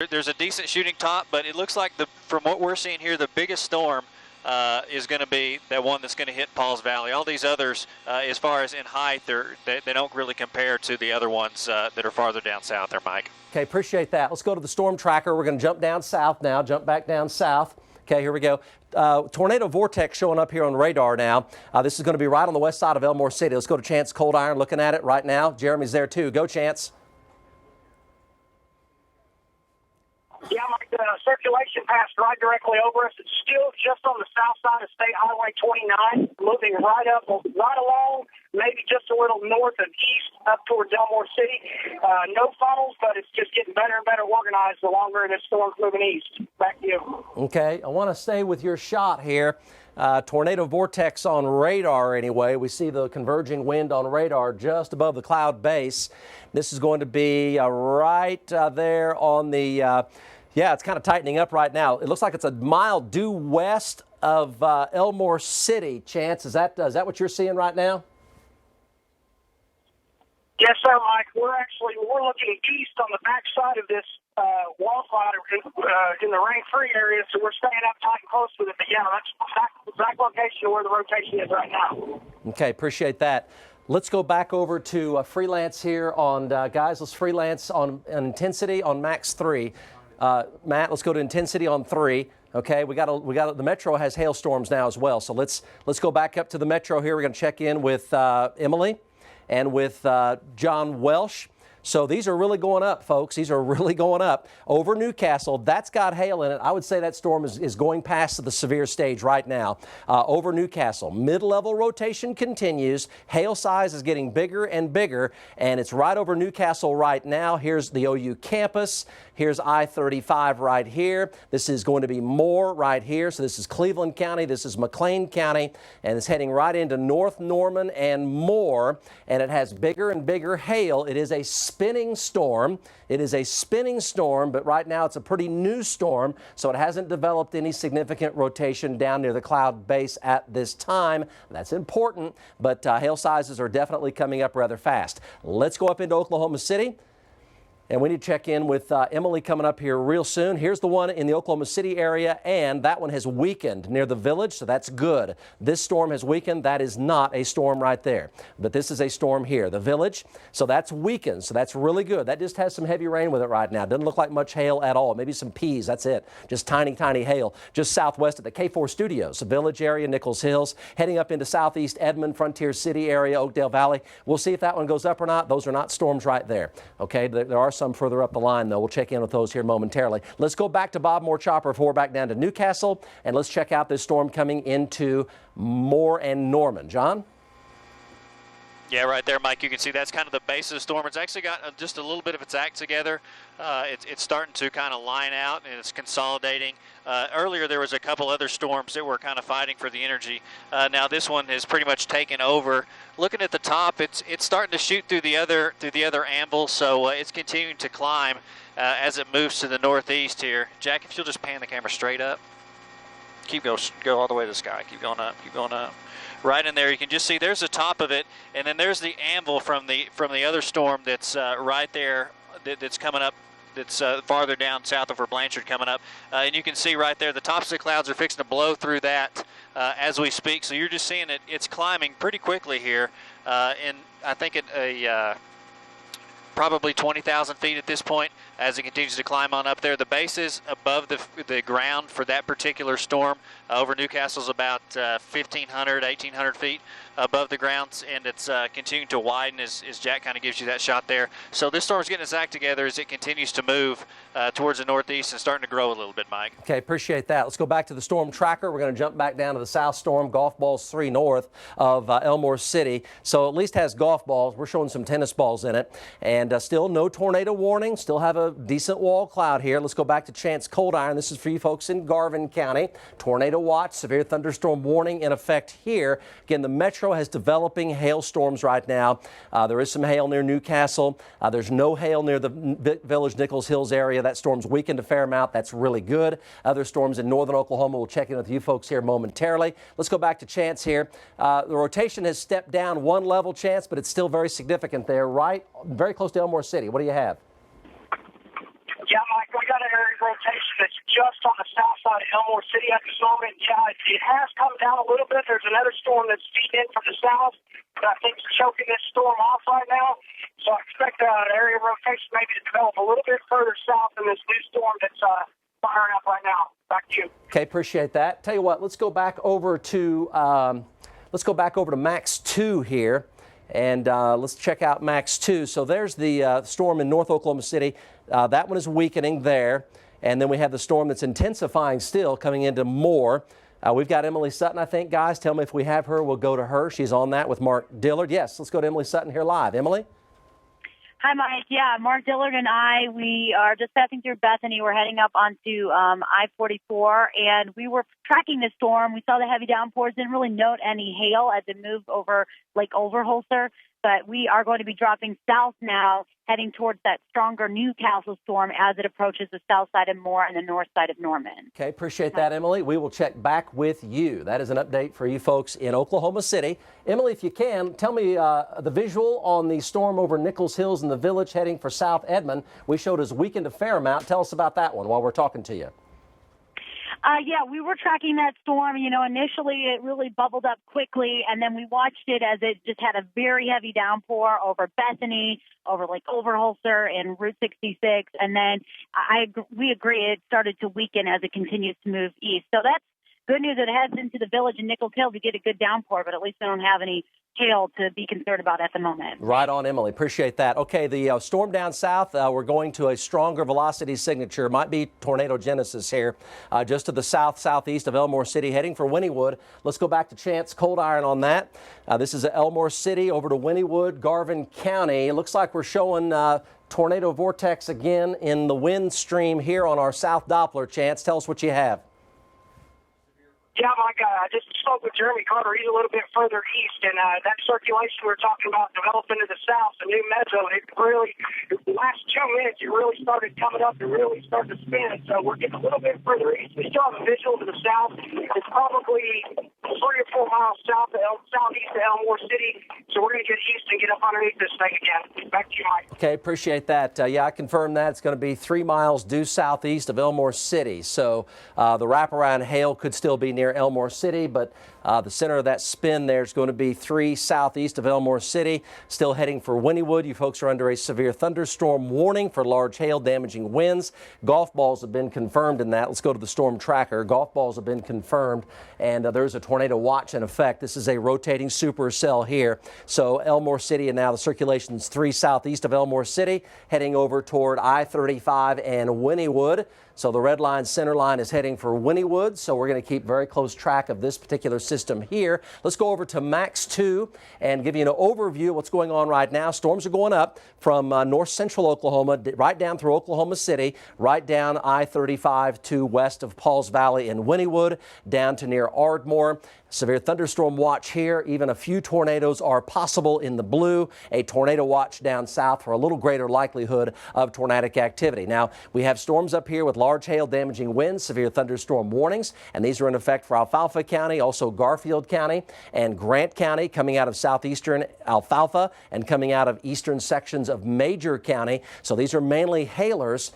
There's a decent shooting top, but it looks like from what we're seeing here, the biggest storm is going to be that one that's going to hit Pauls Valley. All these others, as far as in height, they don't really compare to the other ones that are farther down south there, Mike. Okay, appreciate that. Let's go to the storm tracker. We're going to jump down south now, jump back down south. Okay, here we go. Tornado vortex showing up here on radar now. This is going to be right on the west side of Elmore City. Let's go to Chance Cold Iron looking at it right now. Jeremy's there too. Go, Chance. Yeah, Mike, the circulation passed right directly over us. It's still just on the south side of State Highway 29, moving right along, maybe just a little north of east up towards Elmore City. No funnels, but it's just getting better and better organized the longer this storm's moving east. Back to you. Okay, I want to stay with your shot here. Tornado vortex on radar anyway. We see the converging wind on radar just above the cloud base. This is going to be right there on the, yeah, it's kind of tightening up right now. It looks like it's a mile due west of Elmore City. Chance, is that what you're seeing right now? Yes, sir, Mike. We're looking east on the backside of this wildfire in the rain-free area, so we're staying up tight and close with it. But yeah, that's the exact location of where the rotation is right now. Okay, appreciate that. Let's go back over to freelance here on guys. Let's freelance on intensity on max 3. Matt, let's go to intensity on 3. Okay, we got the metro has hailstorms now as well. So let's go back up to the metro here. We're going to check in with Emily and with John Welsh. So these are really going up, folks. These are really going up. Over Newcastle, that's got hail in it. I would say that storm is going past the severe stage right now. Over Newcastle, mid-level rotation continues. Hail size is getting bigger and bigger, and it's right over Newcastle right now. Here's the OU campus. Here's I-35 right here. This is going to be Moore right here. So this is Cleveland County. This is McLean County, and it's heading right into North Norman and Moore, and it has bigger and bigger hail. It is a spinning storm. It is a spinning storm, but right now it's a pretty new storm, so it hasn't developed any significant rotation down near the cloud base at this time. That's important, but hail sizes are definitely coming up rather fast. Let's go up into Oklahoma City. And we need to check in with Emily coming up here real soon. Here's the one in the Oklahoma City area, and that one has weakened near the Village, so that's good. This storm has weakened. That is not a storm right there, but this is a storm here, the Village. So that's weakened, so that's really good. That just has some heavy rain with it right now. Doesn't look like much hail at all. Maybe some peas, that's it. Just tiny, tiny hail. Just southwest of the KFOR studios, the Village area, Nichols Hills, heading up into southeast Edmond, Frontier City area, Oakdale Valley. We'll see if that one goes up or not. Those are not storms right there, okay? There are some further up the line, though. We'll check in with those here momentarily. Let's go back to Bob Moore Chopper before we're back down to Newcastle, and let's check out this storm coming into Moore and Norman. John? Yeah, right there, Mike. You can see that's kind of the base of the storm. It's actually got just a little bit of its act together. It's starting to kind of line out, and it's consolidating. Earlier, there was a couple other storms that were kind of fighting for the energy. Now this one has pretty much taken over. Looking at the top, it's starting to shoot through the other anvil, so it's continuing to climb as it moves to the northeast here. Jack, if you'll just pan the camera straight up. Go all the way to the sky. Keep going up. Keep going up. Right in there, you can just see there's the top of it, and then there's the anvil from the other storm that's right there that's coming up. That's farther down south over Blanchard coming up, and you can see right there the tops of the clouds are fixing to blow through that as we speak. So you're just seeing it's climbing pretty quickly here, and I think at probably 20,000 feet at this point as it continues to climb on up there. The base is above the ground for that particular storm. Over Newcastle is about 1,500, 1,800 feet above the ground, and it's continuing to widen as Jack kind of gives you that shot there. So this storm is getting its act together as it continues to move towards the northeast and starting to grow a little bit, Mike. Okay, appreciate that. Let's go back to the storm tracker. We're going to jump back down to the south storm, golf balls 3 north of Elmore City. So at least has golf balls. We're showing some tennis balls in it, and still no tornado warning. Still have a decent wall cloud here. Let's go back to Chance Cold Iron. This is for you folks in Garvin County. Tornado watch, severe thunderstorm warning in effect here. Again, the metro has developing hailstorms right now. There is some hail near Newcastle. There's no hail near the Village Nichols Hills area. That storm's weakened a fair amount. That's really good. Other storms in northern Oklahoma. We'll check in with you folks here momentarily. Let's go back to Chance here. The rotation has stepped down 1 level, Chance, but it's still very significant there, right? Very close to Elmore City. What do you have? Yeah, Mike, like got an area of rotation that's just on the south side of Elmore City at this moment. Yeah, it has come down a little bit. There's another storm that's feeding in from the south that I think is choking this storm off right now. So I expect an area of rotation maybe to develop a little bit further south than this new storm that's firing up right now. Back to you. Okay, appreciate that. Tell you what, let's go back over to Max 2 here. And let's check out Max 2. So there's the storm in North Oklahoma City. That one is weakening there. And then we have the storm that's intensifying still, coming into more. We've got Emily Sutton, I think, guys. Tell me if we have her. We'll go to her. She's on that with Mark Dillard. Yes, let's go to Emily Sutton here live. Emily? Hi, Mike. Yeah, Mark Dillard and we are just passing through Bethany. We're heading up onto I-44, and we were tracking the storm. We saw the heavy downpours, didn't really note any hail as it moved over Lake Overholser, but we are going to be dropping south now, heading towards that stronger Newcastle storm as it approaches the south side of Moore and the north side of Norman. Okay, appreciate that, Emily. We will check back with you. That is an update for you folks in Oklahoma City. Emily, if you can, tell me the visual on the storm over Nichols Hills in the Village heading for South Edmond. We showed us weakened a fair amount. Tell us about that one while we're talking to you. Yeah, we were tracking that storm. You know, initially it really bubbled up quickly, and then we watched it as it just had a very heavy downpour over Bethany, over Lake Overholser and Route 66. And then we agree it started to weaken as it continues to move east. So that's good news. It heads into the Village and Nichols Hills. We get a good downpour, but at least we don't have any hail to be concerned about at the moment. Right on, Emily. Appreciate that. Okay, the storm down south, we're going to a stronger velocity signature. Might be tornado genesis here, just to the southeast of Elmore City, heading for Wynnewood. Let's go back to Chance Cold Iron on that. This is Elmore City over to Wynnewood, Garvin County. It looks like we're showing tornado vortex again in the wind stream here on our south Doppler. Chance, tell us what you have. Yeah, Mike, I just spoke with Jeremy Carter. He's a little bit further east, and that circulation we're talking about developing to the south, the new mezzo, and it really, the last 2 minutes, it really started coming up and really started to spin. So we're getting a little bit further east. We still have a visual to the south. It's probably 3 or 4 miles southeast of Elmore City. So we're going to get east and get up underneath this thing again. Back to you, Mike. Okay, appreciate that. Yeah, I confirm that. It's going to be 3 miles due southeast of Elmore City. So the wraparound hail could still be near Elmore City, but the center of that spin there is going to be 3 southeast of Elmore City. Still heading for Wynnewood. You folks are under a severe thunderstorm warning for large hail damaging winds. Golf balls have been confirmed in that. Let's go to the storm tracker. Golf balls have been confirmed, and there's a tornado watch in effect. This is a rotating supercell here. So Elmore City, and now the circulation is 3 southeast of Elmore City, heading over toward I-35 and Wynnewood. So the red line, center line is heading for Wynnewood. So we're going to keep very close track of this particular system here. Let's go over to Max 2 and give you an overview of what's going on right now. Storms are going up from north central Oklahoma, right down through Oklahoma City, right down I-35 to west of Pauls Valley and Wynnewood, down to near Ardmore. Severe thunderstorm watch here. Even a few tornadoes are possible in the blue. A tornado watch down south for a little greater likelihood of tornadic activity. Now, we have storms up here with large hail damaging winds, severe thunderstorm warnings, and these are in effect for Alfalfa County, also Garfield County and Grant County, coming out of southeastern Alfalfa and coming out of eastern sections of Major County. So these are mainly hailers,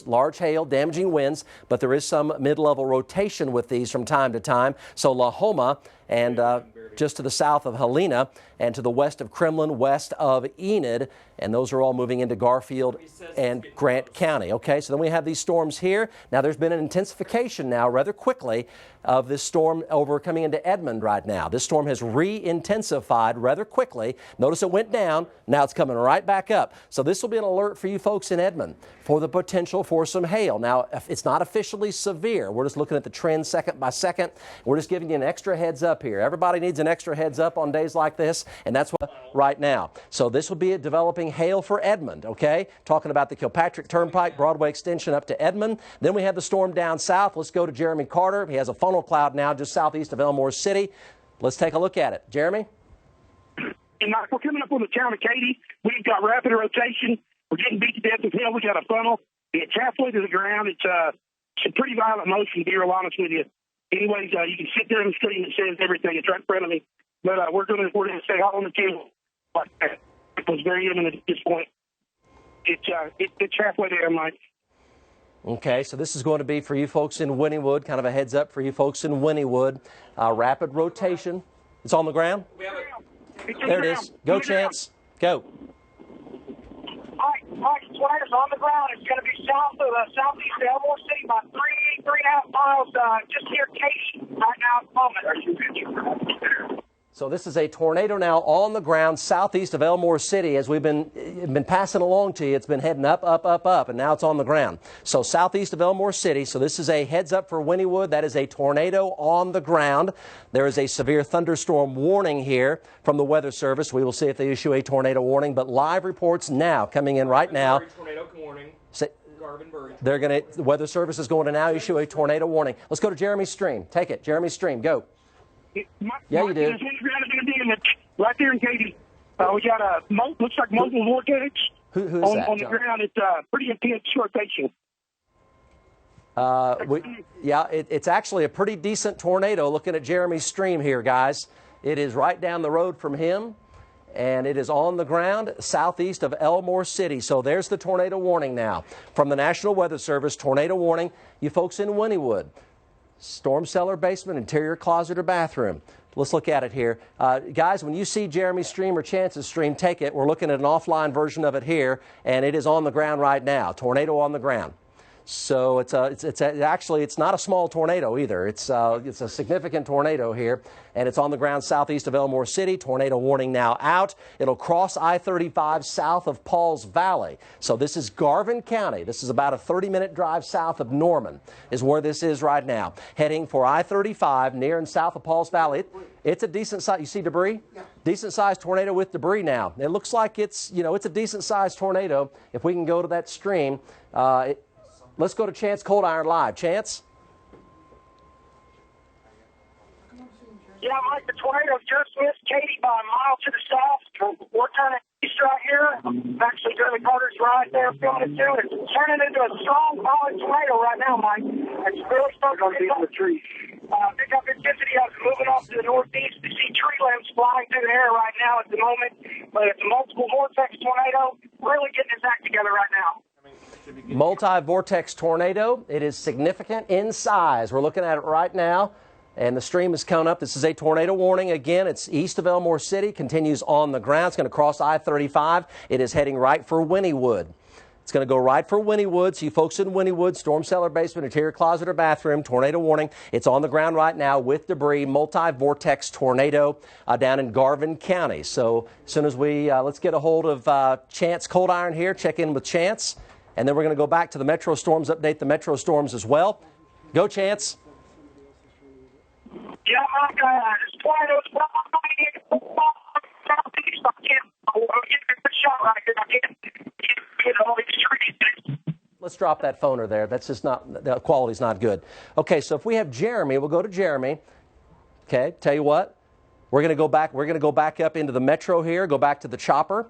large hail, damaging winds, but there is some mid-level rotation with these from time to time. So Lahoma and just to the south of Helena and to the west of Kremlin, west of Enid, and those are all moving into Garfield and Grant County. Okay, so then we have these storms here. Now there's been an intensification now rather quickly of this storm over coming into Edmond right now. This storm has re-intensified rather quickly. Notice it went down. Now it's coming right back up. So this will be an alert for you folks in Edmond for the potential for some hail. Now, it's not officially severe. We're just looking at the trend second by second. We're just giving you an extra heads up here. Everybody needs an extra heads up on days like this, and that's what right now. So this will be a developing hail for Edmond, okay? Talking about the Kilpatrick Turnpike, Broadway extension up to Edmond. Then we have the storm down south. Let's go to Jeremy Carter. He has a funnel cloud now just southeast of Elmore City. Let's take a look at it. Jeremy? And Mike, we're coming up on the town of Katy. We've got rapid rotation. We're getting beat to death with hail. We got a funnel. It's halfway to the ground. It's a pretty violent motion, to be real honest with you. Anyways, you can sit there on the screen that says everything. It's right in front of me. But we're gonna stay hot on the table. But it was very imminent at this point. It's halfway there, Mike. Okay, so this is going to be for you folks in Wynnewood, kind of a heads up for you folks in Wynnewood. Rapid rotation. It's on the ground? There it is. Go, Chance. Go. Mike, tornado's on the ground. It's going to be southeast of Elmore City, about 3.5 miles, just near Katie right now at the moment. So this is a tornado now on the ground southeast of Elmore City. As we've been passing along to you, it's been heading up, up, up, up, and now it's on the ground. So southeast of Elmore City. So this is a heads up for Wynnewood. That is a tornado on the ground. There is a severe thunderstorm warning here from the Weather Service. We will see if they issue a tornado warning. But live reports now coming in right now. Tornado warning. The Weather Service is going to now issue a tornado warning. Let's go to Jeremy Stream. Take it. Jeremy Stream, go. Yeah, you do. Right there in Katy. We got a, looks like mobile vortex. Who's on, that, on the John? ground. It's pretty intense rotation. It's actually a pretty decent tornado looking at Jeremy's Stream here, guys. It is right down the road from him, and it is on the ground southeast of Elmore City. So there's the tornado warning now from the National Weather Service. Tornado warning, you folks in Wynnewood. Storm cellar, basement, interior closet, or bathroom. Let's look at it here. Guys, when you see Jeremy's Stream or Chance's Stream, take it. We're looking at an offline version of it here, and it is on the ground right now. Tornado on the ground. So it's actually not a small tornado either. It's a significant tornado here, and it's on the ground southeast of Elmore City. Tornado warning now out. It'll cross I-35 south of Pauls Valley. So this is Garvin County. This is about a 30-minute drive south of Norman is where this is right now. Heading for I-35 near and south of Pauls Valley. It's a decent size. You see debris? Yeah. Decent sized tornado with debris now. It looks like it's a decent sized tornado. If we can go to that stream. Let's go to Chance Cold Iron live. Chance? Yeah, Mike, the tornado just missed Katy by a mile to the south. We're turning east right here. Actually, Jeremy Carter's right there filming it too. It's turning into a strong, solid tornado right now, Mike. It's really starting to pick up the trees. Pick up intensity as it's moving off to the northeast. You see tree limbs flying through the air right now at the moment. But it's a multiple vortex tornado. Really getting its act together right now. Multi-vortex tornado. It is significant in size. We're looking at it right now, and the stream is coming up. This is a tornado warning. Again, it's east of Elmore City, continues on the ground. It's going to cross I-35. It is heading right for Wynnewood. It's going to go right for Wynnewood. So you folks in Wynnewood, storm cellar, basement, interior closet, or bathroom, tornado warning. It's on the ground right now with debris. Multi-vortex tornado down in Garvin County. So as soon as we, let's get a hold of Chance Cold Iron here, check in with Chance. And then we're going to go back to the Metro Storms, update the Metro Storms as well. Go, Chance. Yeah, Mike, this tornado's flying. I can't get a good shot right here. I can't get all these trees. Let's drop that phoner there. That's just not, the quality's not good. Okay, so if we have Jeremy, we'll go to Jeremy. Okay, tell you what, we're going to go back up into the Metro here, go back to the chopper.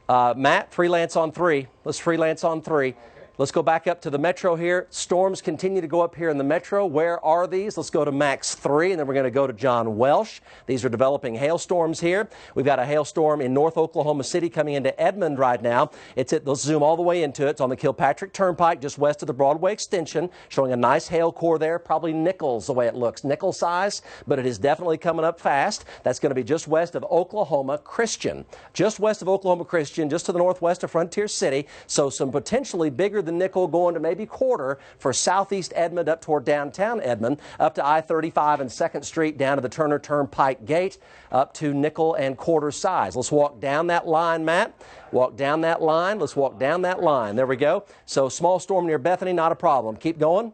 Matt, freelance on 3. Let's freelance on 3. Let's go back up to the Metro here. Storms continue to go up here in the Metro. Where are these? Let's go to Max 3, and then we're going to go to John Welsh. These are developing hailstorms here. We've got a hailstorm in North Oklahoma City coming into Edmond right now. Let's zoom all the way into it. It's on the Kilpatrick Turnpike, just west of the Broadway extension, showing a nice hail core there. Probably nickels the way it looks. Nickel size, but it is definitely coming up fast. That's going to be just west of Oklahoma Christian. Just west of Oklahoma Christian, just to the northwest of Frontier City. So some potentially bigger than nickel going to maybe quarter for southeast Edmond up toward downtown Edmond, up to I-35 and 2nd Street, down to the Turner Turnpike Gate, up to nickel and quarter size. Let's walk down that line, Matt. Walk down that line. Let's walk down that line. There we go. So small storm near Bethany, not a problem. Keep going.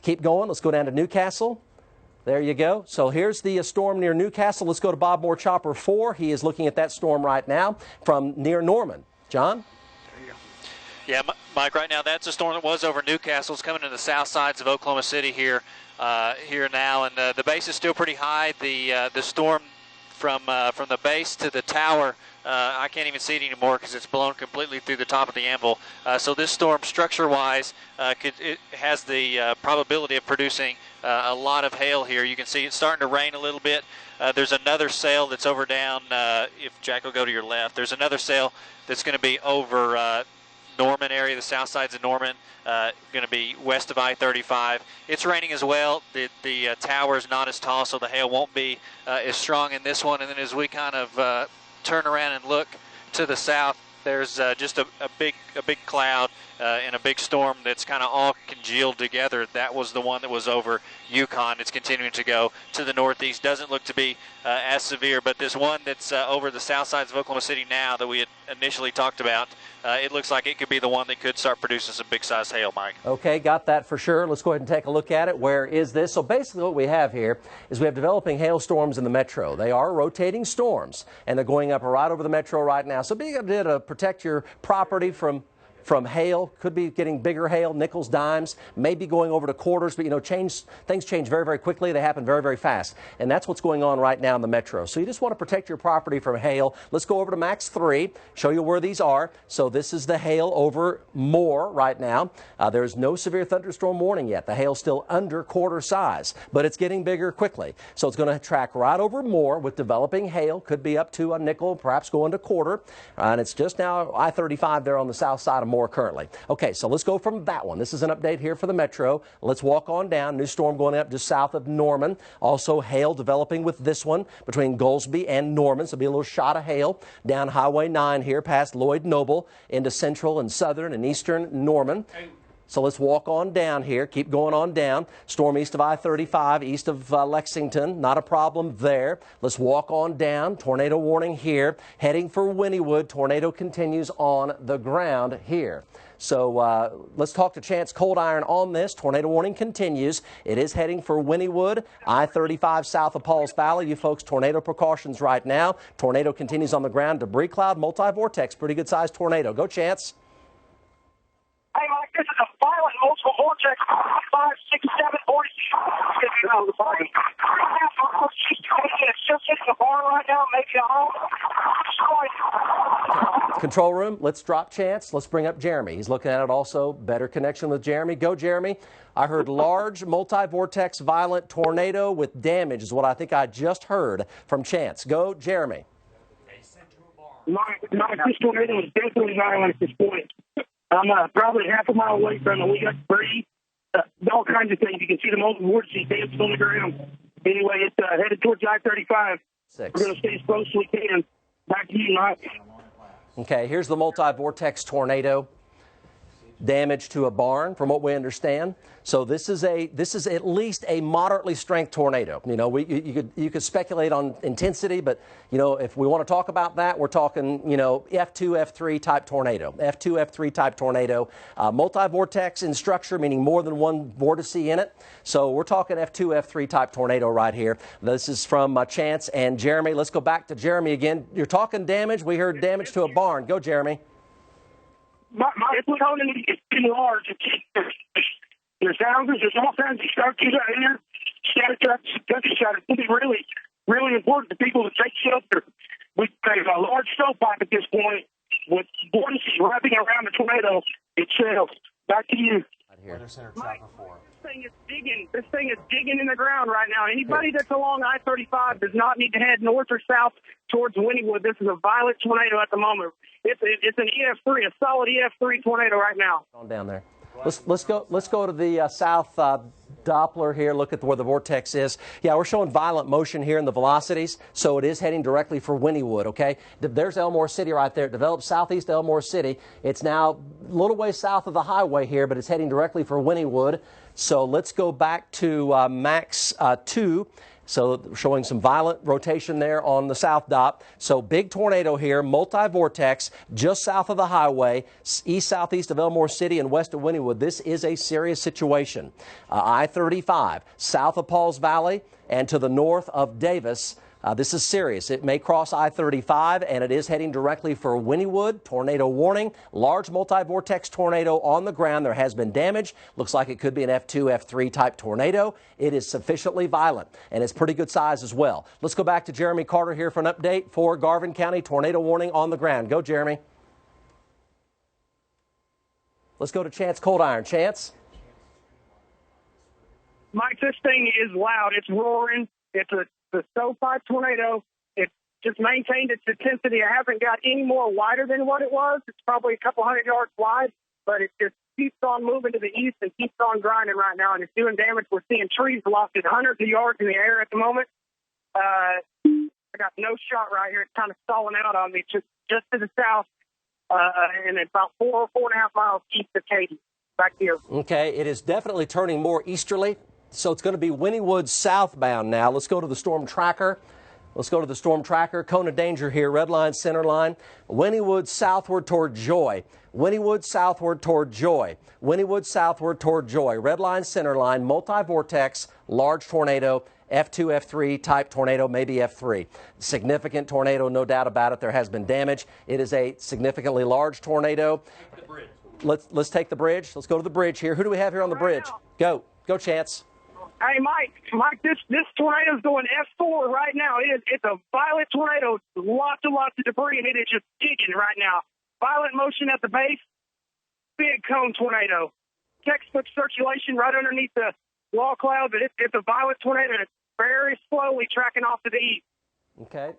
Keep going. Let's go down to Newcastle. There you go. So here's the storm near Newcastle. Let's go to Bob Moore Chopper 4. He is looking at that storm right now from near Norman. John? Yeah, Mike, right now that's a storm that was over Newcastle. It's coming to the south sides of Oklahoma City here now, and the base is still pretty high. The storm from the base to the tower, I can't even see it anymore because it's blown completely through the top of the anvil. So this storm, structure-wise, it has the probability of producing a lot of hail here. You can see it's starting to rain a little bit. There's another sail that's over down, if Jack will go to your left, there's another sail that's going to be over Norman area, the south sides of Norman, going to be west of I-35. It's raining as well. The tower is not as tall, so the hail won't be as strong in this one. And then as we kind of turn around and look to the south, there's just a big cloud and a big storm that's kind of all congealed together. That was the one that was over Yukon. It's continuing to go to the northeast. Doesn't look to be as severe, but this one that's over the south sides of Oklahoma City now that we had initially talked about, it looks like it could be the one that could start producing some big size hail, Mike. Okay, got that for sure. Let's go ahead and take a look at it. Where is this? So basically what we have here is we have developing hailstorms in the metro. They are rotating storms, and they're going up right over the metro right now. So being able to protect your property from hail, could be getting bigger hail, nickels, dimes, maybe going over to quarters, but things change very, very quickly. They happen very, very fast. And that's what's going on right now in the metro. So you just want to protect your property from hail. Let's go over to Max 3, show you where these are. So this is the hail over Moore right now. There's no severe thunderstorm warning yet. The hail's still under quarter size, but it's getting bigger quickly. So it's going to track right over Moore with developing hail, could be up to a nickel, perhaps going to quarter. And it's just now I-35 there on the south side of Moore currently. Okay, so let's go from that one. This is an update here for the metro. Let's walk on down. New storm going up just south of Norman. Also hail developing with this one between Goldsby and Norman. So it'll be a little shot of hail down Highway 9 here past Lloyd Noble into central and southern and eastern Norman. So let's walk on down here, keep going on down. Storm east of I-35, east of Lexington, not a problem there. Let's walk on down. Tornado warning here, heading for Wynnewood. Tornado continues on the ground here. So let's talk to Chance Cold Iron on this. Tornado warning continues. It is heading for Wynnewood, I-35 south of Pauls Valley. You folks, tornado precautions right now. Tornado continues on the ground. Debris cloud, multi-vortex, pretty good sized tornado. Go, Chance. Hey, Mike, this is a violent multiple vortex, 5, 6, 7, 40. It's just hitting the barn right now, making a home. Control room, let's drop Chance. Let's bring up Jeremy. He's looking at it also. Better connection with Jeremy. Go, Jeremy. I heard large multi-vortex violent tornado with damage is what I think I just heard from Chance. Go, Jeremy. My this tornado is definitely violent at this point. I'm probably half a mile away from it. We got debris, all kinds of things. You can see the molten vortices dancing on the ground. Anyway, it's headed towards I-35. We're going to stay as close as we can. Back to you, Mike. Okay, here's the multi-vortex tornado. Damage to a barn, from what we understand. So this is at least a moderately strength tornado. You know, you could speculate on intensity, but you know, if we want to talk about that, we're talking, you know, F2, F3 type tornado. F2, F3 type tornado. Multi-vortex in structure, meaning more than one vortice in it. So we're talking F2, F3 type tornado right here. This is from Chance and Jeremy. Let's go back to Jeremy again. You're talking damage. We heard damage to a barn. Go, Jeremy. It's been large. There's houses, there's all kinds of structures out here. Scatter trucks, countryside. It's going to be really, really important to people to take shelter. We've got a large stovepipe at this point with vortices wrapping around the tornado itself. Back to you. Weather Center Tracker 4. This thing is digging in the ground right now. Anybody that's along I-35 does not need to head north or south towards Wynnewood. This is a violent tornado at the moment. It's an EF3, a solid EF3 tornado right now. On down there. Let's go to the south Doppler here. Look at where the vortex is. Yeah, we're showing violent motion here in the velocities, so it is heading directly for Wynnewood. Okay, there's Elmore City right there. It developed southeast Elmore City. It's now a little way south of the highway here, but it's heading directly for Wynnewood. So let's go back to Max 2. So showing some violent rotation there on the south dot. So big tornado here, multi-vortex, just south of the highway, east-southeast of Elmore City and west of Wynnewood. This is a serious situation. I-35, south of Pauls Valley and to the north of Davis. This is serious. It may cross I-35, and it is heading directly for Wynnewood. Tornado warning. Large multi-vortex tornado on the ground. There has been damage. Looks like it could be an F2, F3 type tornado. It is sufficiently violent, and it's pretty good size as well. Let's go back to Jeremy Carter here for an update for Garvin County. Tornado warning on the ground. Go, Jeremy. Let's go to Chance Cold Iron. Chance? Mike, this thing is loud. It's roaring. It's a stovepipe tornado. It's just maintained its intensity. It hasn't got any more wider than what it was. It's probably a couple hundred yards wide, but it just keeps on moving to the east and keeps on grinding right now, and it's doing damage. We're seeing trees lofted hundreds of yards in the air at the moment. I got no shot right here. It's kind of stalling out on me just to the south, and it's about 4.5 miles east of Katy. Back here. Okay, it is definitely turning more easterly, so it's going to be Wynnewood southbound now. Let's go to the storm tracker. Cone of danger here, red line, center line. Wynnewood southward toward Joy. Wynnewood southward toward Joy. Wynnewood southward toward Joy. Red line, center line, multi-vortex, large tornado, F2, F3 type tornado, maybe F3. Significant tornado, no doubt about it. There has been damage. It is a significantly large tornado. Let's take the bridge. Let's go to the bridge here. Who do we have here on the bridge? Go, Chance. Hey, Mike, this tornado's going F4 right now. It's a violent tornado, lots and debris, and it is just digging right now. Violent motion at the base, big cone tornado. Textbook circulation right underneath the wall cloud, but it's a violent tornado. It's very slowly tracking off to the east. Okay.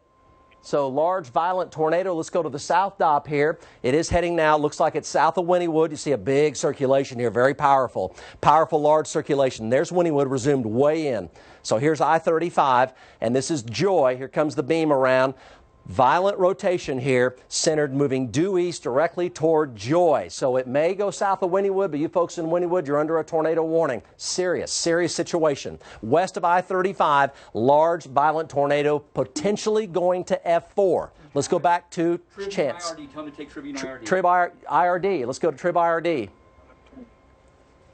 So large, violent tornado. Let's go to the south dop here. It is heading now. Looks like it's south of Wynnewood. You see a big circulation here. Very powerful. Powerful, large circulation. There's Wynnewood resumed way in. So here's I-35, and this is Joy. Here comes the beam around. Violent rotation here, centered, moving due east directly toward Joy. So it may go south of Wynnewood, but you folks in Wynnewood, you're under a tornado warning. Serious situation. West of I-35, large, violent tornado, potentially going to F4. Let's go back to Chance. IRD. Tell me to take Tribune IRD. Trib IRD. Let's go to Trib IRD.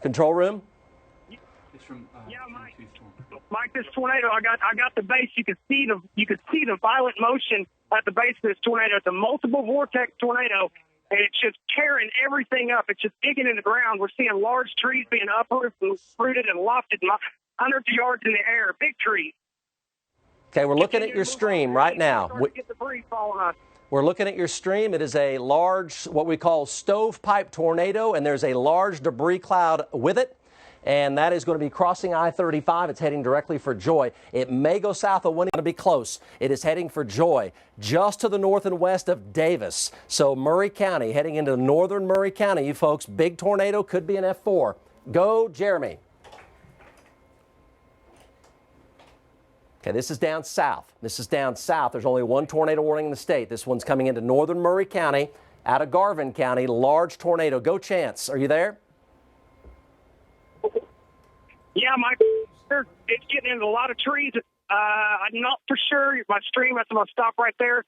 Control room. It's from, Yeah, Mike, this tornado, I got the base. You could see the violent motion at the base of this tornado. It's a multiple vortex tornado, and it's just tearing everything up. It's just digging in the ground. We're seeing large trees being uprooted and lofted hundreds of yards in the air. Big trees. Okay, we're looking at your stream right now. We're looking at your stream. It is a large, what we call stovepipe tornado, and there's a large debris cloud with it. And that is going to be crossing I-35. It's heading directly for Joy. It may go south of Wynnewood. It's going to be close. It is heading for Joy, just to the north and west of Davis. So Murray County, heading into northern Murray County, you folks. Big tornado, could be an F4. Go, Jeremy. Okay, this is down south. There's only one tornado warning in the state. This one's coming into northern Murray County, out of Garvin County. Large tornado. Go, Chance. Are you there? Yeah, Mike, it's getting into a lot of trees. I'm not for sure. My stream, I'm going to stop right there.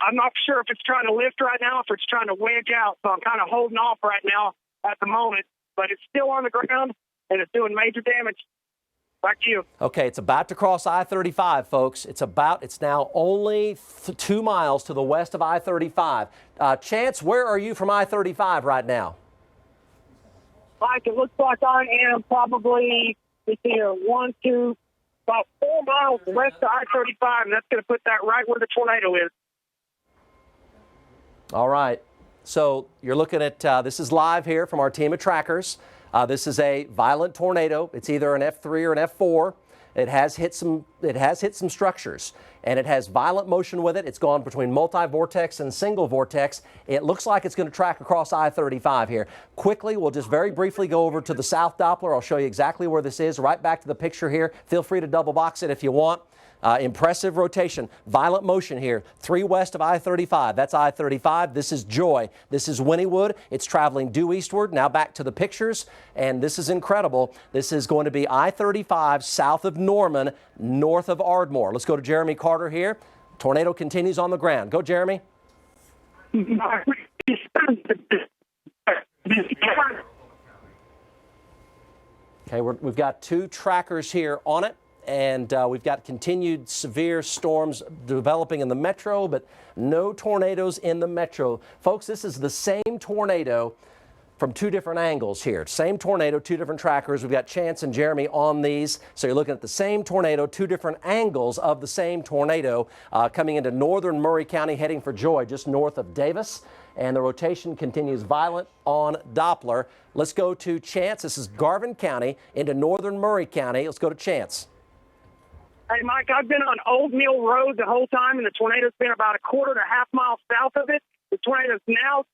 I'm not sure if it's trying to lift right now, if it's trying to wedge out. So I'm kind of holding off right now at the moment. But it's still on the ground, and it's doing major damage. Back to you. Okay, it's about to cross I-35, folks. It's now only 2 miles to the west of I-35. Chance, where are you from I-35 right now? Mike, it looks like I am probably about 4 miles west of I-35, and that's going to put that right where the tornado is. All right. So you're looking at, this is live here from our team of trackers. This is a violent tornado. It's either an F3 or an F4. It has hit some structures, and it has violent motion with it. It's gone between multi-vortex and single vortex. It looks like it's going to track across I-35 here. Quickly, we'll just very briefly go over to the south Doppler. I'll show you exactly where this is. Right back to the picture here. Feel free to double box it if you want. Impressive rotation, violent motion here. 3 west of I-35. That's I-35. This is Joy. This is Wynnewood. It's traveling due eastward. Now back to the pictures, and this is incredible. This is going to be I-35 south of Norman, north of Ardmore. Let's go to Jeremy Carter here. Tornado continues on the ground. Go, Jeremy. Okay, we've got 2 trackers here on it. And we've got continued severe storms developing in the metro, but no tornadoes in the metro. Folks, this is the same tornado from 2 different angles here. Same tornado, 2 different trackers. We've got Chance and Jeremy on these. So you're looking at the same tornado, 2 different angles of the same tornado coming into northern Murray County, heading for Joy, just north of Davis. And the rotation continues violent on Doppler. Let's go to Chance. This is Garvin County into northern Murray County. Let's go to Chance. Hey, Mike, I've been on Old Mill Road the whole time, and the tornado's been about a quarter to half mile south of it. The tornado's now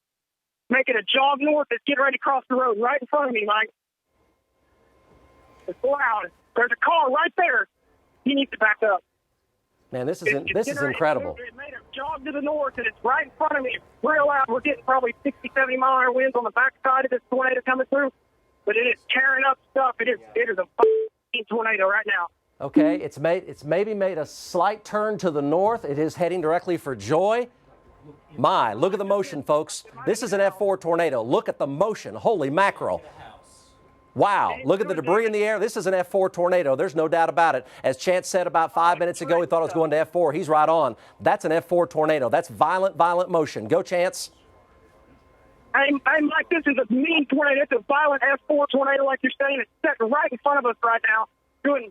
making a jog north. It's getting ready to cross the road right in front of me, Mike. It's loud. There's a car right there. He needs to back up. Man, this is incredible. It made a jog to the north, and it's right in front of me. It's real loud. We're getting probably 60, 70 mile an hour winds on the backside of this tornado coming through, but it is tearing up stuff. It is a fucking tornado right now. Okay, it's maybe made a slight turn to the north. It is heading directly for Joy. My, look at the motion, folks. This is an F4 tornado. Look at the motion. Holy mackerel. Wow, look at the debris in the air. This is an F4 tornado. There's no doubt about it. As Chance said about 5 minutes ago, he thought it was going to F4. He's right on. That's an F4 tornado. That's violent, violent motion. Go, Chance. Hey, Mike, this is a mean tornado. It's a violent F4 tornado, like you're saying. It's set right in front of us right now, doing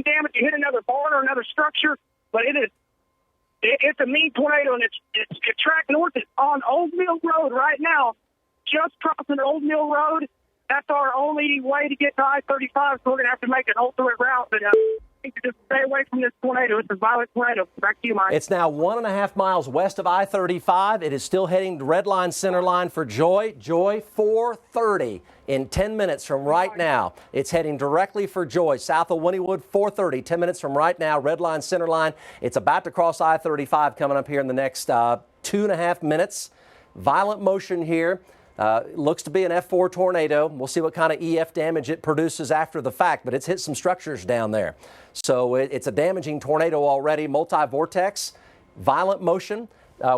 damage. You hit another barn or another structure, but it's a mean tornado, and it's tracked north. It's on Old Mill Road right now, just crossing Old Mill Road. That's our only way to get to I-35, so we're going to have to make an alternate route. But I think to just stay away from this tornado. It's a violent tornado. Back to you, Mike. It's now 1.5 miles west of I-35. It is still heading red line, center line for Joy. Joy, 4:30 in 10 minutes from right now. It's heading directly for Joy, south of Wynnewood, 4:30, 10 minutes from right now, red line, center line. It's about to cross I-35 coming up here in the next 2.5 minutes. Violent motion here. Looks to be an F4 tornado. We'll see what kind of EF damage it produces after the fact, but it's hit some structures down there. So it's a damaging tornado already, multi-vortex, violent motion.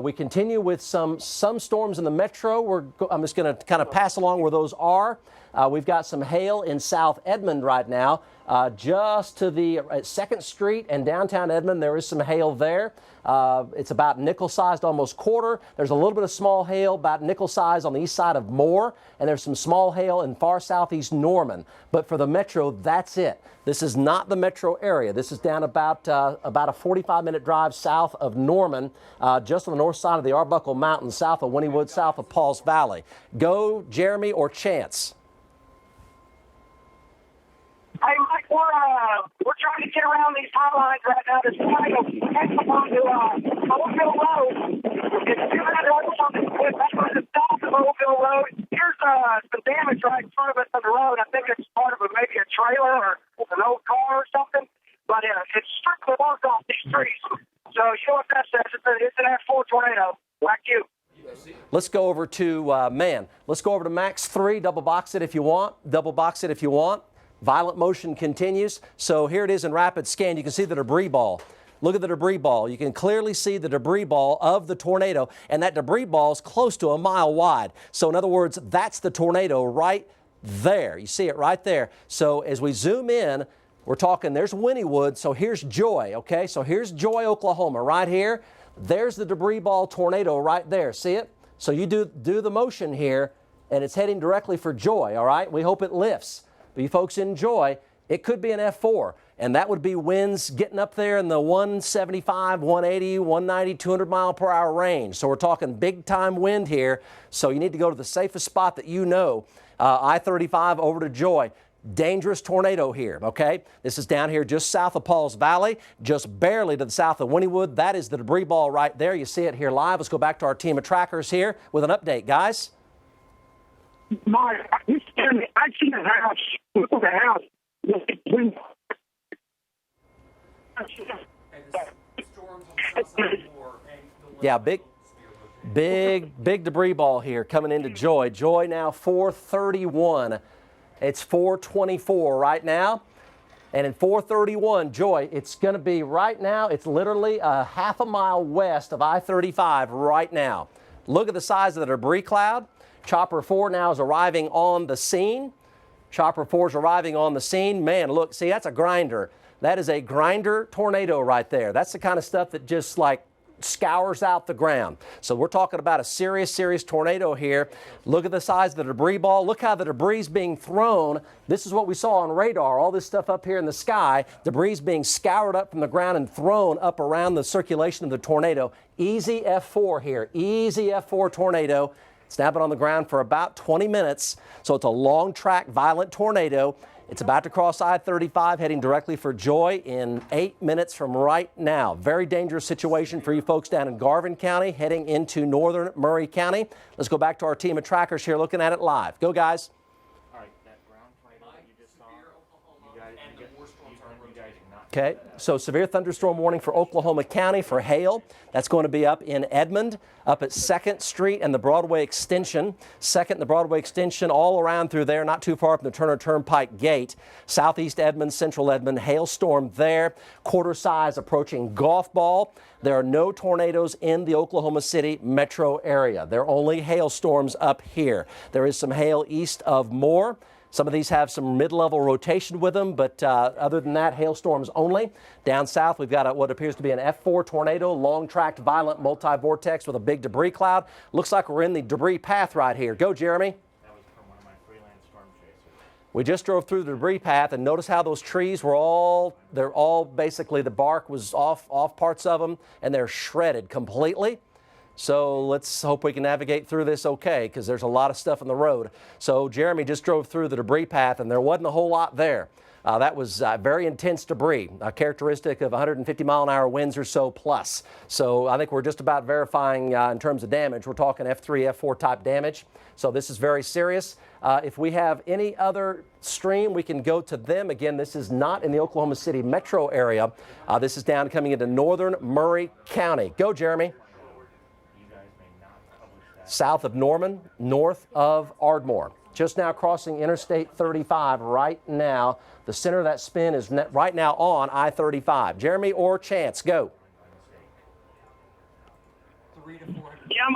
We continue with some storms in the metro. I'm just going to kind of pass along where those are. We've got some hail in South Edmond right now. Just to the 2nd Street and downtown Edmond, there is some hail there. It's about nickel-sized, almost quarter. There's a little bit of small hail, about nickel size on the east side of Moore, and there's some small hail in far southeast Norman. But for the metro, that's it. This is not the metro area. This is down about a 45-minute drive south of Norman, just on the north side of the Arbuckle Mountains, south of Wynnewood, south of Pauls Valley. Go, Jeremy or Chance. Hey, Mike, we're trying to get around these high lines right now. This tornado heads up onto Old Mill Road. It's doing it on the south of Old Mill Road. Here's some damage right in front of us on the road. I think it's part of maybe a trailer or an old car or something. But it's strictly marked off these trees. So you know what that says? It's an F4 tornado. Like you. Let's go over to, let's go over to Max 3. Double box it if you want. Double box it if you want. Violent motion continues. So here it is in rapid scan. You can see the debris ball. Look at the debris ball. You can clearly see the debris ball of the tornado, and that debris ball is close to a mile wide. So in other words, that's the tornado right there. You see it right there. So as we zoom in, we're talking, there's Wynnewood. So here's Joy, okay? So here's Joy, Oklahoma, right here. There's the debris ball tornado right there. See it? So you do the motion here, and it's heading directly for Joy, all right? We hope it lifts. But you folks enjoy, it could be an F4, and that would be winds getting up there in the 175, 180, 190, 200 mile per hour range. So we're talking big time wind here. So you need to go to the safest spot that you know. I-35 over to Joy. Dangerous tornado here, okay? This is down here just south of Pauls Valley, just barely to the south of Wynnewood. That is the debris ball right there. You see it here live. Let's go back to our team of trackers here with an update, guys. Mark, you scared me. I seen a house. Look at the house. Yeah, big debris ball here coming into Joy. Joy now 431. It's 424 right now. And in 431, Joy, it's going to be right now, it's literally a half a mile west of I-35 right now. Look at the size of the debris cloud. Chopper 4 now is arriving on the scene. Chopper 4 is arriving on the scene. Man, look, see, that's a grinder. That is a grinder tornado right there. That's the kind of stuff that just like scours out the ground. So we're talking about a serious tornado here. Look at the size of the debris ball. Look how the debris is being thrown. This is what we saw on radar, all this stuff up here in the sky. Debris is being scoured up from the ground and thrown up around the circulation of the tornado. Easy F4 here. Easy F4 tornado. It's now been on the ground for about 20 minutes. So it's a long track, violent tornado. It's about to cross I-35, heading directly for Joy in 8 minutes from right now. Very dangerous situation for you folks down in Garvin County, heading into northern Murray County. Let's go back to our team of trackers here looking at it live. Go, guys. All right, that ground tornado that you just saw, you guys not. Okay, so severe thunderstorm warning for Oklahoma County for hail. That's going to be up in Edmond, up at 2nd Street and the Broadway Extension. 2nd and the Broadway Extension, all around through there, not too far from the Turner Turnpike Gate. Southeast Edmond, Central Edmond, hailstorm there. Quarter size approaching golf ball. There are no tornadoes in the Oklahoma City metro area. There are only hailstorms up here. There is some hail east of Moore. Some of these have some mid-level rotation with them, but other than that, hailstorms only. Down south, we've got what appears to be an F4 tornado, long-tracked, violent multi-vortex with a big debris cloud. Looks like we're in the debris path right here. Go, Jeremy. That was from one of my freelance storm chasers. We just drove through the debris path, and notice how those trees were they're all basically, the bark was off parts of them, and they're shredded completely. So let's hope we can navigate through this okay, because there's a lot of stuff on the road. So Jeremy just drove through the debris path, and there wasn't a whole lot there. That was very intense debris, characteristic of 150-mile-an-hour winds or so plus. So I think we're just about verifying in terms of damage. We're talking F3, F4 type damage. So this is very serious. If we have any other stream, we can go to them. Again, this is not in the Oklahoma City metro area. This is down coming into northern Murray County. Go, Jeremy. South of Norman, north of Ardmore. Just now crossing Interstate 35 right now. The center of that spin is right now on I-35. Jeremy or Chance, go. 300 to 400. Yeah,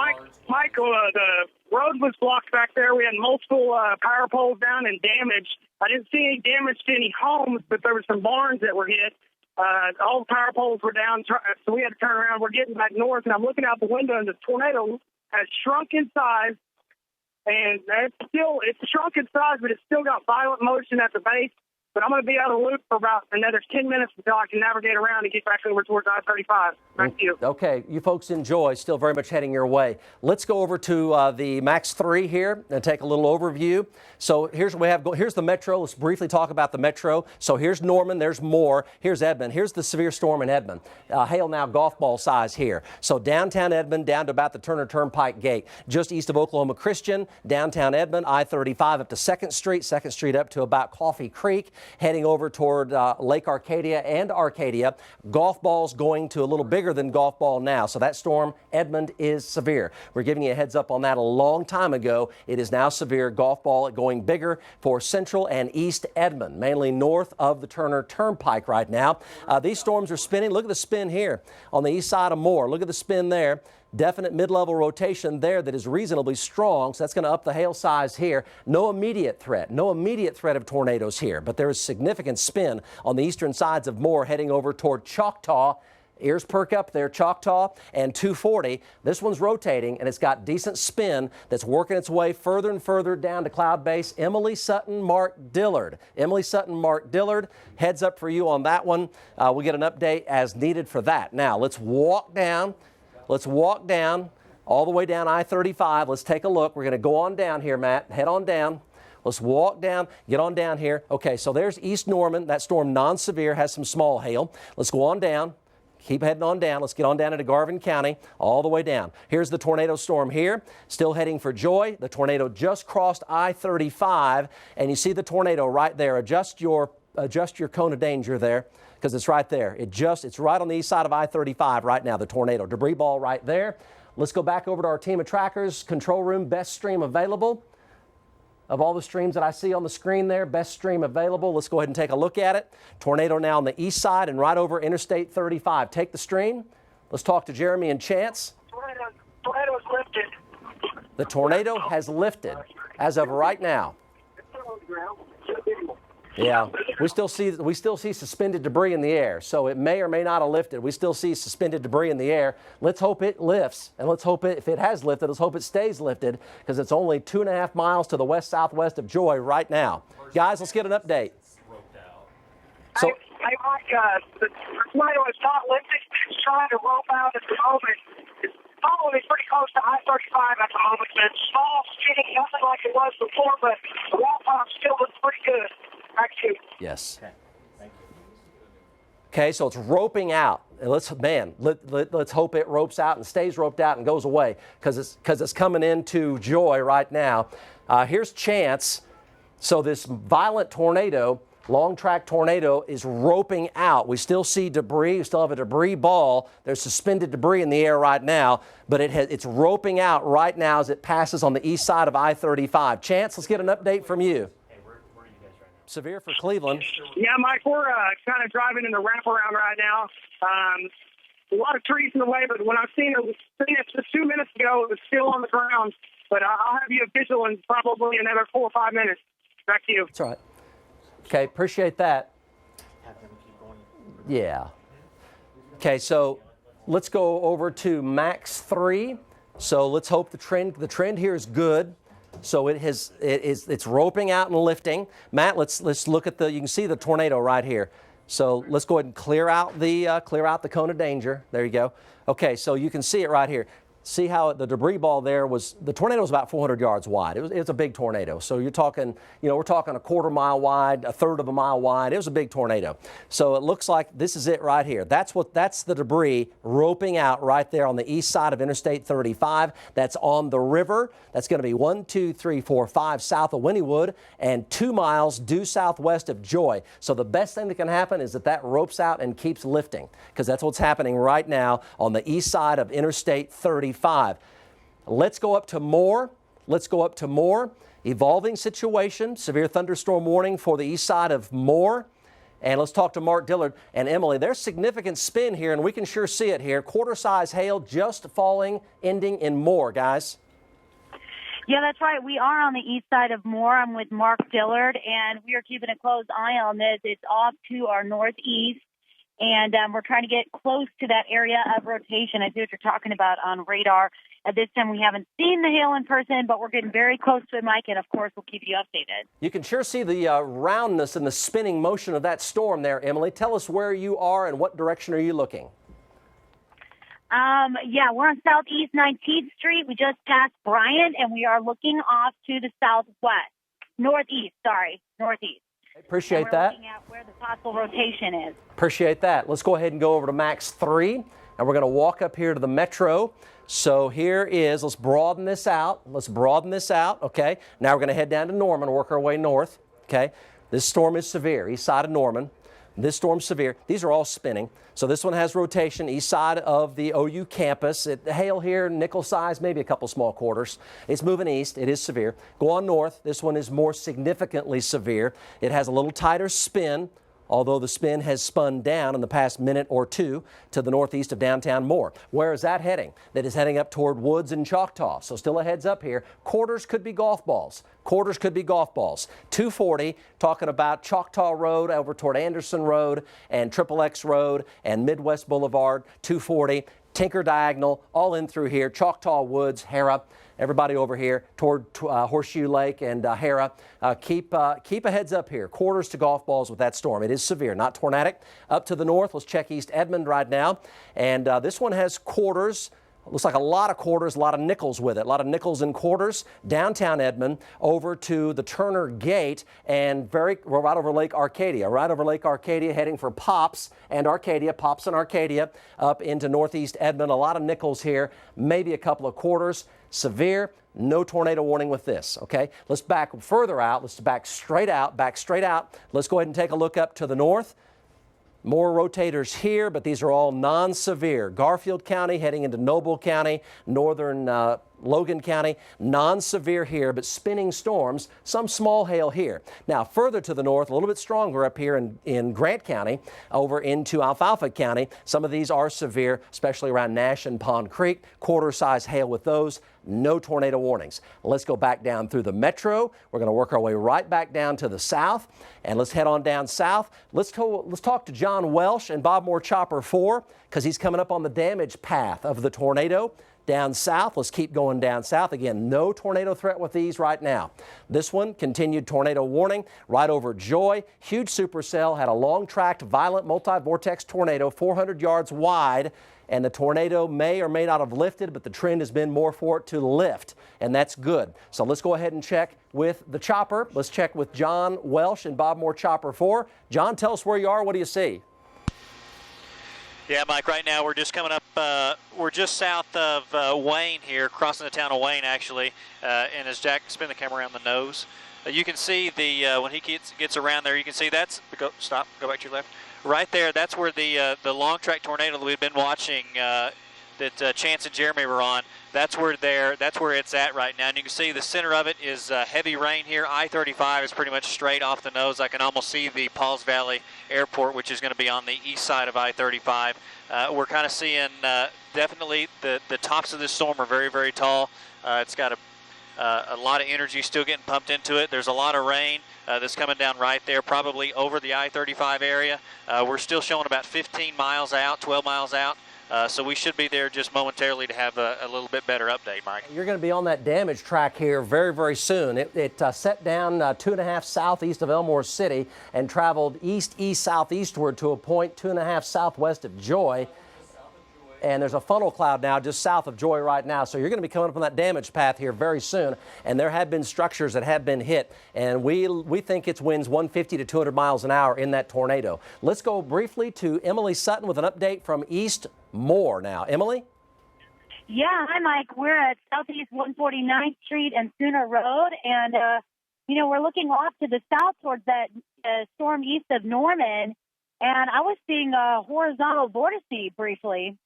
Michael, the road was blocked back there. We had multiple power poles down and damaged. I didn't see any damage to any homes, but there were some barns that were hit. All the power poles were down, so we had to turn around. We're getting back north, and I'm looking out the window, and the tornado has shrunk in size, and it's shrunk in size, but it's still got violent motion at the base. But I'm going to be out of the loop for about another 10 minutes until I can navigate around and get back over towards I-35. Thank you. Okay, you folks enjoy. Still very much heading your way. Let's go over to the Max 3 here and take a little overview. So here's what we have. Here's the metro. Let's briefly talk about the metro. So here's Norman. There's Moore. Here's Edmond. Here's the severe storm in Edmond. Hail now golf ball size here. So downtown Edmond down to about the Turner Turnpike Gate. Just east of Oklahoma Christian, downtown Edmond, I-35 up to 2nd Street. 2nd Street up to about Coffee Creek. Heading over toward Lake Arcadia and Arcadia. Golf balls going to a little bigger than golf ball now. So that storm, Edmond, is severe. We're giving you a heads up on that a long time ago. It is now severe. Golf ball going bigger for central and east Edmond, mainly north of the Turner Turnpike right now. These storms are spinning. Look at the spin here on the east side of Moore. Look at the spin there. Definite mid-level rotation there that is reasonably strong, so that's going to up the hail size here. No immediate threat of tornadoes here, but there is significant spin on the eastern sides of Moore heading over toward Choctaw. Ears perk up there, Choctaw and 240. This one's rotating, and it's got decent spin that's working its way further and further down to cloud base. Emily Sutton, Mark Dillard. Emily Sutton, Mark Dillard. Heads up for you on that one. We'll get an update as needed for that. Now, let's walk down. Let's walk down all the way down I-35. Let's take a look. We're going to go on down here, Matt. Head on down. Let's walk down, get on down here. Okay, so there's East Norman. That storm non-severe, has some small hail. Let's go on down. Keep heading on down. Let's get on down into Garvin County, all the way down. Here's the tornado storm here, still heading for Joy. The tornado just crossed I-35, and you see the tornado right there. Adjust your cone of danger there, because it's right there. It's right on the east side of I-35 right now, the tornado. Debris ball right there. Let's go back over to our team of trackers. Control room, best stream available. Of all the streams that I see on the screen there, best stream available. Let's go ahead and take a look at it. Tornado now on the east side and right over Interstate 35. Take the stream. Let's talk to Jeremy and Chance. Tornado is lifted. The tornado has lifted as of right now. It's still on the ground. Yeah, we still see suspended debris in the air, so it may or may not have lifted. We still see suspended debris in the air. Let's hope it lifts, and let's hope if it has lifted, let's hope it stays lifted, because it's only 2.5 miles to the west-southwest of Joy right now. Guys, let's get an update. So, hey, Mike, the tornado is not lifted. It's trying to rope out at the moment. It's probably pretty close to I-35 at the moment. It's small, skinny, nothing like it was before, but the wall pop still looks pretty good. Back to you. Yes. Okay. Thank you. Okay, so it's roping out. And let's hope it ropes out and stays roped out and goes away because it's coming into Joy right now. Here's Chance. So this violent tornado, long track tornado, is roping out. We still see debris. We still have a debris ball. There's suspended debris in the air right now, but it's roping out right now as it passes on the east side of I-35. Chance, let's get an update from you. Hey, where are you guys right now? Severe for Cleveland. Yeah, Mike, we're kind of driving in the wraparound right now. A lot of trees in the way, but when I seen it just 2 minutes ago, it was still on the ground. But I'll have you visual in probably another 4 or 5 minutes. Back to you. That's right. Okay, appreciate that. Have them keep going. Yeah. Okay, so let's go over to max 3. So let's hope the trend here is good. So it's roping out and lifting. Matt, let's look at you can see the tornado right here. So let's go ahead and clear out the cone of danger. There you go. Okay, so you can see it right here. See how the debris ball there the tornado was about 400 yards wide. It was a big tornado. So you're talking, we're talking a quarter mile wide, a third of a mile wide. It was a big tornado. So it looks like this is it right here. That's the debris roping out right there on the east side of Interstate 35. That's on the river. That's going to be 1, 2, 3, 4, 5 south of Wynnewood and 2 miles due southwest of Joy. So the best thing that can happen is that ropes out and keeps lifting because that's what's happening right now on the east side of Interstate 35. Let's go up to Moore. Evolving situation, severe thunderstorm warning for the east side of Moore. And let's talk to Mark Dillard and Emily. There's significant spin here, and we can sure see it here. Quarter-size hail just falling, ending in Moore, guys. Yeah, that's right. We are on the east side of Moore. I'm with Mark Dillard, and we are keeping a close eye on this. It's off to our northeast. And we're trying to get close to that area of rotation. I see what you're talking about on radar. At this time, we haven't seen the hail in person, but we're getting very close to it, Mike, and of course, we'll keep you updated. You can sure see the roundness and the spinning motion of that storm there, Emily. Tell us where you are and what direction are you looking? Yeah, we're on Southeast 19th Street. We just passed Bryant, and we are looking off to the northeast. Appreciate that. Looking at where the possible rotation is. Appreciate that. Let's go ahead and go over to max 3, and we're going to walk up here to the metro. So let's broaden this out. Okay. Now we're going to head down to Norman, work our way north. Okay. This storm is severe, east side of Norman. This storm's severe. These are all spinning. So this one has rotation east side of the OU campus. Hail here, nickel size, maybe a couple small quarters. It's moving east. It is severe. Go on north. This one is more significantly severe. It has a little tighter spin, although the spin has spun down in the past minute or two to the northeast of downtown Moore. Where is that heading? That is heading up toward Woods and Choctaw. So still a heads up here. Quarters could be golf balls. 240, talking about Choctaw Road over toward Anderson Road and Triple X Road and Midwest Boulevard. 240, Tinker Diagonal, all in through here. Choctaw Woods, Hara. Everybody over here toward Horseshoe Lake and Hara. Keep a heads up here. Quarters to golf balls with that storm. It is severe, not tornadic. Up to the north, let's check East Edmond right now. And this one has quarters. Looks like a lot of quarters, a lot of nickels with it. A lot of nickels and quarters. Downtown Edmond over to the Turner Gate and right over Lake Arcadia. Right over Lake Arcadia heading for Pops and Arcadia up into northeast Edmond. A lot of nickels here, maybe a couple of quarters. Severe, no tornado warning with this, okay? Let's back further out. Let's back straight out. Let's go ahead and take a look up to the north. More rotators here, but these are all non-severe. Garfield County heading into Noble County, northern Logan County, non-severe here, but spinning storms, some small hail here. Now, further to the north, a little bit stronger up here in Grant County, over into Alfalfa County. Some of these are severe, especially around Nash and Pond Creek. Quarter-size hail with those. No tornado warnings. Let's go back down through the metro. We're going to work our way right back down to the south, and let's head on down south. Let's talk to John Welsh and Bob Moore Chopper 4, because he's coming up on the damage path of the tornado. Down south, let's keep going down south. Again, no tornado threat with these right now. This one, continued tornado warning right over Joy. Huge supercell, had a long-tracked, violent multi-vortex tornado, 400 yards wide, and the tornado may or may not have lifted, but the trend has been more for it to lift, and that's good. So let's go ahead and check with the chopper. Let's check with John Welsh and Bob Moore Chopper 4. John, tell us where you are. What do you see? Yeah, Mike, right now we're just coming up, we're just south of Wayne here, crossing the town of Wayne, actually. And as Jack, spin the camera around the nose, you can see the, when he gets around there, you can see that's, go back to your left. Right there, that's where the long track tornado that we've been watching that Chance and Jeremy were on, that's where it's at right now. And you can see the center of it is heavy rain here. I-35 is pretty much straight off the nose. I can almost see the Pauls Valley Airport, which is going to be on the east side of I-35. We're kind of seeing definitely the tops of this storm are very, very tall. It's got a lot of energy still getting pumped into it. There's a lot of rain that's coming down right there, probably over the I-35 area. We're still showing about 15 miles out, 12 miles out. So we should be there just momentarily to have a little bit better update, Mike. You're going to be on that damage track here very, very soon. It set down 2.5 southeast of Elmore City and traveled east-southeastward to a point 2.5 southwest of Joy. And there's a funnel cloud now just south of Joy right now. So you're going to be coming up on that damage path here very soon. And there have been structures that have been hit. And we think it's winds 150 to 200 miles an hour in that tornado. Let's go briefly to Emily Sutton with an update from East Moore now. Emily? Yeah, hi, Mike. We're at Southeast 149th Street and Sooner Road. And, we're looking off to the south towards that storm east of Norman. And I was seeing a horizontal vortice briefly.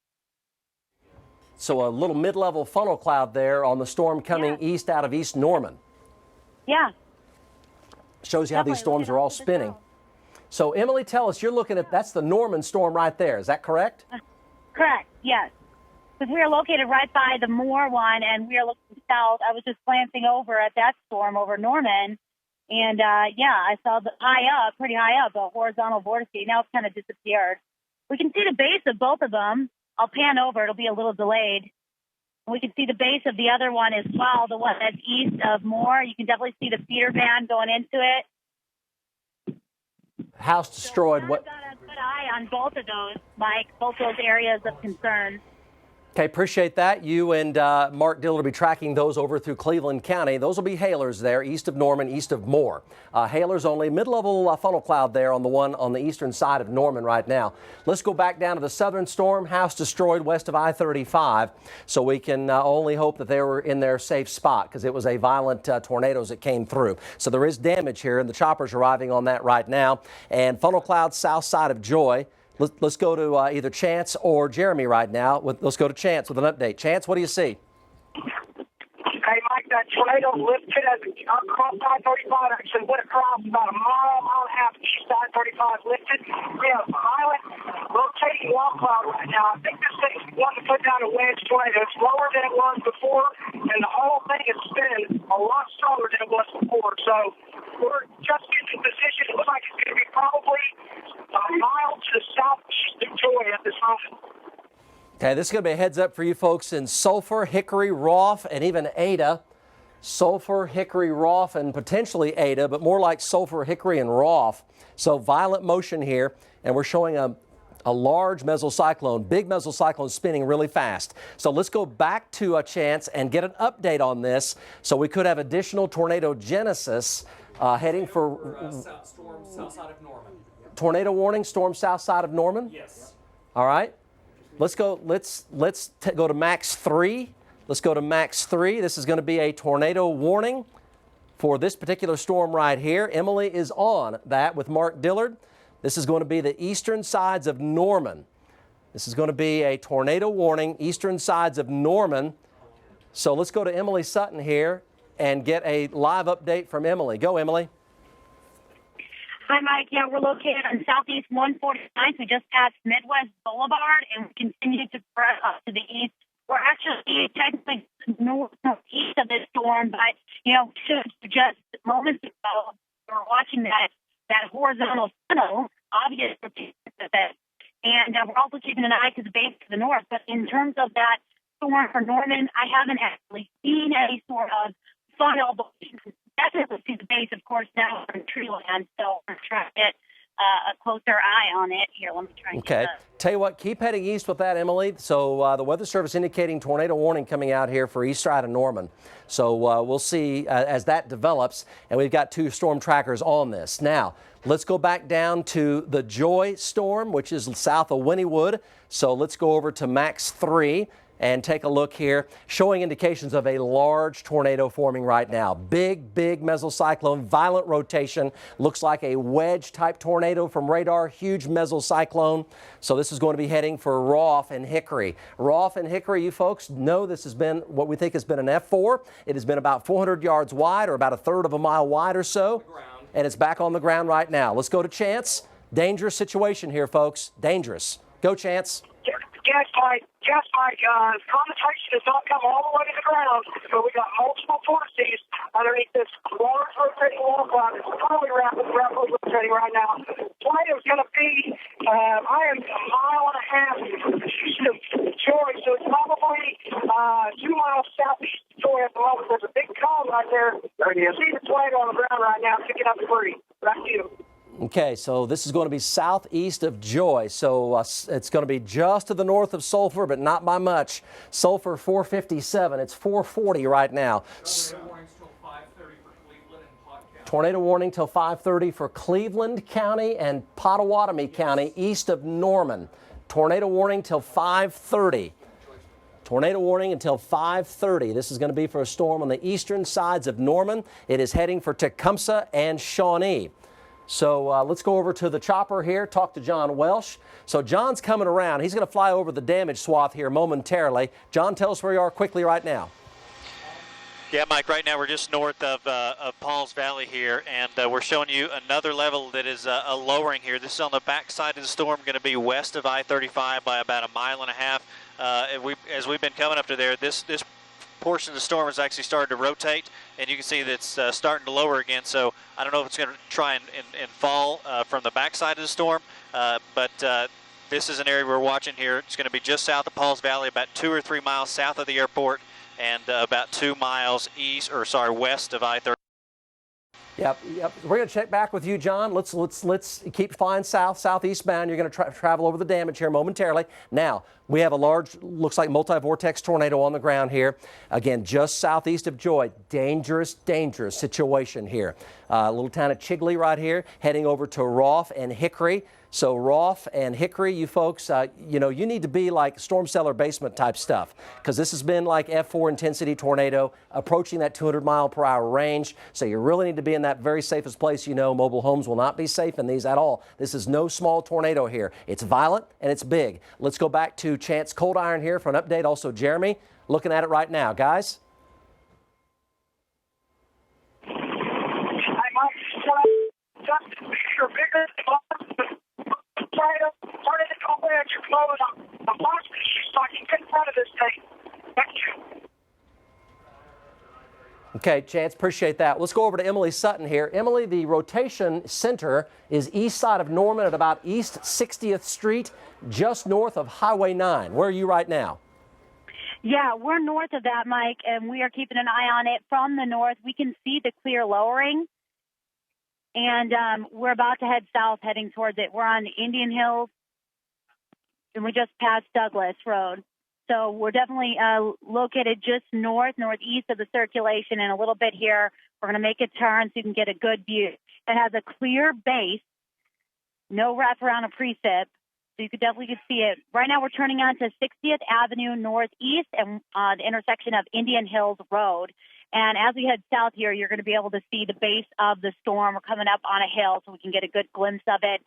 So a little mid-level funnel cloud there on the storm coming east out of East Norman. Yeah. Shows you how these storms are all spinning. So Emily, tell us, you're looking at, that's the Norman storm right there. Is that correct? Correct, yes. Because we are located right by the Moore one, and we are looking south. I was just glancing over at that storm over Norman, and I saw the pretty high up, a horizontal vortice. Now it's kind of disappeared. We can see the base of both of them. I'll pan over. It'll be a little delayed. We can see the base of the other one as well, the one that's east of Moore. You can definitely see the feeder band going into it. House destroyed. So I've got a good eye on both of those, Mike, both those areas of concern. Okay, appreciate that. You and Mark Dillard will be tracking those over through Cleveland County. Those will be hailers there, east of Norman, east of Moore. Hailers only, mid-level funnel cloud there on the one on the eastern side of Norman right now. Let's go back down to the southern storm, house destroyed west of I-35. So we can only hope that they were in their safe spot because it was a violent tornadoes that came through. So there is damage here, and the chopper's arriving on that right now. And funnel cloud south side of Joy. Let's go to either Chance or Jeremy right now. Let's go to Chance with an update. Chance, what do you see? Hey, Mike, that tornado lifted across I-35, actually went across about a mile and a half east I-35, lifted. We have a violent rotating wall cloud right now. I think this thing's wanting to put down a wedge tornado. It's lower than it was before, and the whole thing is spinning a lot stronger than it was before. So we're just getting in position. It looks like it's going to be probably a mile to the southeast of Joy at this moment. Okay, this is going to be a heads up for you folks in Sulphur, Hickory, Rolfe, and even Ada. Sulphur, Hickory, Rolfe, and potentially Ada, but more like Sulphur, Hickory, and Rolfe. So violent motion here, and we're showing a large mesocyclone, big mesocyclone spinning really fast. So let's go back to a Chance and get an update on this. So we could have additional tornado genesis heading for storm south side of Norman. Tornado warning, storm south side of Norman? Yes. All right. Let's go. Let's go to max 3. Let's go to max 3. This is going to be a tornado warning for this particular storm right here. Emily is on that with Mark Dillard. This is going to be the eastern sides of Norman. This is going to be a tornado warning, eastern sides of Norman. So let's go to Emily Sutton here and get a live update from Emily. Go, Emily. Hi, Mike. Yeah, we're located on Southeast 149th. We just passed Midwest Boulevard, and we continue to press up to the east. We're actually technically northeast of this storm, but, just moments ago, we were watching that horizontal funnel, obviously, and we're also keeping an eye to the base to the north. But in terms of that storm for Norman, I haven't actually seen any sort of funnel, but definitely see the base, of course, now in tree land, so we're trying it. a closer eye on it. Here, let me try and Okay. get Tell you what, keep heading east with that, Emily. So the Weather Service indicating tornado warning coming out here for east side of Norman. So we'll see as that develops, and we've got 2 storm trackers on this. Now, let's go back down to the Joy storm, which is south of Wynnewood. So let's go over to Max 3 and take a look here, showing indications of a large tornado forming right now. Big mesocyclone, violent rotation. Looks like a wedge-type tornado from radar, huge mesocyclone. So this is going to be heading for Rolfe and Hickory. Rolfe and Hickory, you folks know this has been what we think has been an F4. It has been about 400 yards wide, or about 1/3 of a mile wide or so. And it's back on the ground right now. Let's go to Chance. Dangerous situation here, folks. Dangerous. Go, Chance. Yes, Mike. Condensation has not come all the way to the ground, but we got multiple forces underneath this large rotating wall cloud. It's really rapidly rotating right now. Tornado is going to be, I am a mile and a half east of Joy, so it's probably 2 miles southeast of Joy at the moment. There's a big cone right there. You see the tornado on the ground right now, picking up debris. Back to you. Okay, so this is going to be southeast of Joy, so it's going to be just to the north of Sulphur, but not by much. Sulphur 457, it's 440 right now. Tornado warning till 5:30 for Cleveland County and Pottawatomie County, east of Norman. Tornado warning till 5:30. Tornado warning until 5:30. This is going to be for a storm on the eastern sides of Norman. It is heading for Tecumseh and Shaunee. So let's go over to the chopper here, talk to John Welsh. So John's coming around. He's going to fly over the damage swath here momentarily. John, tell us where you are quickly right now. Yeah, Mike, right now we're just north of Paul's Valley here, and we're showing you another level that is a lowering here. This is on the back side of the storm, going to be west of I-35 by about 1.5 miles. As we've been coming up to there, this portion of the storm has actually started to rotate, and you can see that it's starting to lower again. So I don't know if it's going to try and fall from the backside of the storm, but this is an area we're watching here. It's going to be just south of Paul's Valley, about 2 or 3 miles south of the airport, and about 2 miles west of I-30. Yep. We're going to check back with you, John. Let's keep flying southeast bound. You're going to travel over the damage here momentarily. Now, we have a large, looks like multi-vortex tornado on the ground here. Again, just southeast of Joy. Dangerous situation here. Little town of Chigley right here, heading over to Rolfe and Hickory. So Rolfe and Hickory, you folks, you know, you need to be like storm cellar basement type stuff, because this has been like F4 intensity tornado approaching that 200-mile-per-hour range. So you really need to be in that very safest place. You know, mobile homes will not be safe in these at all. This is no small tornado here. It's violent and it's big. Let's go back to Chance Cold Iron here for an update. Also, Jeremy, looking at it right now. Guys? Hey, Mike, just bigger. Okay, Chance, appreciate that. Let's go over to Emily Sutton here. Emily, the rotation center is east side of Norman at about East 60th Street, just north of Highway 9. Where are you right now? Yeah, we're north of that, Mike, and we are keeping an eye on it. From the north, we can see the clear lowering, and we're about to head south, heading towards it. We're on Indian Hills, and we just passed Douglas Road. So we're definitely located just northeast of the circulation, and a little bit here. We're going to make a turn so you can get a good view. It has a clear base, no wraparound or precip, so you could definitely see it. Right now we're turning onto 60th Avenue Northeast and the intersection of Indian Hills Road. And as we head south here, you're going to be able to see the base of the storm. We're coming up on a hill, so we can get a good glimpse of it.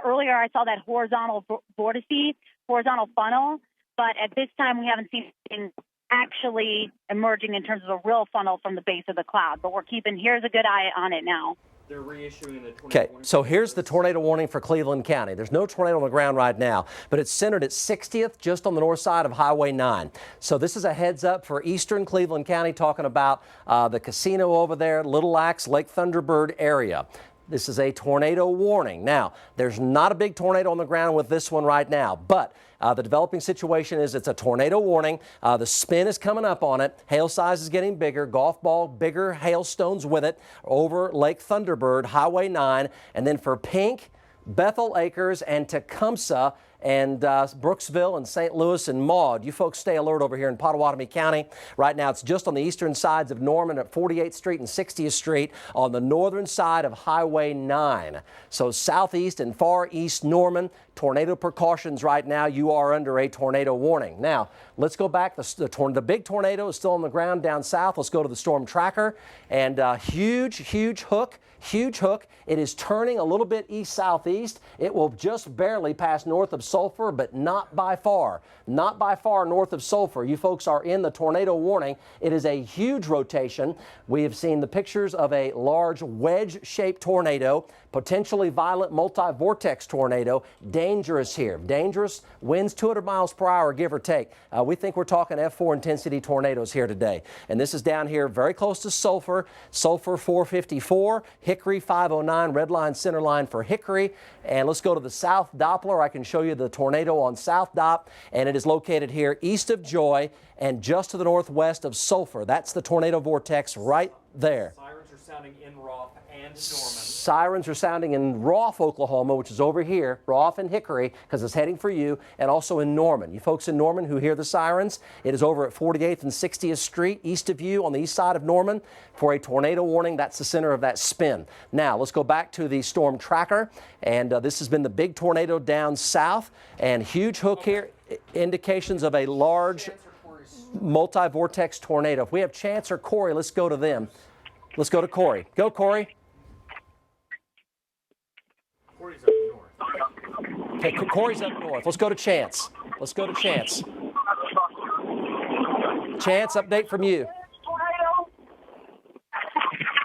Earlier, I saw that horizontal vortice, horizontal funnel, but at this time, we haven't seen anything actually emerging in terms of a real funnel from the base of the cloud. But here's a good eye on it now. They're reissuing the tornado Okay, warning. so here's the tornado warning for Cleveland County. There's no tornado on the ground right now, but it's centered at 60th, just on the north side of Highway 9. So this is a heads up for eastern Cleveland County, talking about the casino over there, Little Axe, Lake Thunderbird area. This is a tornado warning. Now, there's not a big tornado on the ground with this one right now, but the developing situation is it's a tornado warning. The spin is coming up on it. Hail size is getting bigger. Golf ball, bigger hailstones with it over Lake Thunderbird, Highway 9. And then for pink, Bethel Acres and Tecumseh and Brooksville and St. Louis and Maud. You folks stay alert over here in Pottawatomie County. Right now it's just on the eastern sides of Norman at 48th Street and 60th Street on the northern side of Highway 9. So southeast and far east Norman, tornado precautions right now. You are under a tornado warning. Now let's go back. The big tornado is still on the ground down south. Let's go to the storm tracker and huge hook. Huge hook. It is turning a little bit east-southeast. It will just barely pass north of Sulphur, but not by far. Not by far north of Sulphur. You folks are in the tornado warning. It is a huge rotation. We have seen the pictures of a large wedge-shaped tornado, potentially violent multi-vortex tornado. Dangerous here. Dangerous. Winds 200 miles per hour, give or take. We think we're talking F4 intensity tornadoes here today. And this is down here very close to Sulphur. Sulphur 454, Hickory 509, red line, center line for Hickory. And let's go to the South Doppler. I can show you the tornado on South Dop, and it is located here east of Joy and just to the northwest of Sulphur. That's the tornado vortex right there. Sirens are sounding in Roth and Norman. Sirens are sounding in Roth, Oklahoma, which is over here, Roth and Hickory, because it's heading for you, and also in Norman. You folks in Norman who hear the sirens, it is over at 48th and 60th Street, east of you on the east side of Norman for a tornado warning. That's the center of that spin. Now, let's go back to the storm tracker, and this has been the big tornado down south, and huge hook here, indications of a large multi-vortex tornado. If we have Chance or Corey, let's go to them. Let's go to Corey. Go, Corey. Corey's up north. Okay, Corey's up north. Let's go to Chance. Let's go to Chance. Chance, update from you. Tornado.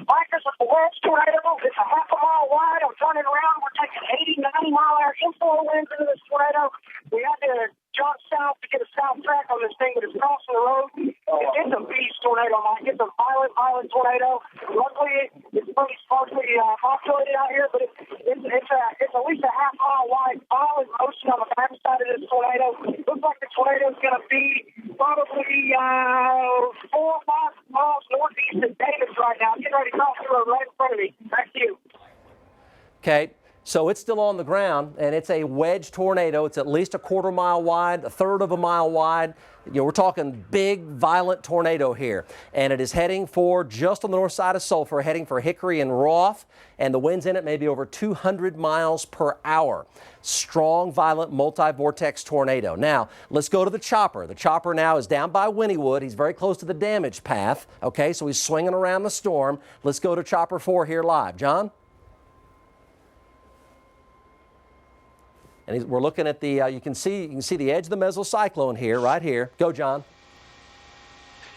Mike, it's a wedge tornado. It's a half a mile wide. I'm turning around. We're taking 80, 90 mile an hour inflow winds into this tornado. We had to jump south to get a south track on this thing, but it's crossing the road. It's a beast tornado, Mike. It's a violent tornado. Luckily, it's pretty sparsely populated out here, but it's at least a half mile wide. All in motion on the backside of this tornado. Looks like the tornado is going to be probably 4 or 5 miles northeast of Davis right now. Getting ready to cross the road right in front of me. Back to you. Okay. So it's still on the ground, and it's a wedge tornado. It's at least a quarter mile wide, a third of a mile wide. You know, we're talking big, violent tornado here. And it is heading for just on the north side of Sulphur, heading for Hickory and Roth. And the winds in it may be over 200 miles per hour. Strong, violent, multi-vortex tornado. Now, let's go to the chopper. The chopper now is down by Wynnewood. He's very close to the damage path. Okay, so he's swinging around the storm. Let's go to Chopper 4 here live. John? And we're looking at the, you can see the edge of the mesocyclone here, right here. Go, John.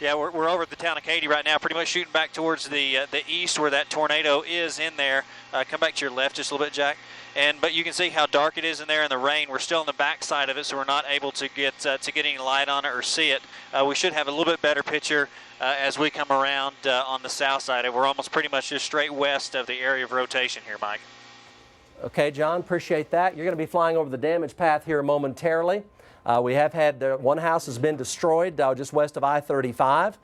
Yeah, we're over at the town of Katy right now, pretty much shooting back towards the east where that tornado is in there. Come back to your left just a little bit, Jack. But you can see how dark it is in there in the rain. We're still on the back side of it, so we're not able to get any light on it or see it. We should have a little bit better picture as we come around on the south side. We're almost pretty much just straight west of the area of rotation here, Mike. Okay, John, appreciate that. You're going to be flying over the damage path here momentarily. We have had one house has been destroyed just west of I-35.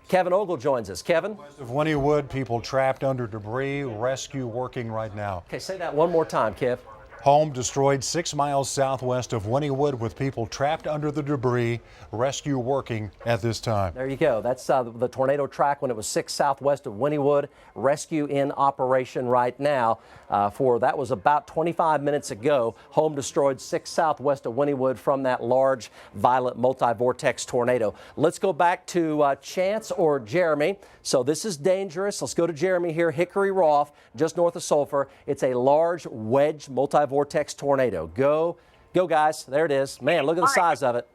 Kevin Ogle joins us. Kevin? West of Wynnewood, people trapped under debris, rescue working right now. Okay, say that one more time, Kev. Home destroyed 6 miles southwest of Wynnewood with people trapped under the debris, rescue working at this time. There you go. That's the tornado track when it was 6 southwest of Wynnewood. Rescue in operation right now. That was about 25 minutes ago. Home destroyed 6 southwest of Wynnewood from that large, violent multi-vortex tornado. Let's go back to Chance or Jeremy. So this is dangerous. Let's go to Jeremy here. Hickory Roth, just north of Sulphur. It's a large wedge multi-vortex tornado. Go guys. There it is. Man, look at the size of it.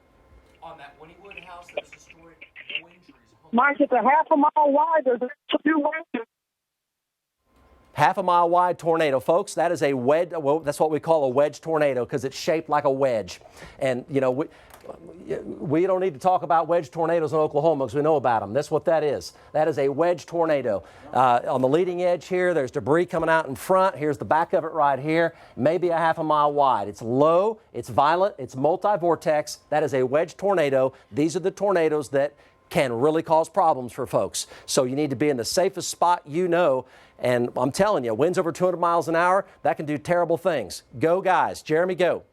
On that Wynnewood house that was destroyed, no injuries. Mike, it's a half a mile wide. There's 2 winds. Half a mile wide tornado, folks. That is a wedge. Well, that's what we call a wedge tornado because it's shaped like a wedge. And, you know, we don't need to talk about wedge tornadoes in Oklahoma because we know about them. That's what that is. That is a wedge tornado. On the leading edge here, there's debris coming out in front. Here's the back of it right here. Maybe a half a mile wide. It's low, it's violent, it's multi-vortex. That is a wedge tornado. These are the tornadoes that can really cause problems for folks. So you need to be in the safest spot you know. And I'm telling you, winds over 200 miles an hour, that can do terrible things. Go, guys. Jeremy, go.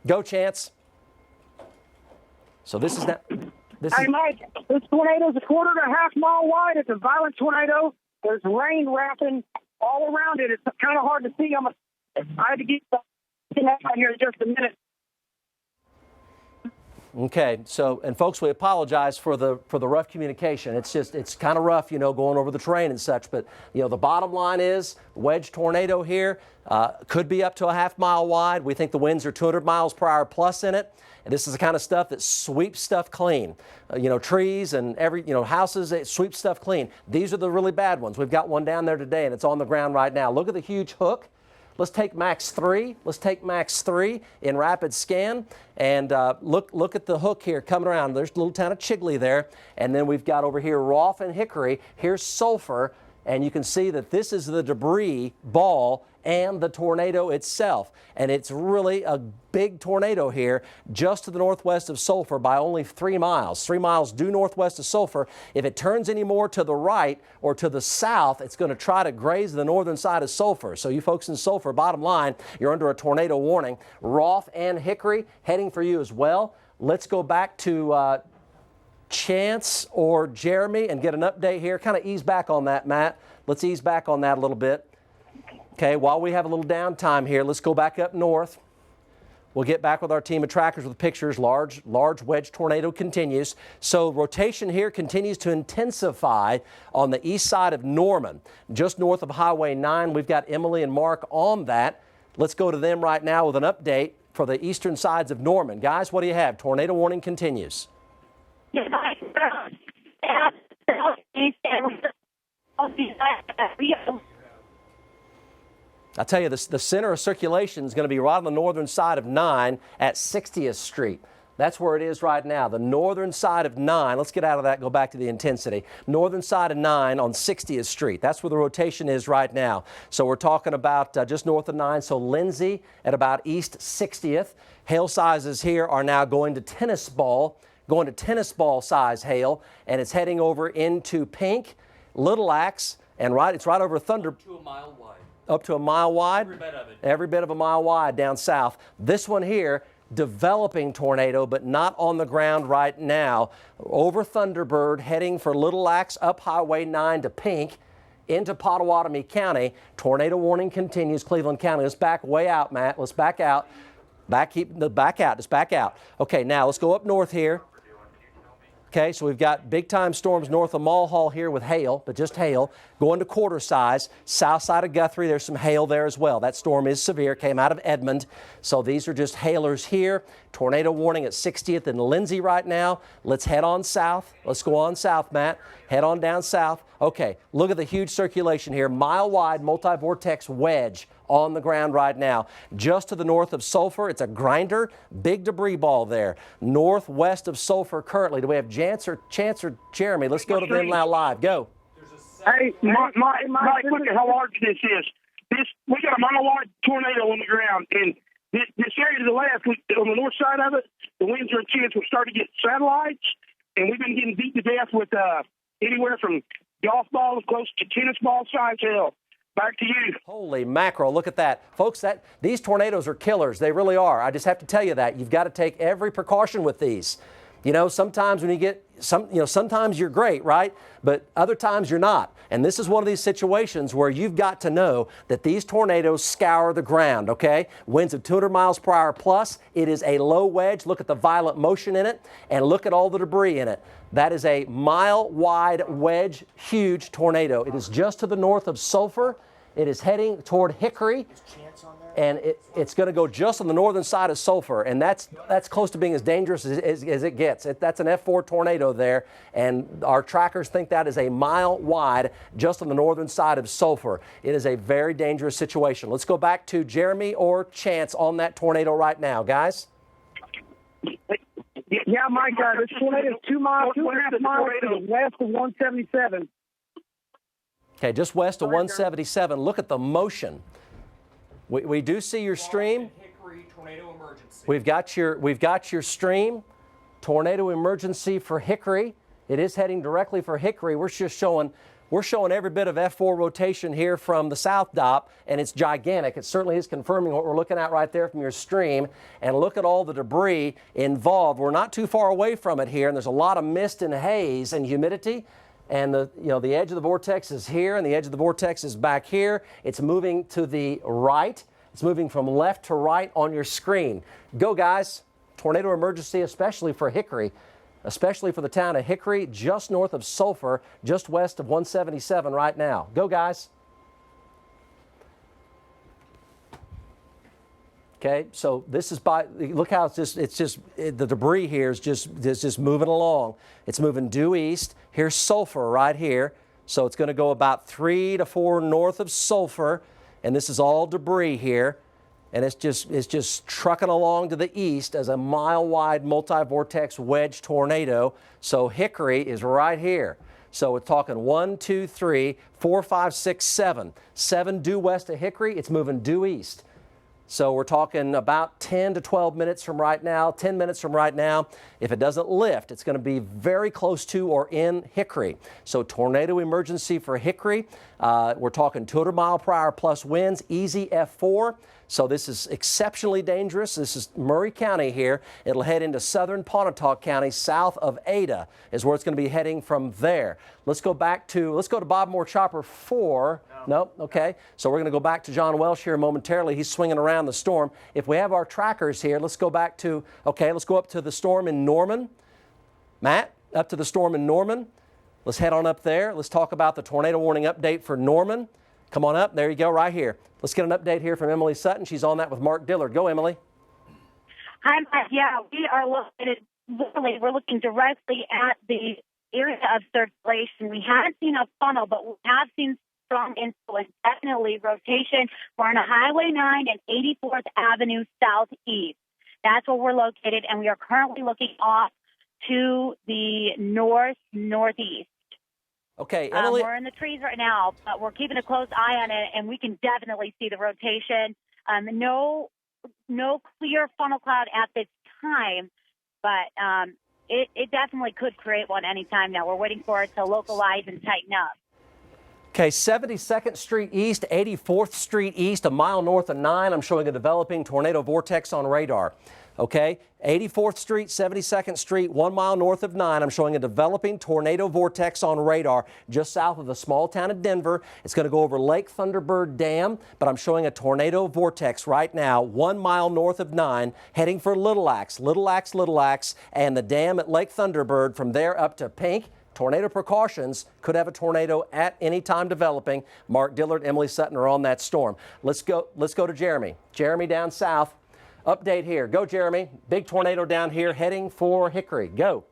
Go, Chance. So this is that. Hey, Mike, this tornado is 1/4 to 1/2 mile wide. It's a violent tornado. There's rain wrapping all around it. It's kind of hard to see. I had to get out here in just a minute. Okay, so, and folks, we apologize for the rough communication. It's kind of rough, going over the terrain and such, but, the bottom line is wedge tornado here, could be up to a 1/2 mile wide. We think the winds are 200 miles per hour plus in it. And this is the kind of stuff that sweeps stuff clean. Trees and houses, it sweeps stuff clean. These are the really bad ones. We've got one down there today and it's on the ground right now. Look at the huge hook. Let's take Max 3. Let's take Max 3 in rapid scan. And look at the hook here coming around. There's the little town of Chigley there. And then we've got over here Rolfe and Hickory. Here's Sulphur. And you can see that this is the debris ball and the tornado itself. And it's really a big tornado here just to the northwest of Sulphur by only 3 miles. 3 miles due northwest of Sulphur. If it turns any more to the right or to the south, it's going to try to graze the northern side of Sulphur. So you folks in Sulphur, bottom line, you're under a tornado warning. Rolfe and Hickory heading for you as well. Let's go back to Chance or Jeremy and get an update here. Kind of ease back on that, Matt. Let's ease back on that a little bit. Okay, while we have a little downtime here, let's go back up north. We'll get back with our team of trackers with pictures. Large wedge tornado continues. So rotation here continues to intensify on the east side of Norman. Just north of Highway 9, we've got Emily and Mark on that. Let's go to them right now with an update for the eastern sides of Norman. Guys, what do you have? Tornado warning continues. I tell you, the center of circulation is going to be right on the northern side of 9 at 60th Street. That's where it is right now. The northern side of 9, let's get out of that, go back to the intensity. Northern side of 9 on 60th Street. That's where the rotation is right now. So we're talking about just north of 9, so Lindsay at about east 60th. Hail sizes here are now going to tennis ball size hail, and it's heading over into Pink, Little Axe, and it's right over Thunder. Up to a mile wide. Up to a mile wide? Every bit of it. Every bit of a mile wide down south. This one here, developing tornado, but not on the ground right now. Over Thunderbird, heading for Little Axe, up Highway 9 to Pink, into Pottawatomie County. Tornado warning continues, Cleveland County. Let's back way out, Matt. Let's back out. Back out. Just back out. Okay, now let's go up north here. Okay, so we've got big-time storms north of Mulhall here with hail, but just hail. Going to quarter size. South side of Guthrie, there's some hail there as well. That storm is severe, came out of Edmond. So these are just hailers here. Tornado warning at 60th and Lindsay right now. Let's head on south. Let's go on south, Matt. Head on down south. Okay, look at the huge circulation here. Mile-wide multi-vortex wedge on the ground right now. Just to the north of Sulphur, it's a grinder, big debris ball there. Northwest of Sulphur currently. Do we have Chance or Jeremy? Let's go to them now live. Go. Hey, Mike, look at how large this is. We got a mile-wide tornado on the ground, and this area to the left, on the north side of it, the winds are intense. We're starting to get satellites, and we've been getting beat to death with anywhere from golf balls close to tennis ball size hail. Back to you. Holy mackerel, look at that. Folks, these tornadoes are killers. They really are. I just have to tell you that. You've got to take every precaution with these. Sometimes when you get sometimes you're great, right? But other times you're not. And this is one of these situations where you've got to know that these tornadoes scour the ground, okay? Winds of 200 miles per hour plus. It is a low wedge. Look at the violent motion in it and look at all the debris in it. That is a mile-wide wedge, huge tornado. It is just to the north of Sulphur. It is heading toward Hickory, and it's going to go just on the northern side of Sulphur, and that's close to being as dangerous as it gets. That's an F4 tornado there, and our trackers think that is a mile wide just on the northern side of Sulphur. It is a very dangerous situation. Let's go back to Jeremy or Chance on that tornado right now, guys. Yeah, Mike, this tornado is 2.5 miles to the west of 177. Okay, just west of 177. Look at the motion. We do see your stream. Hickory tornado emergency. We've got your stream. tornado emergency for Hickory. It is heading directly for Hickory. We're showing every bit of F4 rotation here from the south DOP, and it's gigantic. It certainly is confirming what we're looking at right there from your stream. And look at all the debris involved. We're not too far away from it here, and there's a lot of mist and haze and humidity. And the edge of the vortex is here, and the edge of the vortex is back here. It's moving to the right. It's moving from left to right on your screen. Go, guys. Tornado emergency, especially for Hickory, especially for the town of Hickory, just north of Sulphur, just west of 177 right now. Go, guys. Okay, so this is look how the debris here is just moving along. It's moving due east. Here's Sulphur right here. So it's going to go about 3 to 4 north of Sulphur, and this is all debris here. And it's just trucking along to the east as a mile-wide multi-vortex wedge tornado. So Hickory is right here. So we're talking 1, 2, 3, 4, 5, 6, 7. 7 due west of Hickory. It's moving due east. So we're talking about 10 to 12 minutes from right now, 10 minutes from right now. If it doesn't lift, it's going to be very close to or in Hickory. So tornado emergency for Hickory. We're talking 200 mile per hour plus winds, easy F4. So this is exceptionally dangerous. This is Murray County here. It'll head into southern Pontotoc County, south of Ada is where it's going to be heading from there. Let's go to Bob Moore Chopper 4. Nope, okay. So we're going to go back to John Welsh here momentarily. He's swinging around the storm. If we have our trackers here, let's go up to the storm in Norman. Matt, up to the storm in Norman. Let's head on up there. Let's talk about the tornado warning update for Norman. Come on up. There you go, right here. Let's get an update here from Emily Sutton. She's on that with Mark Dillard. Go, Emily. Hi, Mike. Yeah, we are located, literally, we're looking directly at the area of circulation. We haven't seen a funnel, but we have seen strong influence, definitely rotation. We're on Highway 9 and 84th Avenue Southeast. That's where we're located, and we are currently looking off to the northeast. Okay, Emily. We're in the trees right now, but we're keeping a close eye on it, and we can definitely see the rotation. No clear funnel cloud at this time, but it definitely could create one anytime now. We're waiting for it to localize and tighten up. Okay, 72nd Street East, 84th Street East, a mile north of 9. I'm showing a developing tornado vortex on radar. Okay, 84th Street, 72nd Street, 1 mile north of 9. I'm showing a developing tornado vortex on radar just south of the small town of Denver. It's going to go over Lake Thunderbird Dam, but I'm showing a tornado vortex right now 1 mile north of 9, heading for Little Axe, and the dam at Lake Thunderbird from there up to Pink. Tornado precautions, could have a tornado at any time developing. Mark Dillard, Emily Sutton are on that storm. Let's go to Jeremy. Jeremy down south. Update here. Go, Jeremy. Big tornado down here heading for Hickory. Go.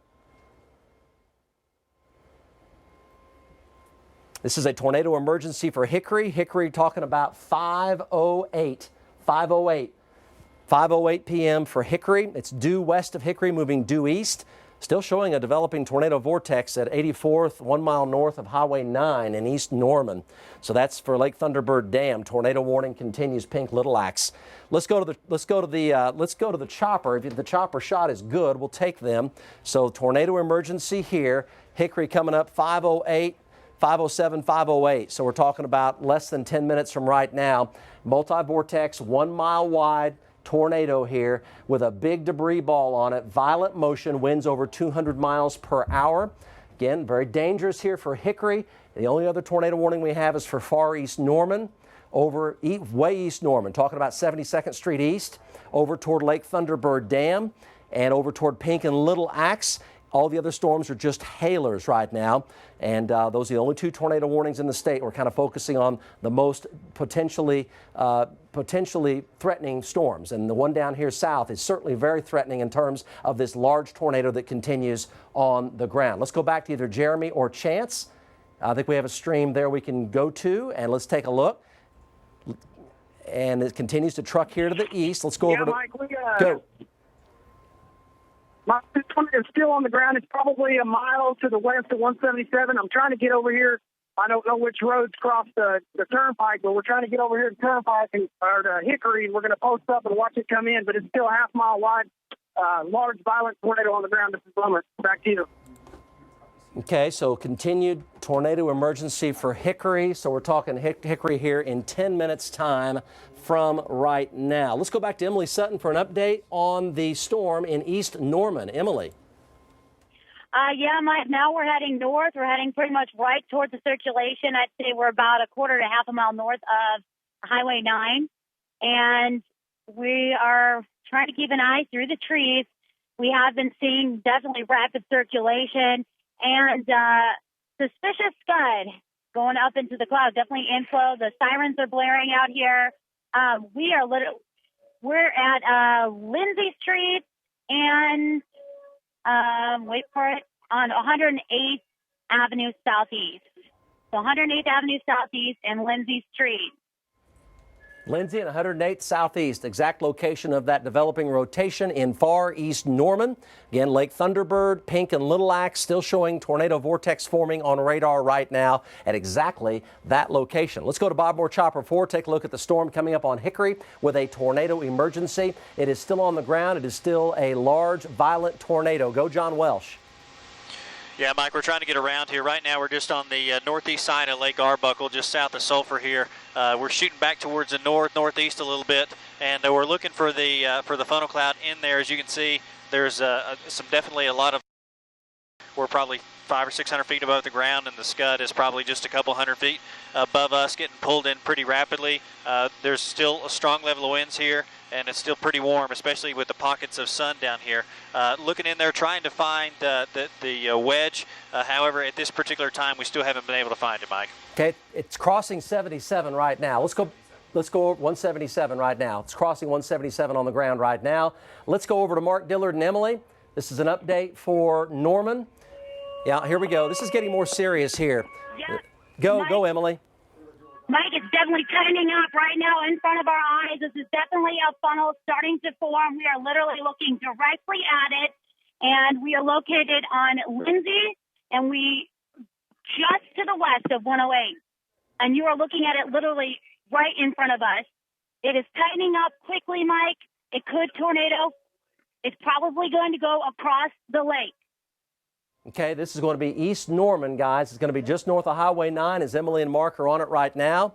This is a tornado emergency for Hickory. Hickory talking about 5:08 p.m. for Hickory. It's due west of Hickory, moving due east. Still showing a developing tornado vortex at 84th, 1 mile north of Highway 9 in East Norman. So that's for Lake Thunderbird Dam. Tornado warning continues. Pink, Little Axe. Let's go to the chopper. If the chopper shot is good, we'll take them. So tornado emergency here. Hickory coming up 5:08, 5:07, 5:08. So we're talking about less than 10 minutes from right now. Multi-vortex, 1 mile wide. Tornado here with a big debris ball on it. Violent motion, winds over 200 miles per hour. Again, very dangerous here for Hickory. The only other tornado warning we have is for far east Norman, way east Norman, talking about 72nd Street East, over toward Lake Thunderbird Dam, and over toward Pink and Little Axe. All the other storms are just hailers right now, and those are the only 2 tornado warnings in the state. We're kind of focusing on the most potentially threatening storms, and the one down here south is certainly very threatening in terms of this large tornado that continues on the ground. Let's go back to either Jeremy or Chance. I think we have a stream there we can go to, and let's take a look. And it continues to truck here to the east. Let's go over to Mike, go. This one is still on the ground. It's probably a mile to the west of 177. I'm trying to get over here. I don't know which roads cross the turnpike, but we're trying to get over here to Turnpike or to Hickory. We're going to post up and watch it come in, but it's still a half mile wide. large, violent tornado on the ground. This is Bummer. Back to you. Okay, so continued tornado emergency for Hickory. So we're talking Hickory here in 10 minutes time from right now. Let's go back to Emily Sutton for an update on the storm in East Norman. Emily. Yeah, Mike, now we're heading north. We're heading pretty much right towards the circulation. I'd say we're about a quarter to half a mile north of Highway 9. And we are trying to keep an eye through the trees. We have been seeing definitely rapid circulation and suspicious scud going up into the clouds. Definitely inflow. The sirens are blaring out here. We're at Lindsay Street and wait for it, on 108th Avenue Southeast. So 108th Avenue Southeast and Lindsay Street. Lindsay and 108th Southeast, exact location of that developing rotation in far East Norman. Again, Lake Thunderbird, Pink and Little Axe still showing tornado vortex forming on radar right now at exactly that location. Let's go to Bob Moore Chopper 4. Take a look at the storm coming up on Hickory with a tornado emergency. It is still on the ground. It is still a large, violent tornado. Go, John Welsh. Yeah, Mike, we're trying to get around here. Right now, we're just on the northeast side of Lake Arbuckle, just south of Sulphur here. We're shooting back towards the northeast a little bit, and we're looking for the funnel cloud in there. As you can see, there's definitely a lot of. We're probably 500 or 600 feet above the ground, and the scud is probably just a couple hundred feet above us, getting pulled in pretty rapidly. There's still a strong level of winds here, and it's still pretty warm, especially with the pockets of sun down here. Looking in there, trying to find the wedge. However, at this particular time, we still haven't been able to find it, Mike. Okay, it's crossing 77 right now. Let's go over 177 right now. It's crossing 177 on the ground right now. Let's go over to Mark Dillard and Emily. This is an update for Norman. Yeah, here we go. This is getting more serious here. Yeah. Go, Emily. Mike, it's definitely tightening up right now in front of our eyes. This is definitely a funnel starting to form. We are literally looking directly at it, and we are located on Lindsay, and we just to the west of 108. And you are looking at it literally right in front of us. It is tightening up quickly, Mike. It could tornado. It's probably going to go across the lake. Okay, this is going to be East Norman, guys. It's going to be just north of Highway 9 as Emily and Mark are on it right now.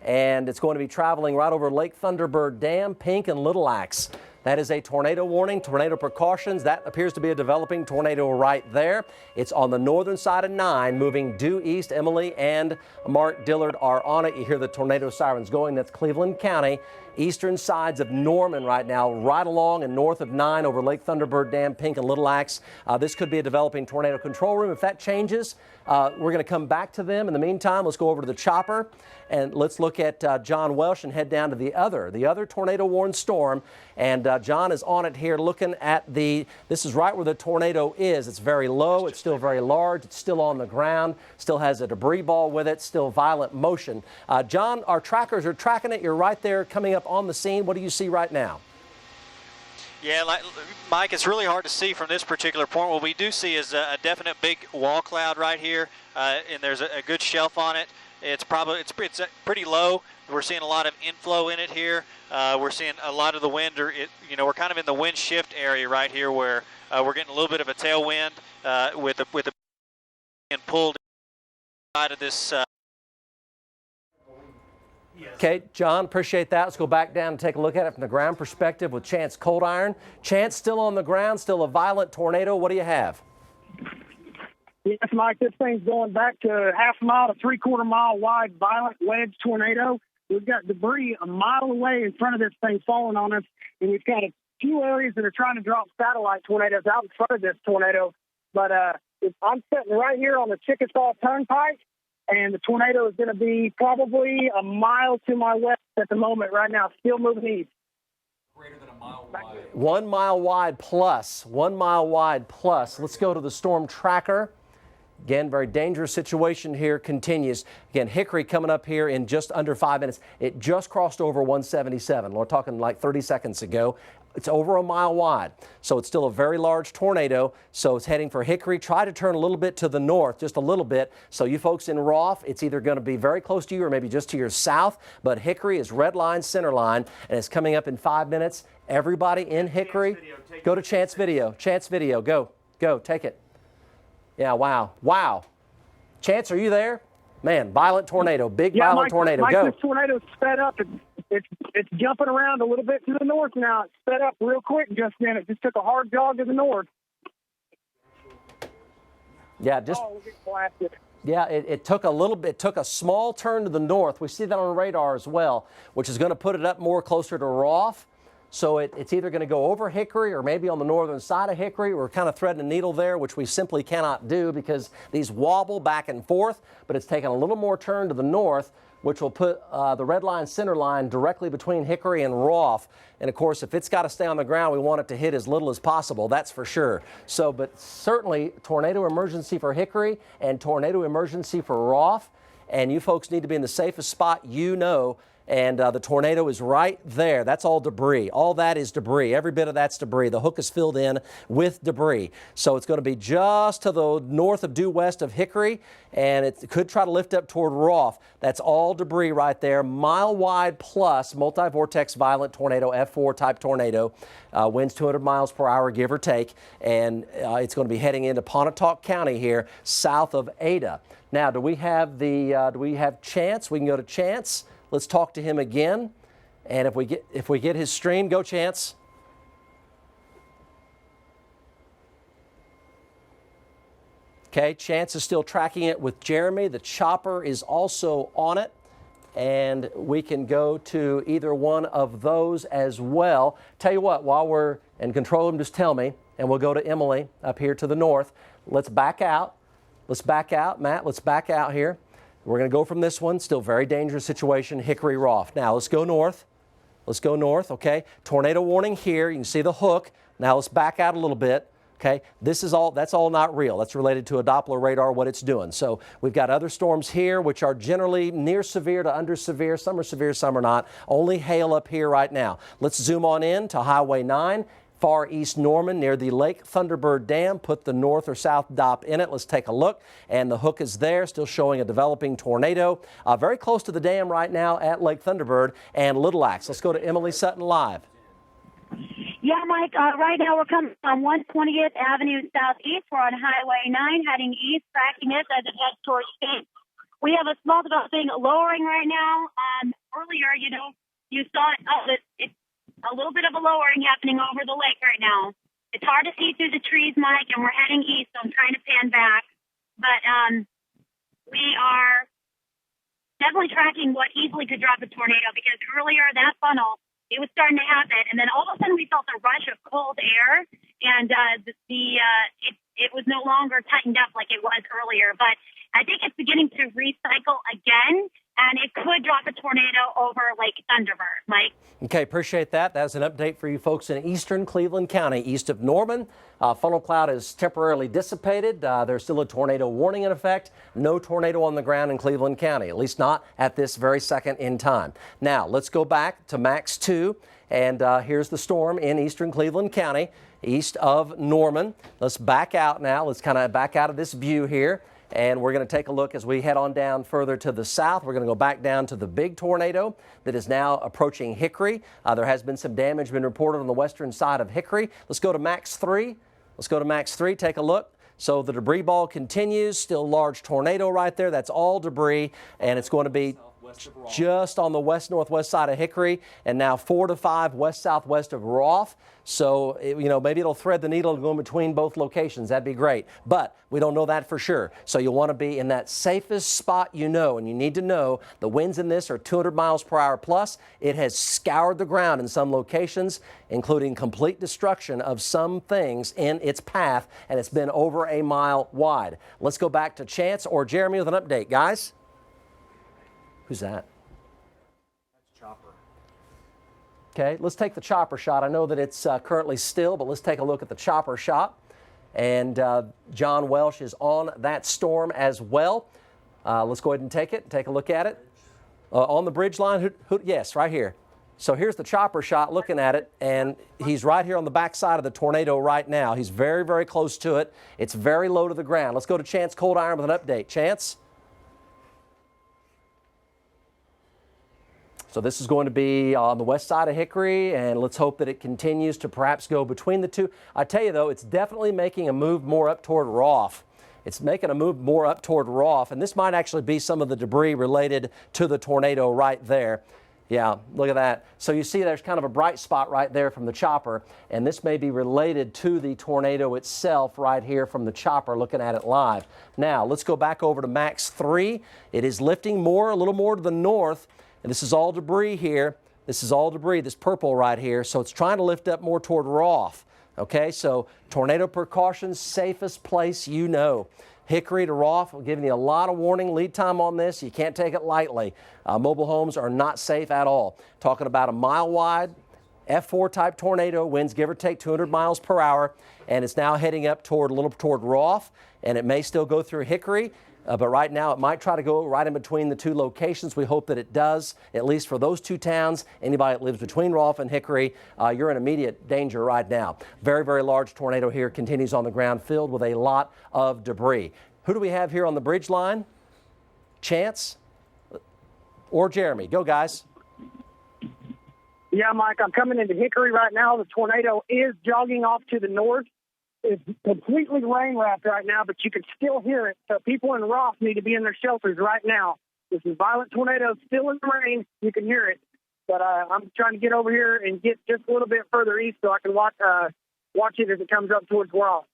And it's going to be traveling right over Lake Thunderbird Dam, Pink and Little Axe. That is a tornado warning, tornado precautions. That appears to be a developing tornado right there. It's on the northern side of 9, moving due east. Emily and Mark Dillard are on it. You hear the tornado sirens going. That's Cleveland County. Eastern sides of Norman right now, right along and north of 9 over Lake Thunderbird Dam, Pink and Little Axe. This could be a developing tornado control room. If that changes, we're going to come back to them. In the meantime, let's go over to the chopper and let's look at John Welsh and head down to the other tornado warned storm. And John is on it here looking at this is right where the tornado is. It's very low. It's still very large. It's still on the ground. Still has a debris ball with it. Still violent motion. John, our trackers are tracking it. You're right there coming up on the scene. What do you see right now? Yeah, Mike, it's really hard to see from this particular point. What we do see is a definite big wall cloud right here, and there's a good shelf on it. It's pretty low. We're seeing a lot of inflow in it here. We're seeing a lot of the wind, we're kind of in the wind shift area right here where we're getting a little bit of a tailwind with the being pulled out of this. Okay, John, appreciate that. Let's go back down and take a look at it from the ground perspective with Chance Cold Iron. Chance, still on the ground, still a violent tornado. What do you have? Yes, Mike, this thing's going back to half a mile to 3/4 mile wide violent wedge tornado. We've got debris a mile away in front of this thing falling on us, and we've got a few areas that are trying to drop satellite tornadoes out in front of this tornado. But I'm sitting right here on the Chickasaw Turnpike, and the tornado is going to be probably a mile to my west at the moment right now, still moving east. Greater than a mile wide. 1 mile wide plus. 1 mile wide plus. Let's go to the storm tracker. Again, very dangerous situation here continues. Again, Hickory coming up here in just under 5 minutes. It just crossed over 177. We're talking like 30 seconds ago. It's over a mile wide. So it's still a very large tornado. So it's heading for Hickory. Try to turn a little bit to the north, just a little bit. So you folks in Rolfe, it's either going to be very close to you or maybe just to your south. But Hickory is red line, center line, and it's coming up in 5 minutes. Everybody in Hickory, go to Chance Video. Chance Video, go, take it. Yeah, wow, wow. Chance, are you there? Man, violent tornado, big violent tornado. Mike, go. This tornado's sped up. It's jumping around a little bit to the north now. It's sped up real quick just then. It just took a hard jog to the north. Yeah, just. Oh, we're getting blasted. Yeah, it took a little bit, took a small turn to the north. We see that on radar as well, which is going to put it up more closer to Rolfe. So it's either going to go over Hickory or maybe on the northern side of Hickory. We're kind of threading a needle there, which we simply cannot do because these wobble back and forth, but it's taken a little more turn to the north, which will put the red line, center line directly between Hickory and Rolfe. And of course, if it's got to stay on the ground, we want it to hit as little as possible, that's for sure. So, but certainly tornado emergency for Hickory and tornado emergency for Rolfe. And you folks need to be in the safest spot you know. And the tornado is right there. That's all debris. All that is debris. Every bit of that's debris. The hook is filled in with debris. So it's going to be just to the north of due west of Hickory, and it could try to lift up toward Rolfe. That's all debris right there. Mile wide plus multi-vortex violent tornado, F4 type tornado. Winds 200 miles per hour, give or take. And it's going to be heading into Pontotoc County here, south of Ada. Now, do we have Chance? We can go to Chance. Let's talk to him again, and if we get his stream, go Chance. Okay, Chance is still tracking it with Jeremy. The chopper is also on it, and we can go to either one of those as well. Tell you what, while we're in control room, just tell me, and we'll go to Emily up here to the north. Let's back out. Let's back out, Matt. Let's back out here. We're going to go from this one. Still very dangerous situation, Hickory Rolfe. Now let's go north. Let's go north, okay? Tornado warning here. You can see the hook. Now let's back out a little bit, okay? That's all not real. That's related to a Doppler radar, what it's doing. So we've got other storms here, which are generally near severe to under severe. Some are severe, some are not. Only hail up here right now. Let's zoom on in to Highway 9. Far east Norman near the Lake Thunderbird Dam. Put the north or south dop in it. Let's take a look. And the hook is there, still showing a developing tornado. Very close to the dam right now at Lake Thunderbird and Little Axe. Let's go to Emily Sutton live. Yeah, Mike, right now we're coming on 120th Avenue Southeast. We're on Highway 9 heading east, tracking it as it heads towards State. We have a small developing lowering right now. Earlier, you saw it's a little bit of a lowering happening over the lake right now. It's hard to see through the trees, Mike, and we're heading east, so I'm trying to pan back. But we are definitely tracking what easily could drop a tornado because earlier that funnel, it was starting to happen, and then all of a sudden we felt a rush of cold air, and it was no longer tightened up like it was earlier. But I think it's beginning to recycle again, and it could drop a tornado over Lake Thunderbird, Mike. Okay, appreciate that. That's an update for you folks in eastern Cleveland County, east of Norman. Funnel cloud is temporarily dissipated. There's still a tornado warning in effect. No tornado on the ground in Cleveland County, at least not at this very second in time. Now, let's go back to Max 2, and here's the storm in eastern Cleveland County, east of Norman. Let's back out now. Let's kind of back out of this view here. And we're going to take a look as we head on down further to the south. We're going to go back down to the big tornado that is now approaching Hickory. There has been some damage been reported on the western side of Hickory. Let's go to Max 3. Let's go to Max 3, take a look. So the debris ball continues, still large tornado right there. That's all debris, and it's going to be just on the west-northwest side of Hickory, and now 4 to 5 west-southwest of Rolfe. So, maybe it'll thread the needle and go in between both locations. That'd be great. But we don't know that for sure. So you'll want to be in that safest spot and you need to know the winds in this are 200 miles per hour plus. It has scoured the ground in some locations, including complete destruction of some things in its path, and it's been over a mile wide. Let's go back to Chance or Jeremy with an update, guys. Who's that? That's Chopper. Okay, let's take the chopper shot. I know that it's currently still, but let's take a look at the chopper shot. And John Welsh is on that storm as well. Let's go ahead and take a look at it. On the bridge line, yes, right here. So here's the chopper shot looking at it, and he's right here on the backside of the tornado right now. He's very, very close to it. It's very low to the ground. Let's go to Chance Cold Iron with an update. Chance? So this is going to be on the west side of Hickory, and let's hope that it continues to perhaps go between the two. I tell you, though, it's definitely making a move more up toward Rolfe. It's making a move more up toward Rolfe, and this might actually be some of the debris related to the tornado right there. Yeah, look at that. So you see there's kind of a bright spot right there from the chopper, and this may be related to the tornado itself right here from the chopper looking at it live. Now, let's go back over to Max 3. It is lifting more, a little more to the north, and this is all debris here. This is all debris, this purple right here, so it's trying to lift up more toward Rolfe. Okay, so tornado precautions, safest place you know. Hickory to Rolfe, we're giving you a lot of warning lead time on this. You can't take it lightly. Mobile homes are not safe at all. Talking about a mile wide F4 type tornado, winds give or take 200 miles per hour, and it's now heading up toward a little toward Rolfe, and it may still go through Hickory. But right now it might try to go right in between the two locations. We hope that it does, at least for those two towns. Anybody that lives between Rolfe and Hickory, you're in immediate danger right now. Very, very large tornado here continues on the ground, filled with a lot of debris. Who do we have here on the bridge line? Chance or Jeremy? Go, guys. Yeah, Mike, I'm coming into Hickory right now. The tornado is jogging off to the north. It's completely rain wrapped right now, but you can still hear it. So people in Rolfe need to be in their shelters right now. This is violent tornado still in the rain. You can hear it. But I'm trying to get over here and get just a little bit further east so I can watch it as it comes up towards Rolfe.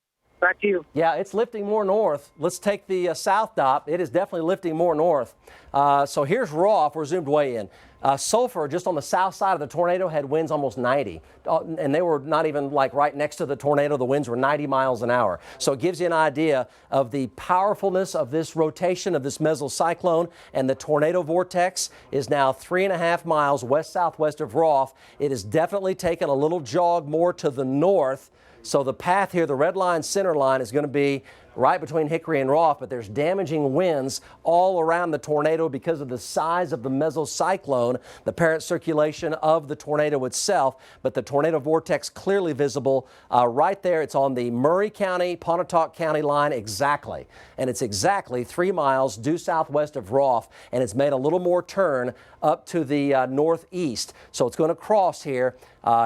Back to you. Yeah, it's lifting more north. Let's take the south dop. It is definitely lifting more north. So here's Rolfe. We're zoomed way in. Sulphur, just on the south side of the tornado, had winds almost 90. And they were not even like right next to the tornado. The winds were 90 miles an hour. So it gives you an idea of the powerfulness of this rotation of this mesocyclone. And the tornado vortex is now 3.5 miles west-southwest of Rolfe. It has definitely taken a little jog more to the north. So the path here, the red line, center line, is going to be right between Hickory and Rolfe, but there's damaging winds all around the tornado because of the size of the mesocyclone, the parent circulation of the tornado itself. But the tornado vortex clearly visible right there. It's on the Murray County, Pontotoc County line exactly. And it's exactly 3 miles due southwest of Rolfe, and it's made a little more turn up to the northeast. So it's going to cross here.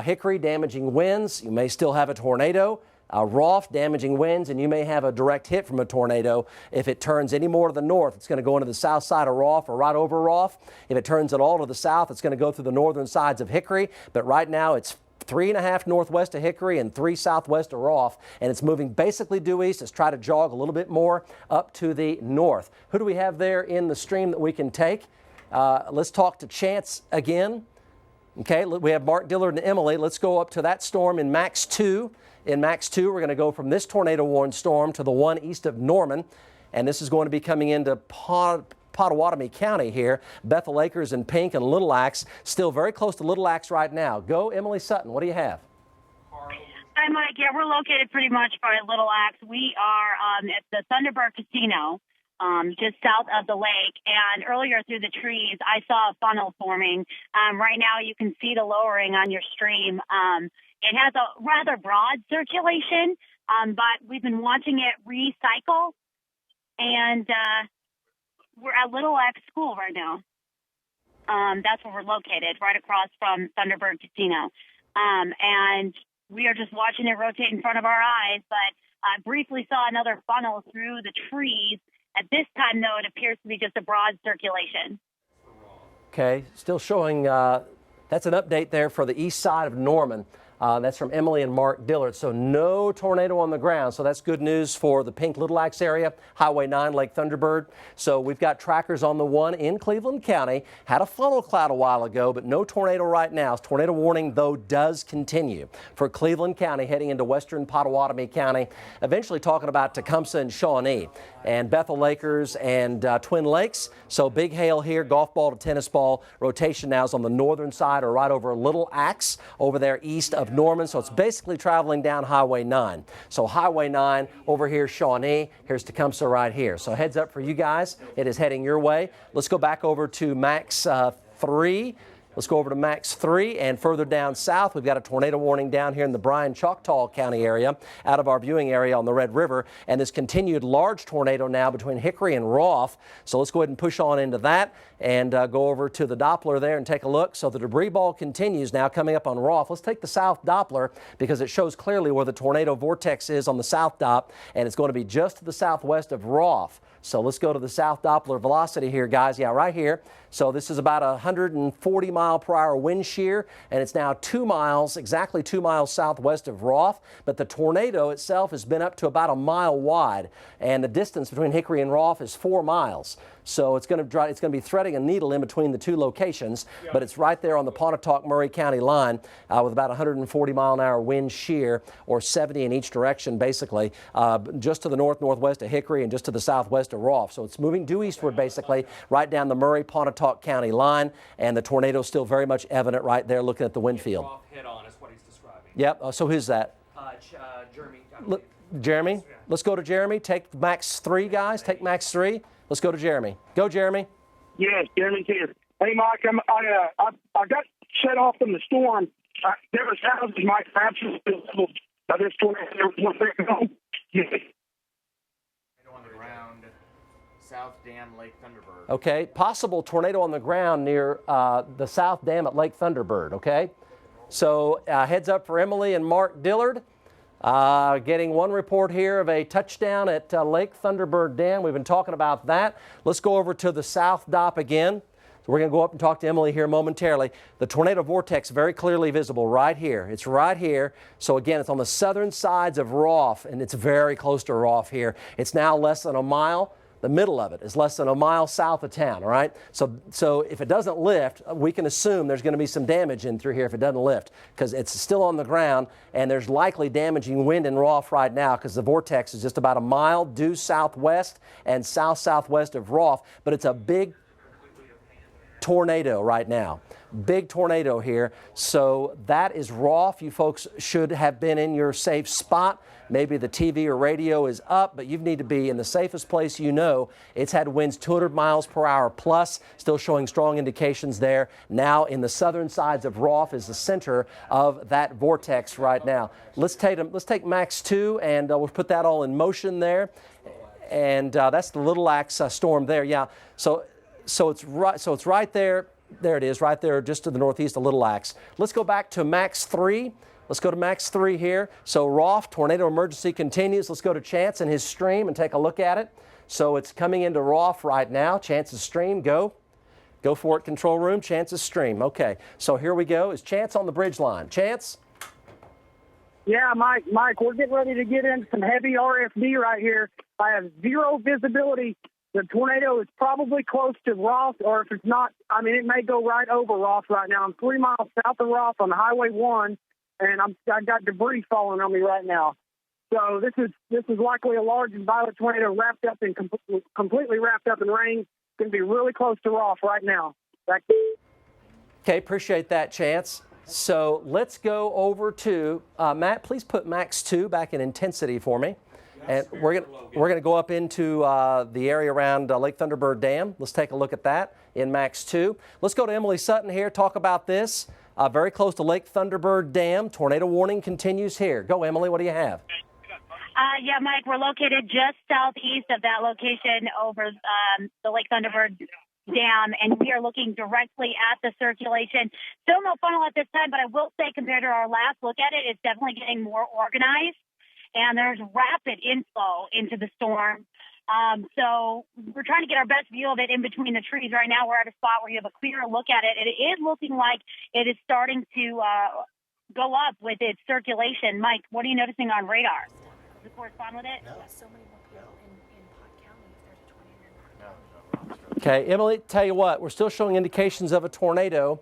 Hickory, damaging winds. You may still have a tornado. Rolfe, damaging winds, and you may have a direct hit from a tornado. If it turns any more to the north, it's going to go into the south side of Rolfe or right over Rolfe. If it turns at all to the south, it's going to go through the northern sides of Hickory. But right now, it's 3.5 northwest of Hickory and 3 southwest of Rolfe, and it's moving basically due east. Let's try to jog a little bit more up to the north. Who do we have there in the stream that we can take? Let's talk to Chance again. Okay, we have Mark Dillard and Emily. Let's go up to that storm in Max 2. In Max 2, we're going to go from this tornado-warned storm to the one east of Norman, and this is going to be coming into Pottawatomie County here. Bethel Acres and Pink and Little Axe, still very close to Little Axe right now. Go, Emily Sutton. What do you have? Hi, Mike. Yeah, we're located pretty much by Little Axe. We are at the Thunderbird Casino, just south of the lake. And earlier through the trees, I saw a funnel forming. Right now, you can see the lowering on your stream. It has a rather broad circulation, but we've been watching it recycle. And we're at Little Axe School right now. That's where we're located, right across from Thunderbird Casino. And we are just watching it rotate in front of our eyes. But I briefly saw another funnel through the trees. At this time, though, it appears to be just a broad circulation. Okay, still showing, that's an update there for the east side of Norman. That's from Emily and Mark Dillard. So no tornado on the ground. So that's good news for the Pink Little Axe area, Highway 9, Lake Thunderbird. So we've got trackers on the one in Cleveland County. Had a funnel cloud a while ago, but no tornado right now. Tornado warning, though, does continue for Cleveland County heading into western Pottawatomie County, eventually talking about Tecumseh and Shaunee and Bethel Acres and Twin Lakes. So big hail here, golf ball to tennis ball. Rotation now is on the northern side or right over Little Axe over there east of Norman, so it's basically traveling down Highway 9. So Highway 9 over here, Shaunee. Here's Tecumseh right here. So heads up for you guys. It is heading your way. Let's go back over to Max 3. Let's go over to Max 3, and further down south, we've got a tornado warning down here in the Bryan-Choctaw County area, out of our viewing area on the Red River, and this continued large tornado now between Hickory and Roth. So let's go ahead and push on into that and go over to the Doppler there and take a look. So the debris ball continues now coming up on Roth. Let's take the south Doppler because it shows clearly where the tornado vortex is on the south Dop, and it's going to be just to the southwest of Roth. So let's go to the south Doppler velocity here, guys. Yeah, right here. So this is about a 140 mile per hour wind shear, and it's now 2 miles, exactly 2 miles southwest of Roth. But the tornado itself has been up to about a mile wide, and the distance between Hickory and Roth is 4 miles. So it's going to be threading a needle in between the two locations, but it's right there on the Pontotoc-Murray County line with about 140 mile an hour wind shear, or 70 in each direction, basically, just to the northwest of Hickory and just to the southwest of Roth. So it's moving due eastward, basically, right down the Murray-Pontotoc County line, and the tornado is still very much evident right there looking at the wind field. Roth hit on is what he's describing. Yep. So who's that? Jeremy. Jeremy? Let's go to Jeremy. Take Max 3, guys. Take Max 3. Let's go to Jeremy. Go, Jeremy. Yes, Jeremy's here. Hey, Mike, I got set off from the storm. There was houses, Mike, absolutely this tornado was home. On the ground, South Dam, Lake Thunderbird. Okay. Possible tornado on the ground near the South Dam at Lake Thunderbird, okay? So heads up for Emily and Mark Dillard. Getting one report here of a touchdown at Lake Thunderbird Dam. We've been talking about that. Let's go over to the South Dop again. So we're going to go up and talk to Emily here momentarily. The tornado vortex very clearly visible right here. It's right here. So again, it's on the southern sides of Roth, and it's very close to Roth here. It's now less than a mile. The middle of it is less than a mile south of town, all right? So if it doesn't lift, we can assume there's going to be some damage in through here if it doesn't lift, because it's still on the ground, and there's likely damaging wind in Roth right now because the vortex is just about a mile due southwest and south-southwest of Roth, but it's a big tornado right now. Big tornado here. So that is Roth. You folks should have been in your safe spot. Maybe the TV or radio is up, but you need to be in the safest place you know. It's had winds 200 miles per hour plus, still showing strong indications there. Now in the southern sides of Roth is the center of that vortex right now. Let's take Max 2, and we'll put that all in motion there. And that's the Little Axe storm there. Yeah. So it's right there. There it is, right there, just to the northeast of Little Axe. Let's go back to Max 3. Let's go to Max 3 here. So Roth, tornado emergency continues. Let's go to Chance and his stream and take a look at it. So it's coming into Roth right now. Chance's stream, go. Go for it, control room. Chance's stream. Okay, so here we go. Is Chance on the bridge line? Chance? Yeah, Mike, we're getting ready to get into some heavy RFD right here. I have zero visibility. The tornado is probably close to Roth, or if it's not, I mean, it may go right over Roth right now. I'm 3 miles south of Roth on Highway 1, and I got debris falling on me right now. So this is likely a large and violent tornado wrapped up in completely wrapped up in rain. It's going to be really close to Roth right now. Okay, appreciate that, Chance. So let's go over to Matt. Please put Max 2 back in intensity for me. And we're gonna go up into the area around Lake Thunderbird Dam. Let's take a look at that in Max 2. Let's go to Emily Sutton here, talk about this. Very close to Lake Thunderbird Dam. Tornado warning continues here. Go, Emily, what do you have? Yeah, Mike, we're located just southeast of that location over the Lake Thunderbird Dam, and we are looking directly at the circulation. Still no funnel at this time, but I will say compared to our last look at it, it's definitely getting more organized. And there's rapid inflow into the storm. So we're trying to get our best view of it in between the trees. Right now we're at a spot where you have a clearer look at it. It is looking like it is starting to go up with its circulation. Mike, what are you noticing on radar? Does it correspond with it? No. So many more people in Pot County if there's a tornado. Okay, Emily, tell you what, we're still showing indications of a tornado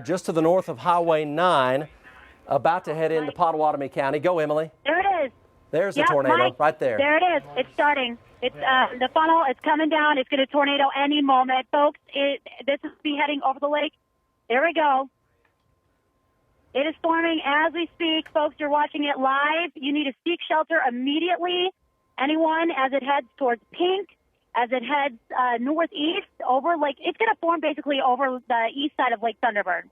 just to the north of Highway 9. About to head into Pottawatomie County. Go, Emily. There it is. There's the tornado Mike, right there. There it is. It's starting. It's the funnel. It's coming down. It's going to tornado any moment, folks. This is be heading over the lake. There we go. It is storming as we speak, folks. You're watching it live. You need to seek shelter immediately. Anyone, as it heads towards pink, as it heads northeast over it's going to form basically over the east side of Lake Thunderbird.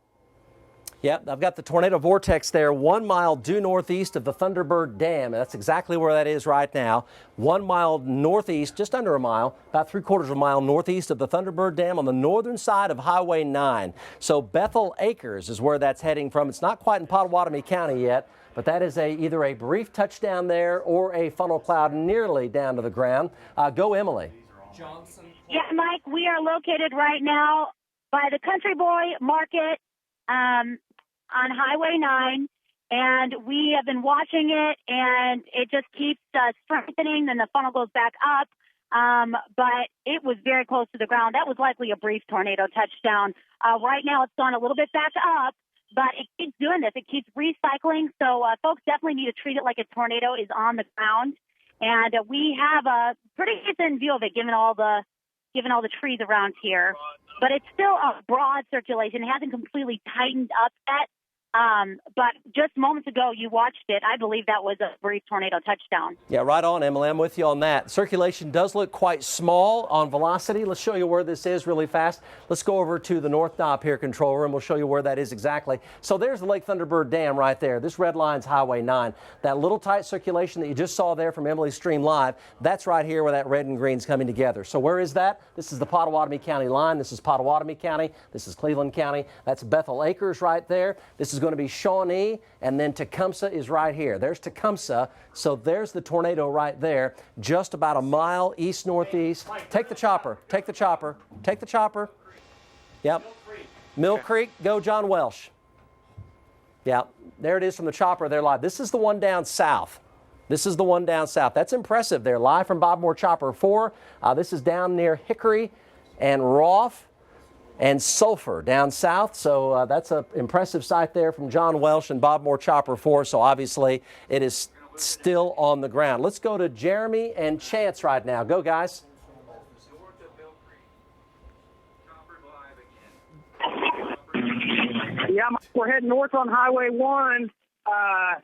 Yep, I've got the tornado vortex there 1 mile due northeast of the Thunderbird Dam. That's exactly where that is right now. 1 mile northeast, just under a mile, about 3/4 of a mile northeast of the Thunderbird Dam on the northern side of Highway 9. So Bethel Acres is where that's heading from. It's not quite in Pottawatomie County yet, but that is either a brief touchdown there or a funnel cloud nearly down to the ground. Go, Emily. Johnson. Yeah, Mike, we are located right now by the Country Boy Market on Highway 9, and we have been watching it, and it just keeps strengthening, then the funnel goes back up, but it was very close to the ground. That was likely a brief tornado touchdown. Right now it's gone a little bit back up, but it keeps doing this. It keeps recycling, so folks definitely need to treat it like a tornado is on the ground, and we have a pretty decent view of it given all the trees around here. But it's still a broad circulation. It hasn't completely tightened up yet. But just moments ago, you watched it. I believe that was a brief tornado touchdown. Yeah, right on, Emily. I'm with you on that. Circulation does look quite small on velocity. Let's show you where this is really fast. Let's go over to the north knob here, control room. We'll show you where that is exactly. So there's the Lake Thunderbird Dam right there. This red line's Highway 9. That little tight circulation that you just saw there from Emily's Stream Live, that's right here where that red and green's coming together. So where is that? This is the Pottawatomie County line. This is Pottawatomie County. This is Cleveland County. That's Bethel Acres right there. This is going to be Shaunee, and then Tecumseh is right here. There's Tecumseh, so there's the tornado right there, just about a mile east-northeast. Take the chopper, take the chopper, take the chopper. Yep. Mill Creek, go John Welsh. Yeah, there it is from the chopper there live. This is the one down south. This is the one down south. That's impressive there, live from Bob Moore Chopper 4. This is down near Hickory and Roth and Sulphur down south. So that's an impressive sight there from John Welsh and Bob Moore Chopper 4. So obviously it is still on the ground. Let's go to Jeremy and Chance right now. Go, guys. Yeah, we're heading north on Highway 1. I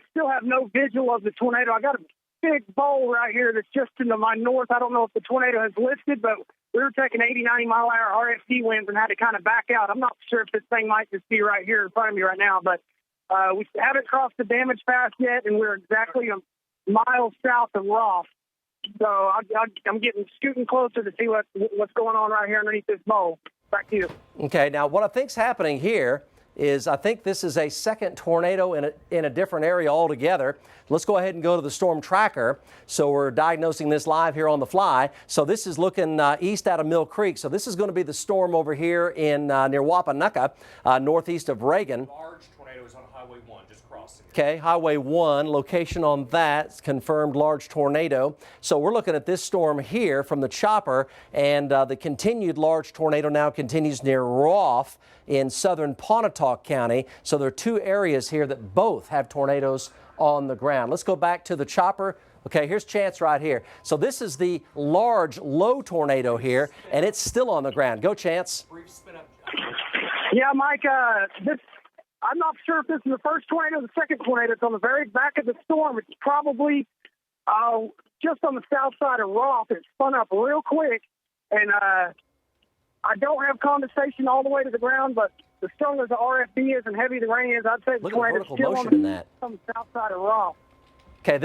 still have no visual of the tornado. I got a big bowl right here that's just to my north. I don't know if the tornado has lifted, but we were taking 80, 90 mile an hour RFD winds and had to kind of back out. I'm not sure if this thing might just be right here in front of me right now, but we haven't crossed the damage pass yet, and we're exactly a mile south of Roth. So I'm scooting closer to see what's going on right here underneath this bowl. Back to you. Okay, now what I think's happening here is I think this is a second tornado in a different area altogether. Let's go ahead and go to the storm tracker. So we're diagnosing this live here on the fly. So this is looking east out of Mill Creek. So this is going to be the storm over here in near Wapanucka, northeast of Reagan. Large tornadoes on Highway 1, just crossing. Okay, Highway 1, location on that, confirmed large tornado. So we're looking at this storm here from the chopper, and the continued large tornado now continues near Roth in southern Pontotoc County. So there are two areas here that both have tornadoes on the ground. Let's go back to the chopper. Okay, here's Chance right here. So this is the large low tornado here, and it's still on the ground. Go, Chance. Brief spin up. Yeah, Mike, I'm not sure if this is the first tornado or the second tornado. It's on the very back of the storm. It's probably just on the south side of Roth. It spun up real quick, and I don't have condensation all the way to the ground, but the strong as the RFD is and heavy the rain is, I'd say the tornado's still on the south side of Roth. Okay,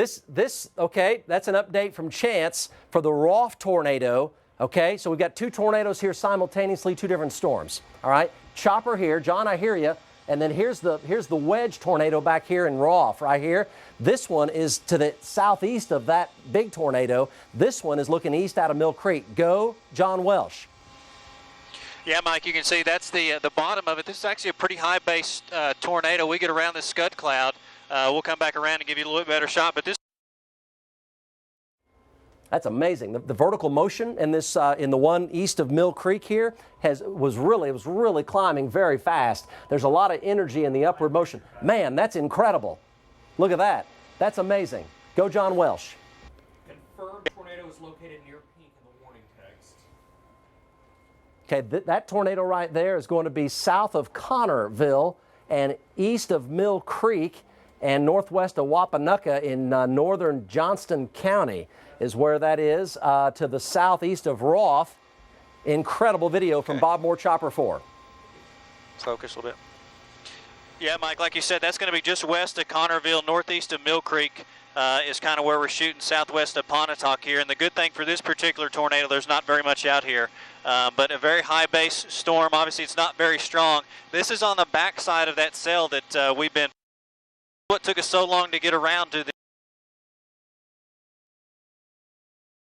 okay, that's an update from Chance for the Roth tornado. Okay, so we've got two tornadoes here simultaneously, two different storms. All right, chopper here, John, I hear you. And then here's the wedge tornado back here in Roth right here. This one is to the southeast of that big tornado. This one is looking east out of Mill Creek. Go, John Welsh. Yeah, Mike, you can see that's the bottom of it. This is actually a pretty high-based tornado. We get around this scud cloud. We'll come back around and give you a little bit better shot. But this. That's amazing. The vertical motion in this in the one east of Mill Creek here was really climbing very fast. There's a lot of energy in the upward motion. Man, that's incredible. Look at that. That's amazing. Go, John Welsh. Confirmed tornado is located near Pink in the warning text. Okay, that tornado right there is going to be south of Connorville and east of Mill Creek and northwest of Wapanucka in northern Johnston County. is where that is, to the southeast of Roth. Incredible video from Bob Moore Chopper 4. Focus a little bit. Yeah, Mike, like you said, that's going to be just west of Connorville, northeast of Mill Creek. Is kind of where we're shooting, southwest of Pontotoc here. And the good thing for this particular tornado, there's not very much out here, but a very high base storm. Obviously, it's not very strong. This is on the backside of that cell that we've been. What took us so long to get around to the.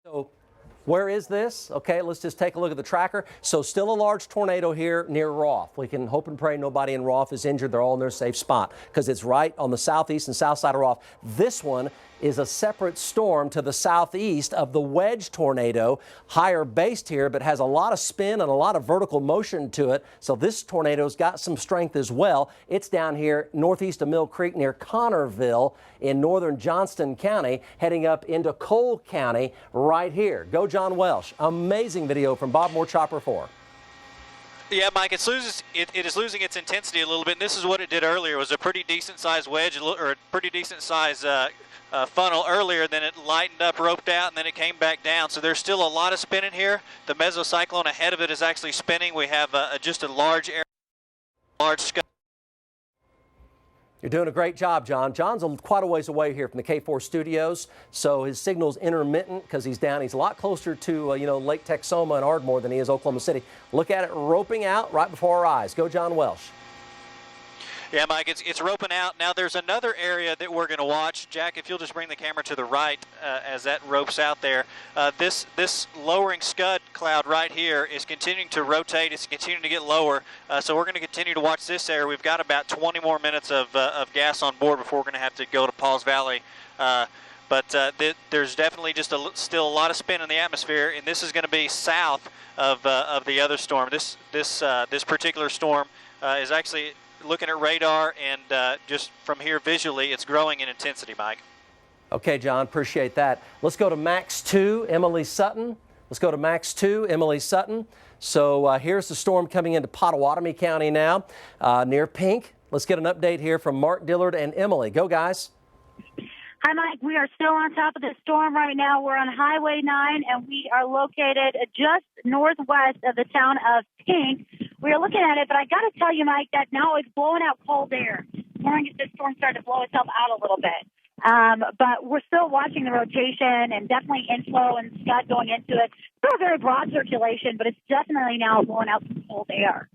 So where is this? Okay, let's just take a look at the tracker. So still a large tornado here near Roth. We can hope and pray nobody in Roth is injured. They're all in their safe spot because it's right on the southeast and south side of Roth. This one is a separate storm to the southeast of the wedge tornado, higher based here, but has a lot of spin and a lot of vertical motion to it. So this tornado's got some strength as well. It's down here northeast of Mill Creek near Connorville in northern Johnston County, heading up into Cole County right here. Go John Welsh. Amazing video from Bob Moore Chopper 4. Yeah, Mike, it is losing its intensity a little bit. And this is what it did earlier. It was a pretty decent sized wedge, or a pretty decent sized funnel earlier. Then it lightened up, roped out, and then it came back down. So there's still a lot of spin in here. The mesocyclone ahead of it is actually spinning. We have just a large area, large scud. You're doing a great job, John. John's quite a ways away here from the KFOR studios, so his signal's intermittent because he's down. He's a lot closer to Lake Texoma and Ardmore than he is Oklahoma City. Look at it roping out right before our eyes. Go John Welsh. Yeah, Mike, it's roping out. Now there's another area that we're going to watch. Jack, if you'll just bring the camera to the right as that ropes out there. This lowering scud cloud right here is continuing to rotate. It's continuing to get lower. So we're going to continue to watch this area. We've got about 20 more minutes of gas on board before we're going to have to go to Pauls Valley. But there's definitely just still a lot of spin in the atmosphere, and this is going to be south of the other storm. This particular storm is actually looking at radar, and just from here visually, it's growing in intensity, Mike. Okay, John, appreciate that. Let's go to Max 2, Emily Sutton. Let's go to Max 2, Emily Sutton. So here's the storm coming into Pottawatomie County now, near Pink. Let's get an update here from Mark Dillard and Emily. Go, guys. Hi, Mike. We are still on top of the storm right now. We're on Highway 9, and we are located just northwest of the town of Pink. We are looking at it, but I got to tell you, Mike, that now it's blowing out cold air. Wondering if this storm started to blow itself out a little bit. But we're still watching the rotation and definitely inflow and scud going into it. Still a very broad circulation, but it's definitely now blowing out some cold air.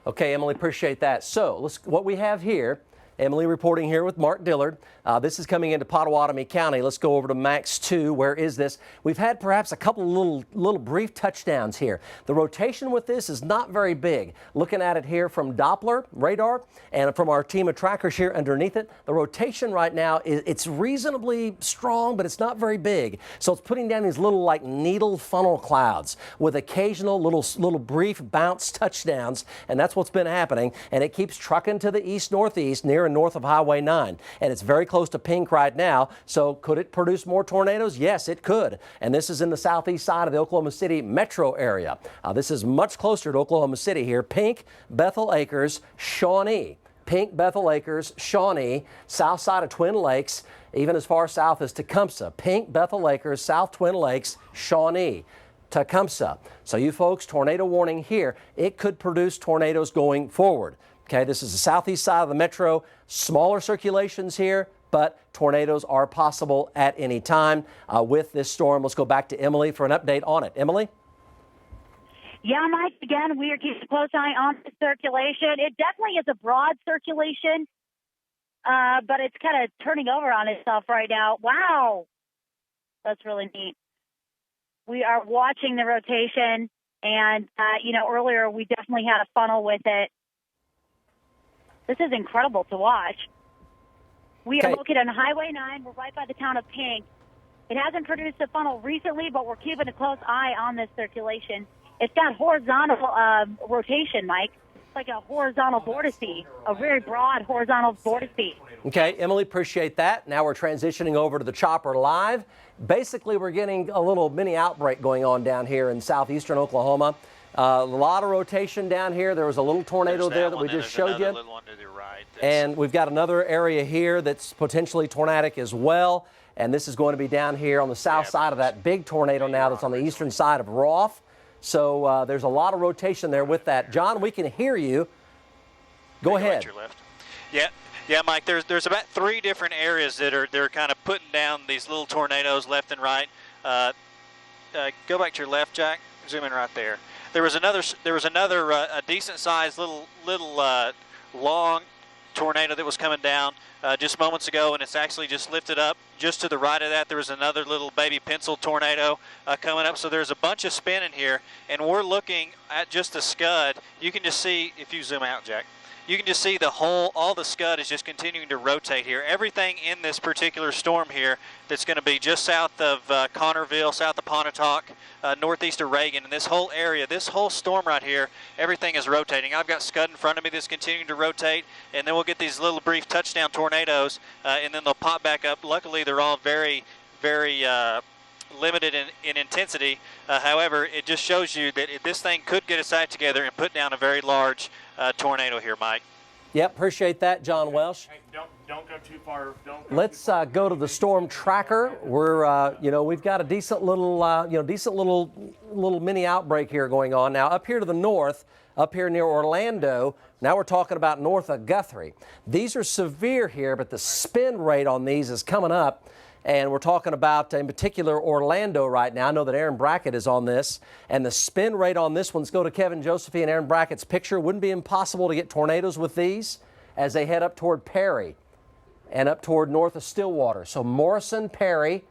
Okay, Emily, appreciate that. So what we have here, Emily reporting here with Mark Dillard. This is coming into Pottawatomie County. Let's go over to Max 2. Where is this? We've had perhaps a couple little brief touchdowns here. The rotation with this is not very big. Looking at it here from Doppler radar and from our team of trackers here underneath it, the rotation right now it's reasonably strong, but it's not very big. So it's putting down these little like needle funnel clouds with occasional little brief bounce touchdowns, and that's what's been happening. And it keeps trucking to the east-northeast near and north of Highway 9, and it's very close to Pink right now. So could it produce more tornadoes? Yes, it could. And this is in the southeast side of the Oklahoma City metro area. This is much closer to Oklahoma City here. Pink, Bethel Acres, Shaunee. Pink, Bethel Acres, Shaunee, south side of Twin Lakes, even as far south as Tecumseh. Pink, Bethel Acres, South Twin Lakes, Shaunee, Tecumseh. So you folks, tornado warning here. It could produce tornadoes going forward. Okay, this is the southeast side of the metro. Smaller circulations here, but tornadoes are possible at any time with this storm. Let's go back to Emily for an update on it. Emily? Yeah, Mike, again, we are keeping a close eye on the circulation. It definitely is a broad circulation, but it's kind of turning over on itself right now. Wow. That's really neat. We are watching the rotation, and, earlier we definitely had a funnel with it. This is incredible to watch. We are located on Highway 9. We're right by the town of Pink. It hasn't produced a funnel recently, but we're keeping a close eye on this circulation. It's got horizontal rotation, Mike. It's like a horizontal vortice, a very broad horizontal vortice. Okay, Emily, appreciate that. Now we're transitioning over to the Chopper Live. Basically, we're getting a little mini outbreak going on down here in southeastern Oklahoma. A lot of rotation down here. There was a little tornado there that we just showed you. Little one to the right. And we've got another area here that's potentially tornadic as well. And this is going to be down here on the south side of that big tornado now that's on the eastern side of Roth. So there's a lot of rotation there with that. John, we can hear you. Go ahead. Your left. Yeah, Mike. There's about 3 different areas they're kind of putting down these little tornadoes left and right. Go back to your left, Jack. Zoom in right there. There was another a decent sized little long tornado that was coming down just moments ago, and it's actually just lifted up. Just to the right of that, there was another little baby pencil tornado coming up. So there's a bunch of spin in here, and we're looking at just the scud. You can just see, if you zoom out, Jack, you can just see all the scud is just continuing to rotate here. Everything in this particular storm here that's going to be just south of Connorville, south of Pontotoc, northeast of Reagan, and this whole area, this whole storm right here, everything is rotating. I've got scud in front of me that's continuing to rotate, and then we'll get these little brief touchdown tornadoes, and then they'll pop back up. Luckily, they're all very, very limited in intensity. However, it just shows you that this thing could get its act together and put down a very large tornado here, Mike. Yep, appreciate that, John Welsh. Hey, don't go too far. Let's go to the storm tracker. We're, we've got a decent little, little mini outbreak here going on now. Up here to the north, up here near Orlando. Now we're talking about north of Guthrie. These are severe here, but the spin rate on these is coming up. And we're talking about, in particular, Orlando right now. I know that Aaron Brackett is on this. And the spin rate on this one, let's go to Kevin Josephine and Aaron Brackett's picture. Wouldn't be impossible to get tornadoes with these as they head up toward Perry and up toward north of Stillwater. So Morrison, Perry,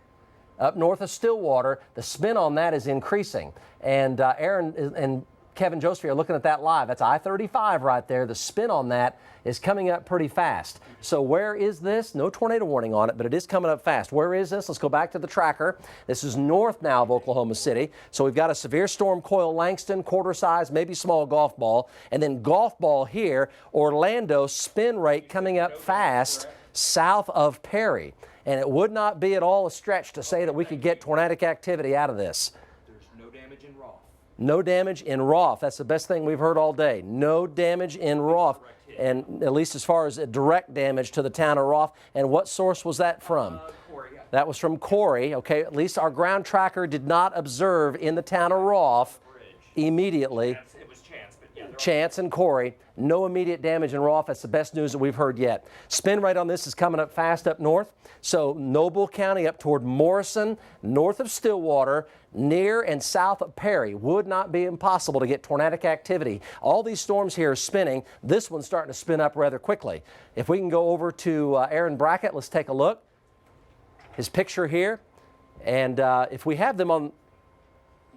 up north of Stillwater, the spin on that is increasing. And Aaron and Kevin Josephine are looking at that live. That's I-35 right there. The spin on that is coming up pretty fast. So where is this? No tornado warning on it, but it is coming up fast. Where is this? Let's go back to the tracker. This is north now of Oklahoma City. So we've got a severe storm coil Langston, quarter size, maybe small golf ball. And then golf ball here, Orlando, spin rate coming up fast south of Perry. And it would not be at all a stretch to say that we could get tornadic activity out of this. There's no damage in Roth. No damage in Roth. That's the best thing we've heard all day. No damage in Roth, and at least as far as direct damage to the town of Roth. And what source was that from? Corey. That was from Corey. Okay, at least our ground tracker did not observe in the town of Roth immediately. It was Chance, but yeah. Chance and Corey. No immediate damage in Roth. That's the best news that we've heard yet. Spin rate on this is coming up fast up north. So Noble County up toward Morrison, north of Stillwater, near and south of Perry. Would not be impossible to get tornadic activity. All these storms here are spinning. This one's starting to spin up rather quickly. If we can go over to Aaron Brackett, let's take a look. His picture here. And if we have them on...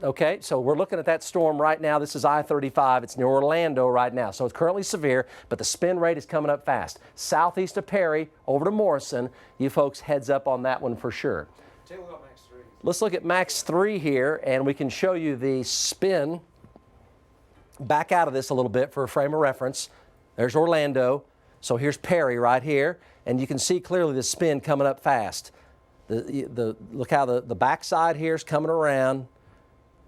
Okay, so we're looking at that storm right now. This is I-35. It's near Orlando right now. So it's currently severe, but the spin rate is coming up fast. Southeast of Perry, over to Morrison. You folks heads up on that one for sure. Let's look at Max 3 here, and we can show you the spin. Back out of this a little bit for a frame of reference. There's Orlando. So here's Perry right here, and you can see clearly the spin coming up fast. Look how the backside here is coming around.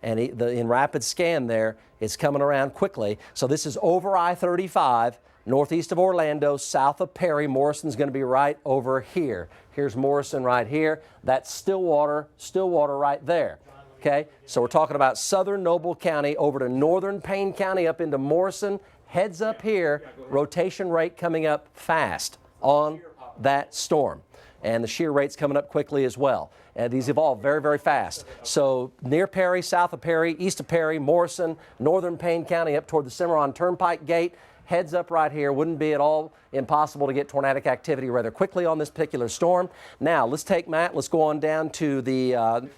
And in rapid scan there, it's coming around quickly. So this is over I-35, northeast of Orlando, south of Perry. Morrison's going to be right over here. Here's Morrison right here. That's Stillwater right there. Okay, so we're talking about southern Noble County over to northern Payne County up into Morrison. Heads up here, rotation rate coming up fast on that storm. And the shear rate's coming up quickly as well. And these evolve very, very fast. So near Perry, south of Perry, east of Perry, Morrison, northern Payne County up toward the Cimarron Turnpike Gate. Heads up right here. Wouldn't be at all impossible to get tornadic activity rather quickly on this particular storm. Now, let's take Matt. Let's go on down to the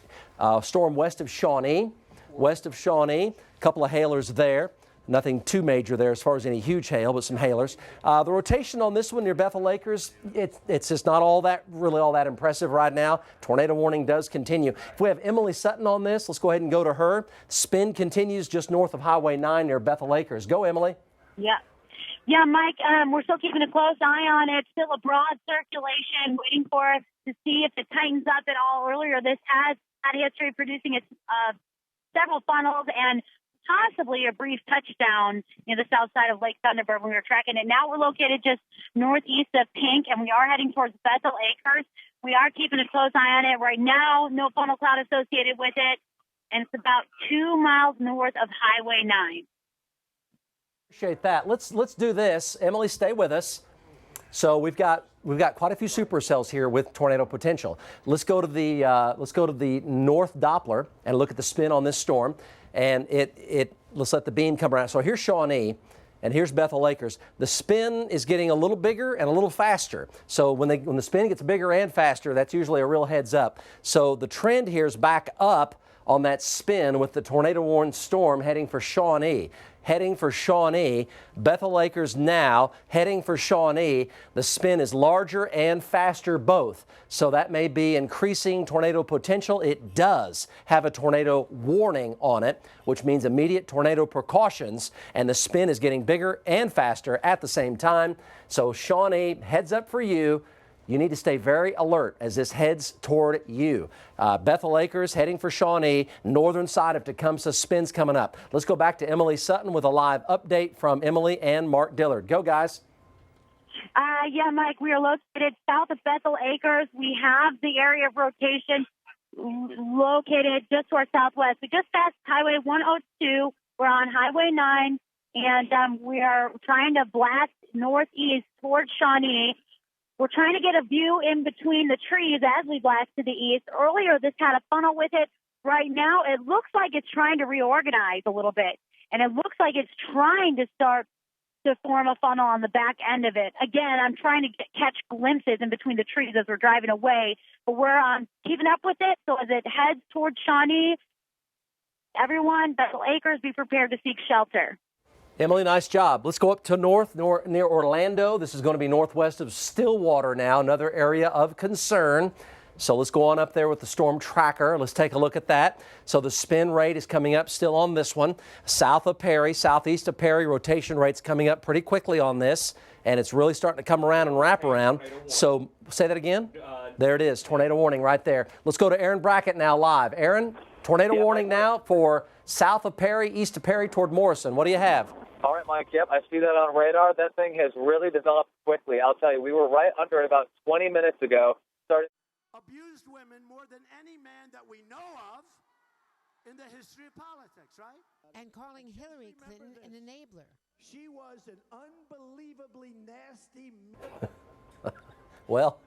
storm west of Shaunee. West of Shaunee, a couple of hailers there. Nothing too major there as far as any huge hail, but some hailers. The rotation on this one near Bethel Acres, it's just not really all that impressive right now. Tornado warning does continue. If we have Emily Sutton on this, let's go ahead and go to her. Spin continues just north of Highway 9 near Bethel Acres. Go, Emily. Yeah, Mike, we're still keeping a close eye on it. Still a broad circulation, waiting for us to see if it tightens up at all. Earlier, this has had history of producing several funnels, and possibly a brief touchdown near the south side of Lake Thunderbird when we were tracking it. Now we're located just northeast of Pink, and we are heading towards Bethel Acres. We are keeping a close eye on it. Right now, no funnel cloud associated with it, and it's about 2 miles north of Highway 9. Appreciate that. Let's do this. Emily, stay with us. So we've got quite a few supercells here with tornado potential. Let's go to the North Doppler and look at the spin on this storm. And let's let the beam come around. So here's Shaunee, and here's Bethel Acres. The spin is getting a little bigger and a little faster. So when the spin gets bigger and faster, that's usually a real heads up. So the trend here is back up on that spin with the tornado-warned storm heading for Shaunee. Heading for Shaunee. Bethel Acres now heading for Shaunee. The spin is larger and faster both. So that may be increasing tornado potential. It does have a tornado warning on it, which means immediate tornado precautions. And the spin is getting bigger and faster at the same time. So Shaunee, heads up for you. You need to stay very alert as this heads toward you. Bethel Acres heading for Shaunee, northern side of Tecumseh, spins coming up. Let's go back to Emily Sutton with a live update from Emily and Mark Dillard. Go, guys. Yeah, Mike, we are located south of Bethel Acres. We have the area of rotation located just to our southwest. We just passed Highway 102. We're on Highway 9, and we are trying to blast northeast towards Shaunee. We're trying to get a view in between the trees as we blast to the east. Earlier, this had a funnel with it. Right now, it looks like it's trying to reorganize a little bit, and it looks like it's trying to start to form a funnel on the back end of it. Again, I'm trying to catch glimpses in between the trees as we're driving away, but we're keeping up with it. So as it heads towards Shaunee, everyone, Bethel Acres, be prepared to seek shelter. Emily, nice job. Let's go up to near Orlando. This is going to be northwest of Stillwater now, another area of concern. So let's go on up there with the storm tracker. Let's take a look at that. So the spin rate is coming up still on this one. South of Perry, southeast of Perry, rotation rate's coming up pretty quickly on this. And it's really starting to come around and wrap around. So say that again. There it is, tornado warning right there. Let's go to Aaron Brackett now live. Aaron, tornado warning now for south of Perry, east of Perry toward Morrison. What do you have? All right, Mike. Yep, I see that on radar. That thing has really developed quickly. I'll tell you, we were right under it about 20 minutes ago. Abused women more than any man that we know of in the history of politics, right? And calling Hillary Clinton an enabler. She was an unbelievably nasty. Well,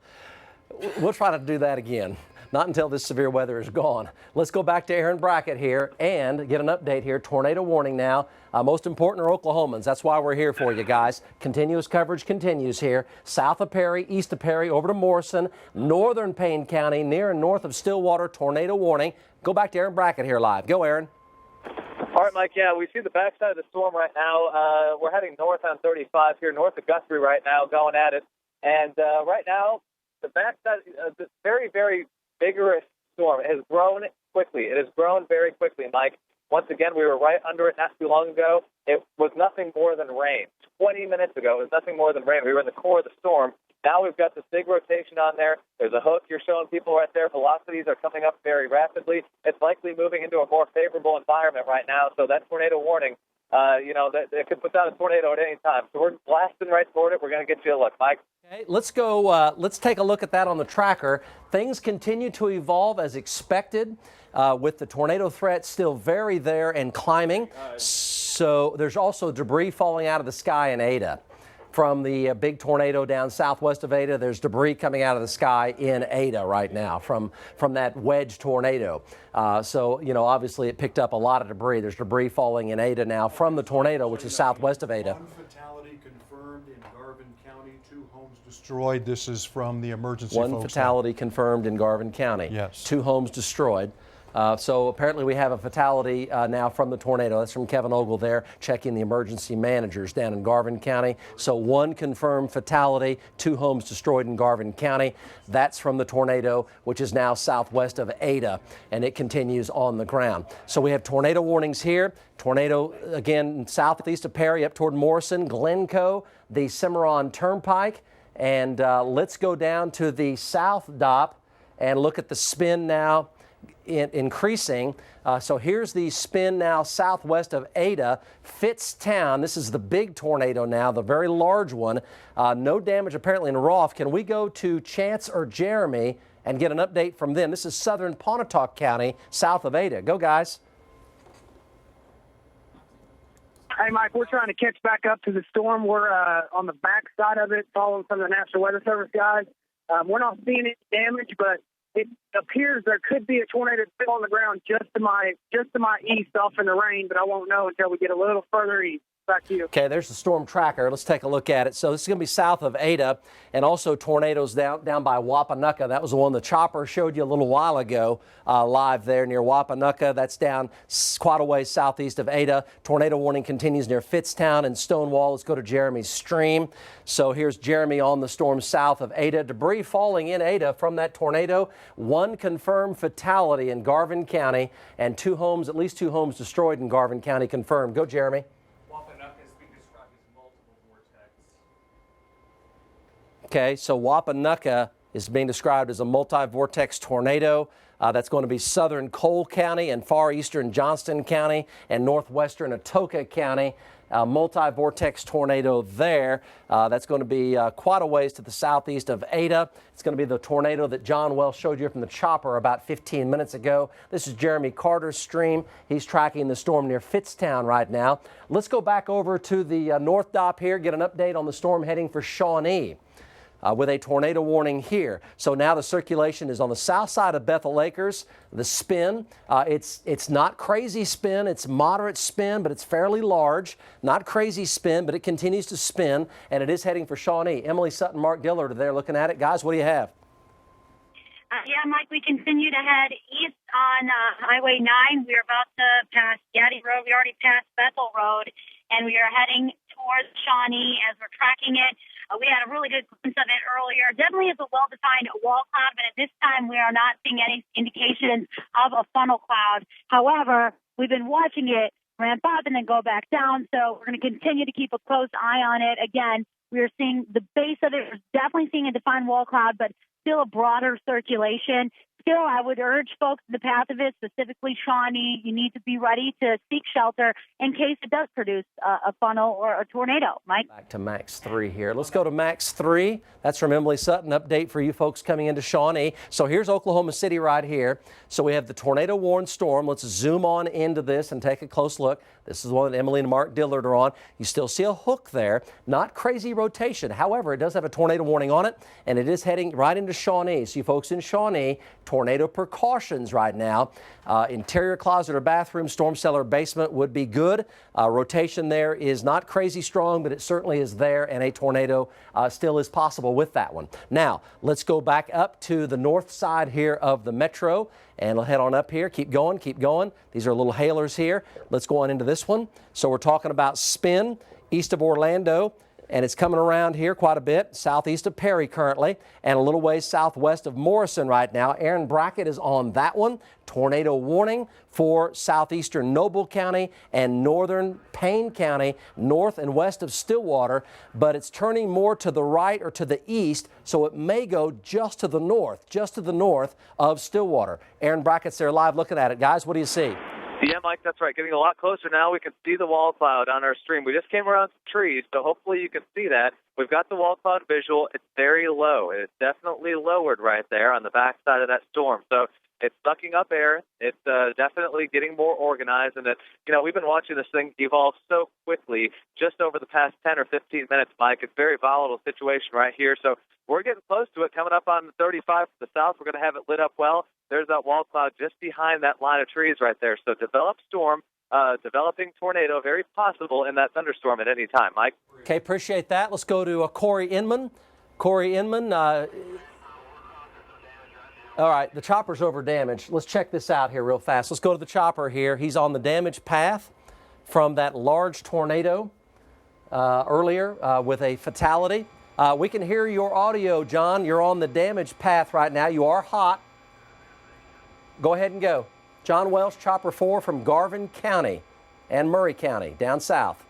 we'll try to do that again. Not until this severe weather is gone. Let's go back to Aaron Brackett here and get an update here. Tornado warning now. Most important are Oklahomans. That's why we're here for you guys. Continuous coverage continues here. South of Perry, east of Perry, over to Morrison, northern Payne County, near and north of Stillwater, tornado warning. Go back to Aaron Brackett here live. Go, Aaron. All right, Mike. Yeah, we see the backside of the storm right now. We're heading north on 35 here, north of Guthrie right now, going at it. And right now, the backside of this very, very vigorous storm has grown quickly. It has grown very quickly, Mike. Once again, we were right under it not too long ago. It was nothing more than rain. 20 minutes ago, it was nothing more than rain. We were in the core of the storm. Now we've got this big rotation on there. There's a hook you're showing people right there. Velocities are coming up very rapidly. It's likely moving into a more favorable environment right now. So that tornado warning, that could put down a tornado at any time. So we're blasting right toward it. We're going to get you a look, Mike. Okay, let's go. Let's take a look at that on the tracker. Things continue to evolve as expected, with the tornado threat still very there and climbing. So there's also debris falling out of the sky in Ada. From the big tornado down southwest of Ada, there's debris coming out of the sky in Ada right now from that wedge tornado. So, obviously it picked up a lot of debris. There's debris falling in Ada now from the tornado, which is southwest of Ada. One fatality confirmed in Garvin County, 2 homes destroyed. This is from the emergency folks. One fatality confirmed in Garvin County. Yes. 2 homes destroyed. So apparently we have a fatality now from the tornado. That's from Kevin Ogle there, checking the emergency managers down in Garvin County. So 1 confirmed fatality, 2 homes destroyed in Garvin County. That's from the tornado, which is now southwest of Ada, and it continues on the ground. So we have tornado warnings here. Tornado, again, southeast of Perry, up toward Morrison, Glencoe, the Cimarron Turnpike. And let's go down to the South Dop and look at the spin now. increasing. So here's the spin now southwest of Ada, Fitztown. This is the big tornado now, the very large one. No damage apparently in Rolfe. Can we go to Chance or Jeremy and get an update from them? This is southern Pontotoc County, south of Ada. Go, guys. Hey, Mike, we're trying to catch back up to the storm. We're on the back side of it, following some of the National Weather Service guys. We're not seeing any damage, but it appears there could be a tornado still on the ground just to my east off in the rain, but I won't know until we get a little further east. Back to you. Okay, there's the storm tracker. Let's take a look at it. So this is going to be south of Ada, and also tornadoes down by Wapanucka. That was the one the chopper showed you a little while ago live there near Wapanucka. That's down quite a ways southeast of Ada. Tornado warning continues near Fitztown and Stonewall. Let's go to Jeremy's stream. So here's Jeremy on the storm south of Ada. Debris falling in Ada from that tornado. One confirmed fatality in Garvin County, and at least two homes destroyed in Garvin County confirmed. Go, Jeremy. Okay, so Wapanucka is being described as a multi-vortex tornado. That's going to be southern Cole County and far eastern Johnston County and northwestern Atoka County. Multi-vortex tornado there. That's going to be quite a ways to the southeast of Ada. It's going to be the tornado that John Wells showed you from the chopper about 15 minutes ago. This is Jeremy Carter's stream. He's tracking the storm near Fitztown right now. Let's go back over to the North Dop here, get an update on the storm heading for Shaunee. With a tornado warning here. So now the circulation is on the south side of Bethel Acres. The spin, it's not crazy spin, it's moderate spin, but it's fairly large. Not crazy spin, but it continues to spin, and it is heading for Shaunee. Emily Sutton, Mark Dillard are there looking at it. Guys, what do you have? Yeah, Mike, we continue to head east on Highway 9. We're about to pass Gaddy Road. We already passed Bethel Road, and we are heading towards Shaunee as we're tracking it. We had a really good glimpse of it earlier. Definitely is a well-defined wall cloud, but at this time we are not seeing any indications of a funnel cloud. However, we've been watching it ramp up and then go back down, so we're going to continue to keep a close eye on it. Again, we are seeing the base of it. We're definitely seeing a defined wall cloud, but still a broader circulation. Still, I would urge folks in the path of it, specifically Shaunee, you need to be ready to seek shelter in case it does produce a funnel or a tornado. Mike? Back to Max 3 here. Let's go to Max 3. That's from Emily Sutton. Update for you folks coming into Shaunee. So here's Oklahoma City right here. So we have the tornado warned storm. Let's zoom on into this and take a close look. This is the one that Emily and Mark Dillard are on. You still see a hook there. Not crazy rotation. However, it does have a tornado warning on it, and it is heading right into Shaunee. So you folks in Shaunee, tornado precautions right now. Interior closet or bathroom, storm cellar, basement would be good. Rotation there is not crazy strong, but it certainly is there, and a tornado still is possible with that one. Now, let's go back up to the north side here of the metro, and we'll head on up here. Keep going, keep going. These are little hailers here. Let's go on into this one. So we're talking about spin east of Orlando, and it's coming around here quite a bit, southeast of Perry currently, and a little ways southwest of Morrison right now. Aaron Brackett is on that one. Tornado warning for southeastern Noble County and northern Payne County, north and west of Stillwater, but it's turning more to the right or to the east, so it may go just to the north of Stillwater. Aaron Brackett's there live looking at it. Guys, what do you see? Yeah, Mike, that's right. Getting a lot closer now. We can see the wall cloud on our stream. We just came around some trees, so hopefully you can see that. We've got the wall cloud visual. It's very low. It's definitely lowered right there on the back side of that storm. So it's sucking up air. It's definitely getting more organized. And, we've been watching this thing evolve so quickly just over the past 10 or 15 minutes, Mike. It's a very volatile situation right here. So we're getting close to it. Coming up on 35 to the south, we're going to have it lit up well. There's that wall cloud just behind that line of trees right there. So developed storm, developing tornado, very possible in that thunderstorm at any time. Mike? Okay, appreciate that. Let's go to Corey Inman. Corey Inman, all right, the chopper's over damage. Let's check this out here real fast. Let's go to the chopper here. He's on the damage path from that large tornado earlier with a fatality. We can hear your audio, John. You're on the damage path right now. You are hot. Go ahead and go. John Welsh, Chopper 4 from Garvin County and Murray County, down south.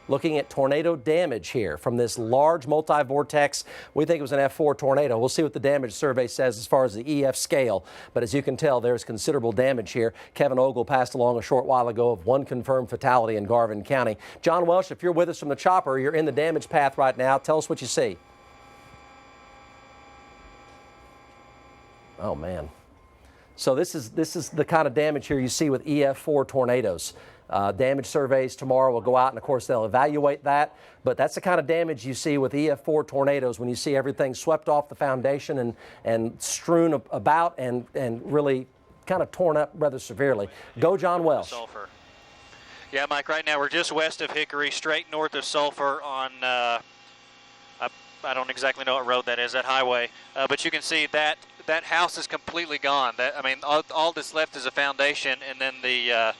Looking at tornado damage here from this large multi-vortex. We think it was an F4 tornado. We'll see what the damage survey says as far as the EF scale. But as you can tell, there's considerable damage here. Kevin Ogle passed along a short while ago of one confirmed fatality in Garvin County. John Welsh, if you're with us from the chopper, you're in the damage path right now. Tell us what you see. Oh, man. So this is the kind of damage here you see with EF4 tornadoes. Damage surveys tomorrow will go out, and of course they'll evaluate that. But that's the kind of damage you see with EF4 tornadoes when you see everything swept off the foundation and strewn about and really kind of torn up rather severely. Go, John Welsh. Sulphur. Yeah, Mike, right now we're just west of Hickory, straight north of Sulphur on, I don't exactly know what road that is, that highway. But you can see that house is completely gone. All that's left is a foundation, and then the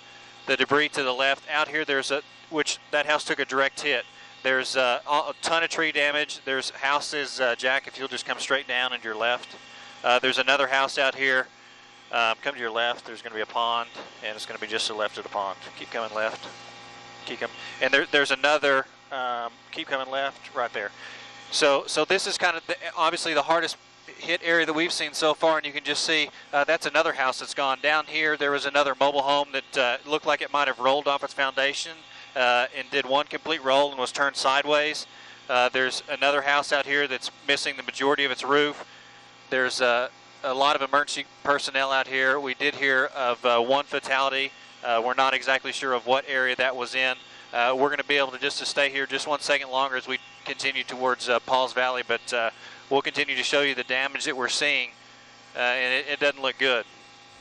debris to the left. Out here, that house took a direct hit. There's a ton of tree damage. There's houses, Jack, if you'll just come straight down and your left. There's another house out here. Come to your left. There's going to be a pond, and it's going to be just to the left of the pond. Keep coming left. Keep coming. And there's another, keep coming left, right there. So this is kind of obviously the hardest hit area that we've seen so far, and you can just see that's another house that's gone. Down here there was another mobile home that looked like it might have rolled off its foundation and did one complete roll and was turned sideways. There's another house out here that's missing the majority of its roof. There's a lot of emergency personnel out here. We did hear of one fatality. We're not exactly sure of what area that was in. We're going to be able to stay here just 1 second longer as we continue towards Pauls Valley, but we'll continue to show you the damage that we're seeing, and it doesn't look good.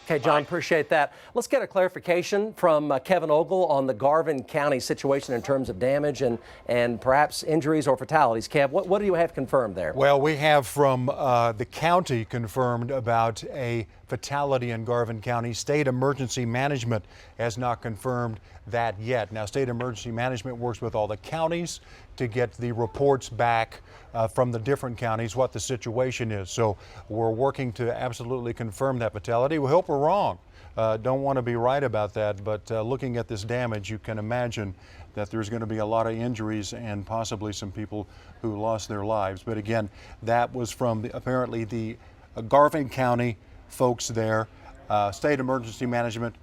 Okay, John, appreciate that. Let's get a clarification from Kevin Ogle on the Garvin County situation in terms of damage and perhaps injuries or fatalities. Kev, what do you have confirmed there? Well, we have from the county confirmed about a fatality in Garvin County. State Emergency Management has not confirmed that yet. Now, State Emergency Management works with all the counties to get the reports back from the different counties what the situation is. So we're working to absolutely confirm that fatality. We hope we're wrong. Don't want to be right about that, but looking at this damage, you can imagine that there's going to be a lot of injuries and possibly some people who lost their lives. But again, that was from apparently the Garvin County folks there. State Emergency Management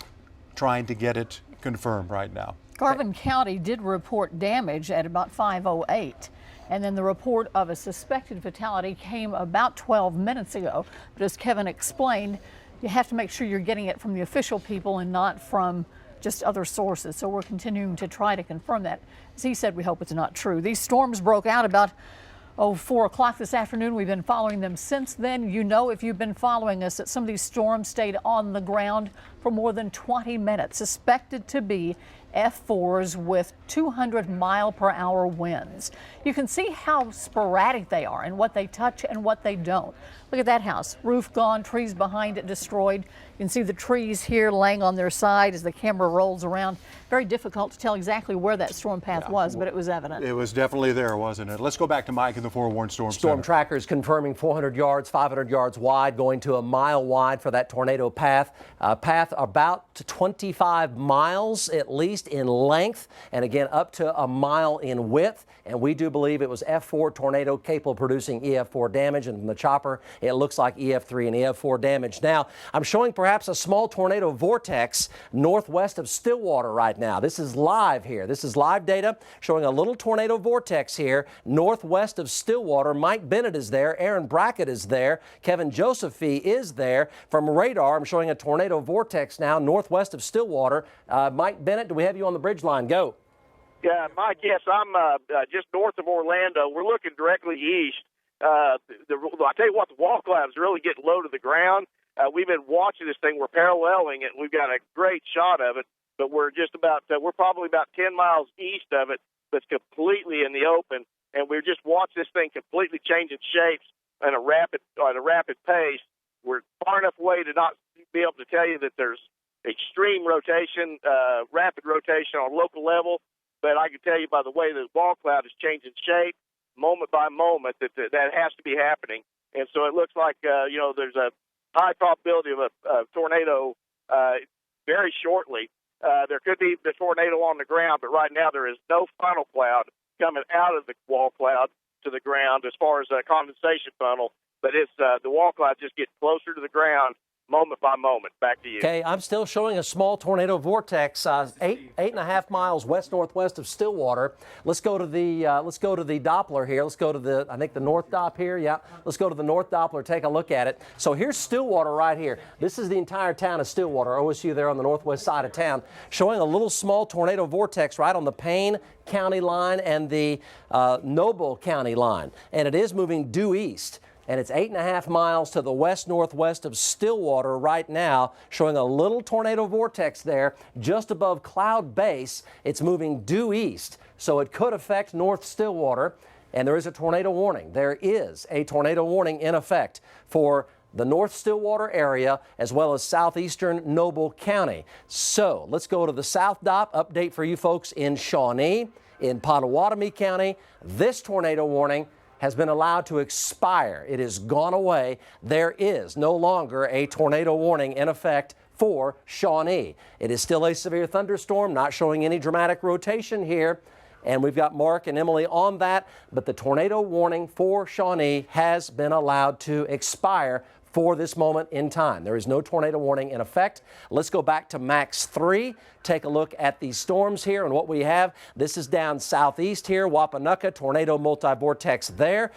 trying to get it confirmed right now. Garvin County did report damage at about 5:08. And then the report of a suspected fatality came about 12 minutes ago. But as Kevin explained, you have to make sure you're getting it from the official people and not from just other sources. So we're continuing to try to confirm that. As he said, we hope it's not true. These storms broke out about 4 o'clock this afternoon. We've been following them since then. You know, if you've been following us, that some of these storms stayed on the ground for more than 20 minutes, suspected to be F4s with 200-mile-per-hour winds. You can see how sporadic they are and what they touch and what they don't. Look at that house, roof gone, trees behind it destroyed. You can see the trees here laying on their side as the camera rolls around. Very difficult to tell exactly where that storm path was, but it was evident. It was definitely there, wasn't it? Let's go back to Mike in the forewarned storm center. Storm trackers confirming 400 yards, 500 yards wide, going to a mile wide for that tornado path. Path about 25 miles at least in length, and again up to a mile in width. And we do believe it was F4 tornado capable of producing EF4 damage, and from the chopper it looks like EF3 and EF4 damage. Now I'm showing perhaps a small tornado vortex northwest of Stillwater right now. This is live here. This is live data showing a little tornado vortex here northwest of Stillwater. Mike Bennett is there. Aaron Brackett is there. Kevin Josephy is there. From radar, I'm showing a tornado vortex now northwest of Stillwater. Mike Bennett, do we have you on the bridge line? Go. Yeah, Mike, yes, I'm just north of Orlando. We're looking directly east. I tell you what, the wall cloud is really getting low to the ground. We've been watching this thing. We're paralleling it. We've got a great shot of it, but we're probably about 10 miles east of it, that's completely in the open, and we're just watching this thing completely changing shapes at a rapid pace. We're far enough away to not be able to tell you that there's extreme rotation, rapid rotation on a local level. But I can tell you by the way the wall cloud is changing shape moment by moment that has to be happening. And so it looks like, there's a high probability of a tornado very shortly. There could be the tornado on the ground, but right now there is no funnel cloud coming out of the wall cloud to the ground as far as a condensation funnel. But it's the wall cloud just getting closer to the ground moment by moment. Back to you. Okay, I'm still showing a small tornado vortex, 8.5 miles west-northwest of Stillwater. Let's go to the Doppler here. Let's go to the, I think the North Dop here. Yeah, let's go to the North Doppler. Take a look at it. So here's Stillwater right here. This is the entire town of Stillwater. OSU there on the northwest side of town, showing a little small tornado vortex right on the Payne County line and the Noble County line, and it is moving due east. And it's 8.5 miles to the west-northwest of Stillwater right now, showing a little tornado vortex there just above Cloud Base. It's moving due east, so it could affect North Stillwater, and there is a tornado warning. There is a tornado warning in effect for the North Stillwater area as well as southeastern Noble County. So let's go to the South Dop. Update for you folks in Shaunee, in Pottawatomie County. This tornado warning has been allowed to expire. It has gone away. There is no longer a tornado warning in effect for Shaunee. It is still a severe thunderstorm, not showing any dramatic rotation here. And we've got Mark and Emily on that, but the tornado warning for Shaunee has been allowed to expire for this moment in time. There is no tornado warning in effect. Let's go back to Max 3. Take a look at these storms here and what we have. This is down southeast here, Wapanucka, tornado multi-vortex there.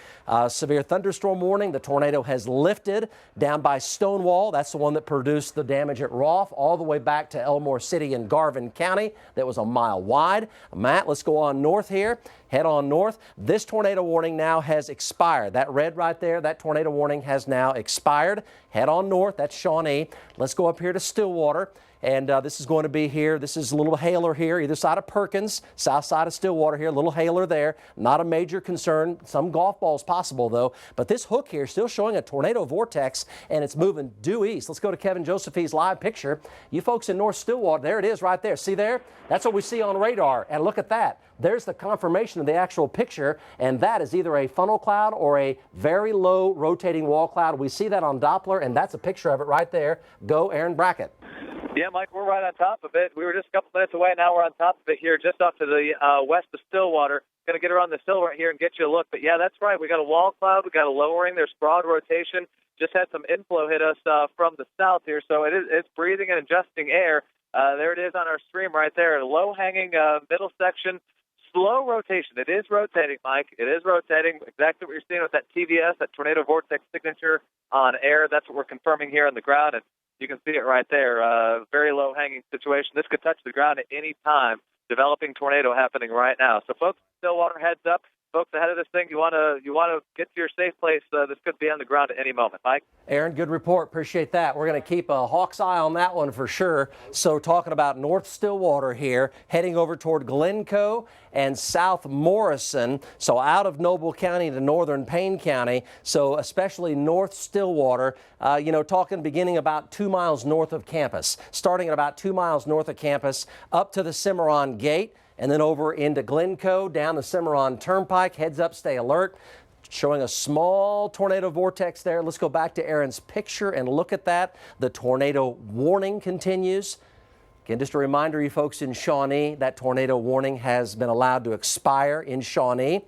Severe thunderstorm warning. The tornado has lifted down by Stonewall. That's the one that produced the damage at Rolfe, all the way back to Elmore City in Garvin County. That was a mile wide. Matt, let's go on north here. Head on north. This tornado warning now has expired. That red right there, that tornado warning has now expired. Head on north. That's Shaunee. Let's go up here to Stillwater. And this is going to be here. This is a little hailer here, either side of Perkins, south side of Stillwater here, a little hailer there. Not a major concern. Some golf balls possible, though. But this hook here still showing a tornado vortex, and it's moving due east. Let's go to Kevin Joseph's live picture. You folks in North Stillwater, there it is right there. See there? That's what we see on radar. And look at that. There's the confirmation of the actual picture, and that is either a funnel cloud or a very low rotating wall cloud. We see that on Doppler, and that's a picture of it right there. Go, Aaron Brackett. Yeah, Mike, we're right on top of it. We were just a couple minutes away. Now we're on top of it here, just off to the west of Stillwater. Going to get around the hill right here and get you a look. But, yeah, that's right. We got a wall cloud. We got a lowering. There's broad rotation. Just had some inflow hit us from the south here. So it's breathing and adjusting air. There it is on our stream right there. Low-hanging middle section. Slow rotation. It is rotating, Mike. It is rotating. Exactly what you're seeing with that TVS, that tornado vortex signature on air. That's what we're confirming here on the ground. And you can see it right there. Very low-hanging situation. This could touch the ground at any time. Developing tornado happening right now. So, folks, Stillwater, heads up. Folks ahead of this thing, you want to get to your safe place. This could be on the ground at any moment. Mike? Aaron, good report. Appreciate that. We're going to keep a hawk's eye on that one for sure. So talking about North Stillwater here, heading over toward Glencoe and South Morrison. So out of Noble County to northern Payne County. So especially North Stillwater, talking beginning about 2 miles north of campus. Starting at about 2 miles north of campus up to the Cimarron Gate. And then over into Glencoe, down the Cimarron Turnpike. Heads up, stay alert. Showing a small tornado vortex there. Let's go back to Aaron's picture and look at that. The tornado warning continues. Again, just a reminder, you folks in Shaunee, that tornado warning has been allowed to expire in Shaunee.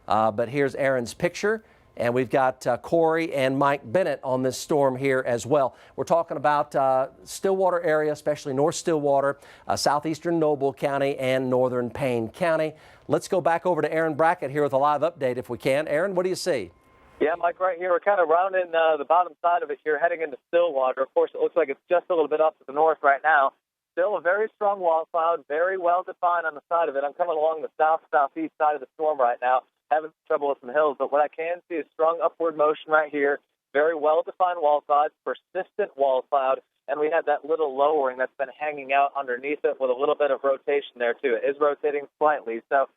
But here's Aaron's picture. And we've got Corey and Mike Bennett on this storm here as well. We're talking about Stillwater area, especially North Stillwater, southeastern Noble County, and northern Payne County. Let's go back over to Aaron Brackett here with a live update if we can. Aaron, what do you see? Yeah, Mike, right here. We're kind of rounding the bottom side of it here, heading into Stillwater. Of course, it looks like it's just a little bit off to the north right now. Still a very strong wall cloud, very well defined on the side of it. I'm coming along the southeast side of the storm right now. Having trouble with some hills, but what I can see is strong upward motion right here. Very well-defined wall cloud, persistent wall cloud, and we have that little lowering that's been hanging out underneath it with a little bit of rotation there, too. It is rotating slightly. So,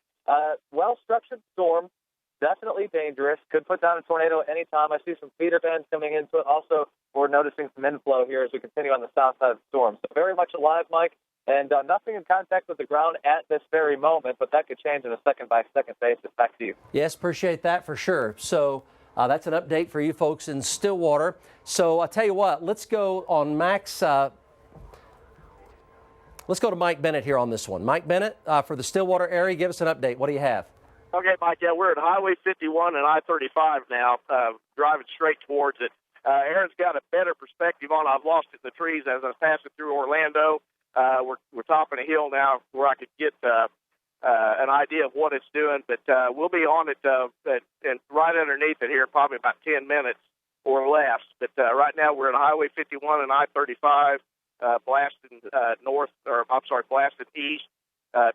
well-structured storm, definitely dangerous. Could put down a tornado at any time. I see some feeder bands coming into it. Also, we're noticing some inflow here as we continue on the south side of the storm. So very much alive, Mike. And nothing in contact with the ground at this very moment, but that could change on a second-by-second basis. Back to you. Yes, appreciate that for sure. So that's an update for you folks in Stillwater. So I'll tell you what, let's go on Max. Let's go to Mike Bennett here on this one. Mike Bennett, for the Stillwater area, give us an update. What do you have? Okay, Mike, yeah, we're at Highway 51 and I-35 now, driving straight towards it. Aaron's got a better perspective on it. I've lost it in the trees as I was passing through Orlando. We're topping a hill now where I could get an idea of what it's doing, but we'll be on it and right underneath it here, probably about 10 minutes or less. But right now we're at Highway 51 and I-35, blasting blasting east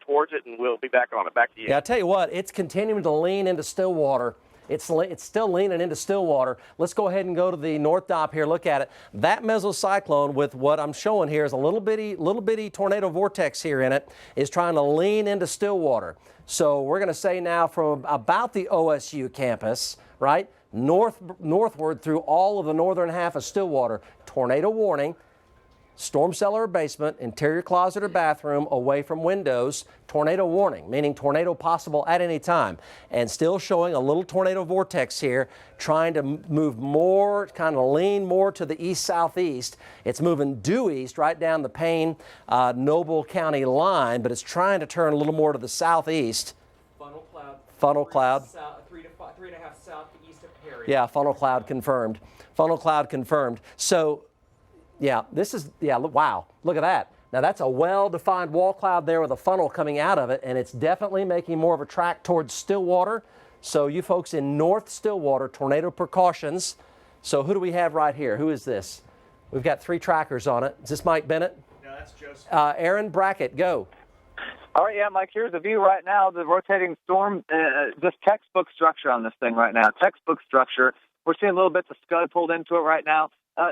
towards it, and we'll be back on it. Back to you. Yeah, I tell you what, it's continuing to lean into Stillwater. It's still leaning into Stillwater. Let's go ahead and go to the North Dop here. Look at it. That mesocyclone with what I'm showing here is a little bitty tornado vortex here in it is trying to lean into Stillwater. So we're going to say now from about the OSU campus, right, northward through all of the northern half of Stillwater, tornado warning. Storm cellar or basement, interior closet or bathroom, away from windows, tornado warning, meaning tornado possible at any time. And still showing a little tornado vortex here, trying to move more, kind of lean more to the east-southeast. It's moving due east right down the Payne-Noble County line, but it's trying to turn a little more to the southeast. Funnel cloud. Funnel cloud. 3.5 south to east of Perry. Yeah, funnel cloud confirmed. Funnel cloud confirmed. So, yeah, wow, look at that. Now that's a well-defined wall cloud there with a funnel coming out of it, and it's definitely making more of a track towards Stillwater. So you folks in North Stillwater, tornado precautions. So who do we have right here? Who is this? We've got 3 trackers on it. Is this Mike Bennett? No, that's Joseph. Aaron Brackett, go. All right, yeah, Mike, here's a view right now. The rotating storm, just textbook structure on this thing right now. Textbook structure. We're seeing little bits of scud pulled into it right now.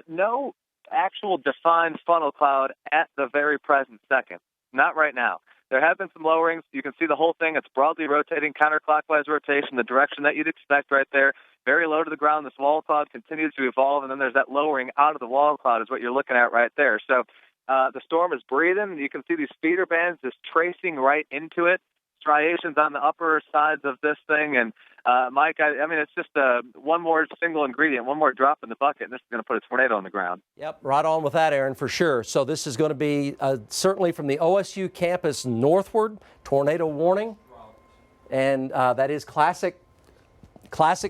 No actual defined funnel cloud at the very present second. Not right now. There have been some lowerings. You can see the whole thing. It's broadly rotating, counterclockwise rotation, the direction that you'd expect right there. Very low to the ground. This wall cloud continues to evolve, and then there's that lowering out of the wall cloud is what you're looking at right there. So the storm is breathing. You can see these feeder bands just tracing right into it. Striations on the upper sides of this thing. And, Mike, I mean, it's just one more single ingredient, one more drop in the bucket, and this is going to put a tornado on the ground. Yep, right on with that, Aaron, for sure. So this is going to be certainly from the OSU campus northward, tornado warning. And that is classic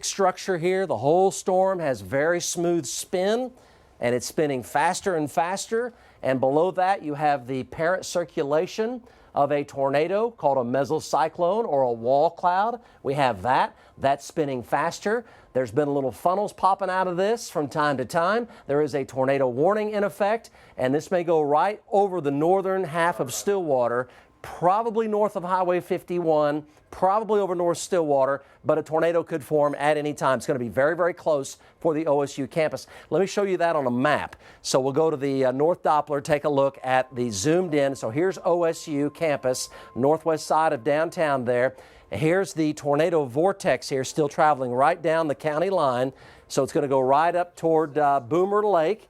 structure here. The whole storm has very smooth spin, and it's spinning faster and faster. And below that, you have the parent circulation of a tornado called a mesocyclone or a wall cloud. We have that. That's spinning faster. There's been little funnels popping out of this from time to time. There is a tornado warning in effect, and this may go right over the northern half of Stillwater, probably north of Highway 51, probably over North Stillwater, but a tornado could form at any time. It's going to be very, very close for the OSU campus. Let me show you that on a map. So we'll go to the North Doppler, take a look at the zoomed in. So here's OSU campus, northwest side of downtown there. Here's the tornado vortex here, still traveling right down the county line. So it's going to go right up toward Boomer Lake,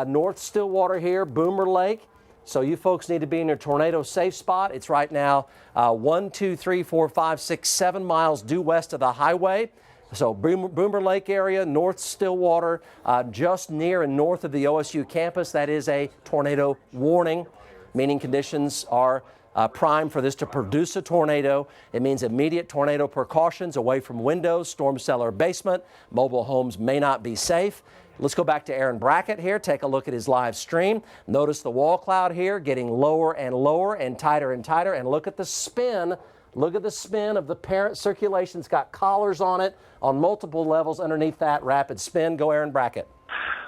North Stillwater here, Boomer Lake. So you folks need to be in your tornado safe spot. It's right now 1, 2, 3, 4, 5, 6, 7 miles due west of the highway. So Boomer Lake area, North Stillwater, just near and north of the OSU campus. That is a tornado warning, meaning conditions are prime for this to produce a tornado. It means immediate tornado precautions away from windows, storm cellar, basement. Mobile homes may not be safe. Let's go back to Aaron Brackett here, take a look at his live stream. Notice the wall cloud here getting lower and lower and tighter, and look at the spin. Look at the spin of the parent circulation. It's got collars on it on multiple levels underneath that rapid spin. Go Aaron Brackett.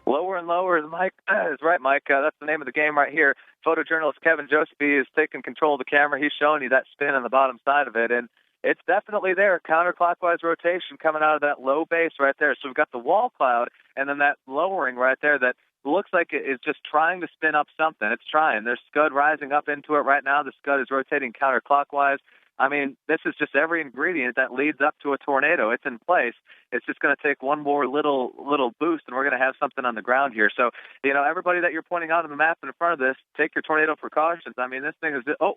Lower and lower, Mike is right, Mike. That's the name of the game right here. Photojournalist Kevin Josephine is taking control of the camera. He's showing you that spin on the bottom side of it, and it's definitely there. Counterclockwise rotation coming out of that low base right there. So we've got the wall cloud and then that lowering right there that looks like it is just trying to spin up something. It's trying. There's scud rising up into it right now. The scud is rotating counterclockwise. I mean, this is just every ingredient that leads up to a tornado. It's in place. It's just going to take one more little boost, and we're going to have something on the ground here. So, you know, everybody that you're pointing out on the map in front of this, take your tornado precautions. I mean, this thing is – well,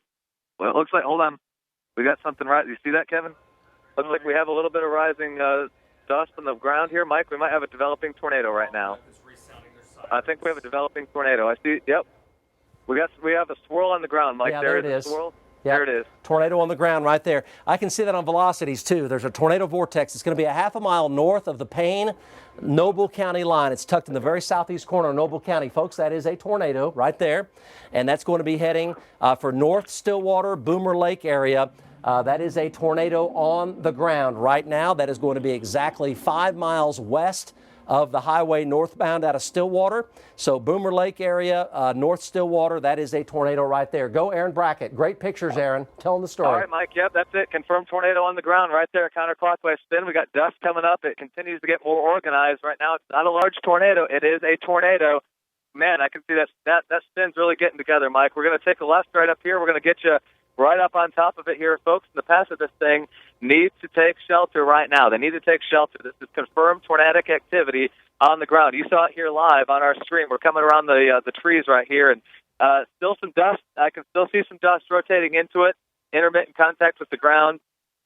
it looks like – hold on. We got something right. You see that, Kevin? Looks like we have a little bit of rising dust on the ground here. Mike, we might have a developing tornado right now. I think we have a developing tornado. I see. Yep. We have a swirl on the ground, Mike. Yeah, there it is. Swirl. Yep. There it is. Tornado on the ground right there. I can see that on velocities too. There's a tornado vortex. It's going to be a half a mile north of the Payne-Noble County line. It's tucked in the very southeast corner of Noble County. Folks, that is a tornado right there. And that's going to be heading for North Stillwater, Boomer Lake area. That is a tornado on the ground right now. That is going to be exactly 5 miles west of the highway northbound out of Stillwater. So Boomer Lake area, North Stillwater, that is a tornado right there. Go, Aaron Brackett. Great pictures, Aaron. Tell them the story. All right, Mike. Yep, that's it. Confirmed tornado on the ground right there, counterclockwise spin. We got dust coming up. It continues to get more organized. Right now, it's not a large tornado. It is a tornado. Man, I can see that spin's really getting together, Mike. We're going to take a left right up here. We're going to get you right up on top of it here, folks. In the path of this thing needs to take shelter right now. They need to take shelter. This is confirmed tornadic activity on the ground. You saw it here live on our stream. We're coming around the trees right here, and still some dust. I can still see some dust rotating into it, intermittent contact with the ground.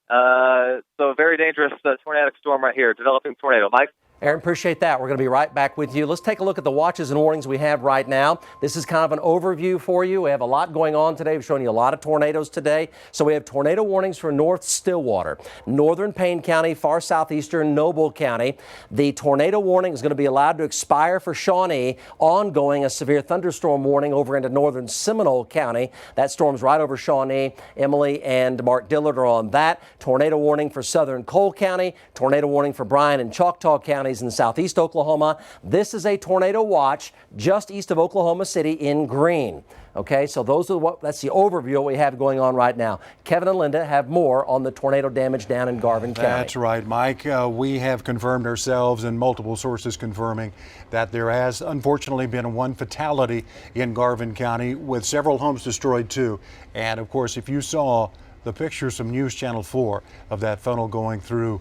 So a very dangerous tornadic storm right here, developing tornado. Mike? Aaron, appreciate that. We're going to be right back with you. Let's take a look at the watches and warnings we have right now. This is kind of an overview for you. We have a lot going on today. We've shown you a lot of tornadoes today. So we have tornado warnings for North Stillwater, northern Payne County, far southeastern Noble County. The tornado warning is going to be allowed to expire for Shaunee, ongoing a severe thunderstorm warning over into northern Seminole County. That storm's right over Shaunee. Emily and Mark Dillard are on that. Tornado warning for southern Cole County, tornado warning for Bryan and Choctaw County in southeast Oklahoma. This is a tornado watch just east of Oklahoma City in green. Okay, so that's the overview of what we have going on right now. Kevin and Linda have more on the tornado damage down in Garvin County. That's right, Mike. We have confirmed ourselves and multiple sources confirming that there has unfortunately been one fatality in Garvin County with several homes destroyed too. And of course, if you saw the pictures from News Channel 4 of that funnel going through,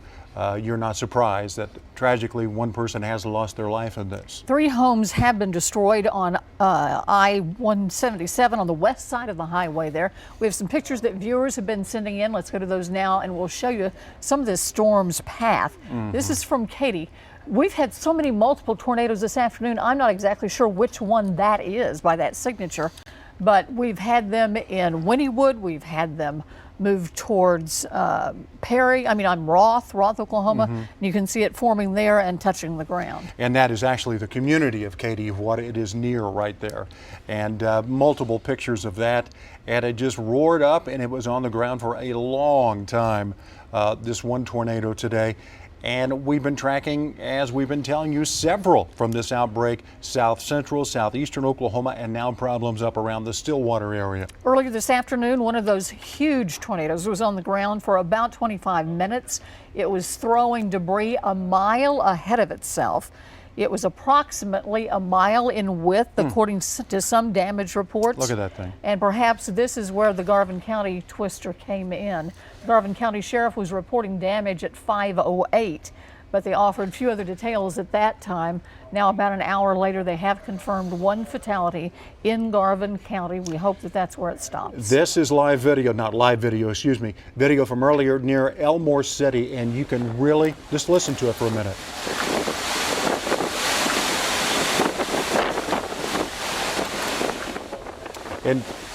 you're not surprised that tragically one person has lost their life in this. 3 homes have been destroyed on I-177 on the west side of the highway there. We have some pictures that viewers have been sending in. Let's go to those now and we'll show you some of this storm's path. This is from Katie. We've had so many multiple tornadoes this afternoon. I'm not exactly sure which one that is by that signature, but we've had them in Wynnewood. We've had them move towards Roth, Oklahoma. You can see it forming there and touching the ground. And that is actually the community of Katie, what it is near right there. And multiple pictures of that. And it just roared up and it was on the ground for a long time, this one tornado today. And we've been tracking, as we've been telling you, several from this outbreak, south central, southeastern Oklahoma, and now problems up around the Stillwater area. Earlier this afternoon, one of those huge tornadoes was on the ground for about 25 minutes. It was throwing debris a mile ahead of itself. It was approximately a mile in width, according to some damage reports. Look at that thing. And perhaps this is where the Garvin County twister came in. Garvin County Sheriff was reporting damage at 5:08, but they offered few other details at that time. Now, about an hour later, they have confirmed one fatality in Garvin County. We hope that that's where it stops. This is live video, not live video, excuse me, video from earlier near Elmore City, and you can really just listen to it for a minute.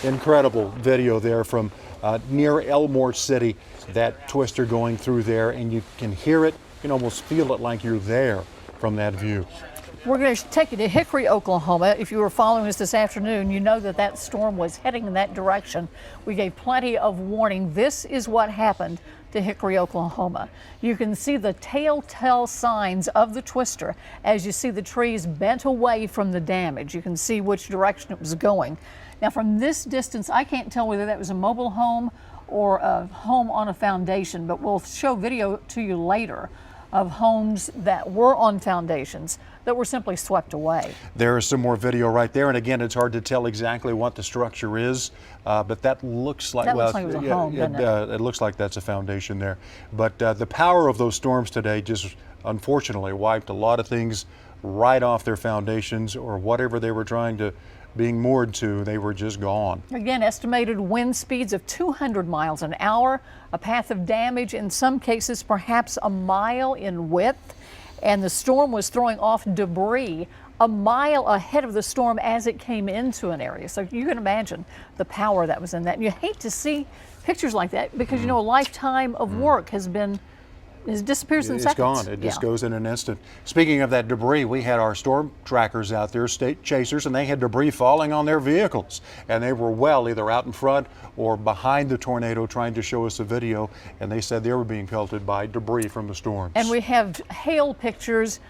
Incredible video there from near Elmore City, that twister going through there, and you can hear it, you can almost feel it like you're there from that view. We're going to take you to Hickory, Oklahoma. If you were following us this afternoon, you know that that storm was heading in that direction. We gave plenty of warning. This is what happened to Hickory, Oklahoma. You can see the telltale signs of the twister as you see the trees bent away from the damage. You can see which direction it was going. Now, from this distance, I can't tell whether that was a mobile home or a home on a foundation, but we'll show video to you later of homes that were on foundations that were simply swept away. There is some more video right there, and again, it's hard to tell exactly what the structure is, but that looks like, it was a home, doesn't it? It looks like that's a foundation there. But the power of those storms today just unfortunately wiped a lot of things right off their foundations, or whatever they were trying to being moored to, they were just gone. Again, estimated wind speeds of 200 miles an hour, a path of damage in some cases perhaps a mile in width, and the storm was throwing off debris a mile ahead of the storm as it came into an area. So you can imagine the power that was in that. And you hate to see pictures like that because, you know, a lifetime of work has disappears in seconds. It's gone. It just goes in an instant. Speaking of that debris, we had our storm trackers out there, state chasers, and they had debris falling on their vehicles. And they were well either out in front or behind the tornado trying to show us a video. And they said they were being pelted by debris from the storms. And we have hail pictures.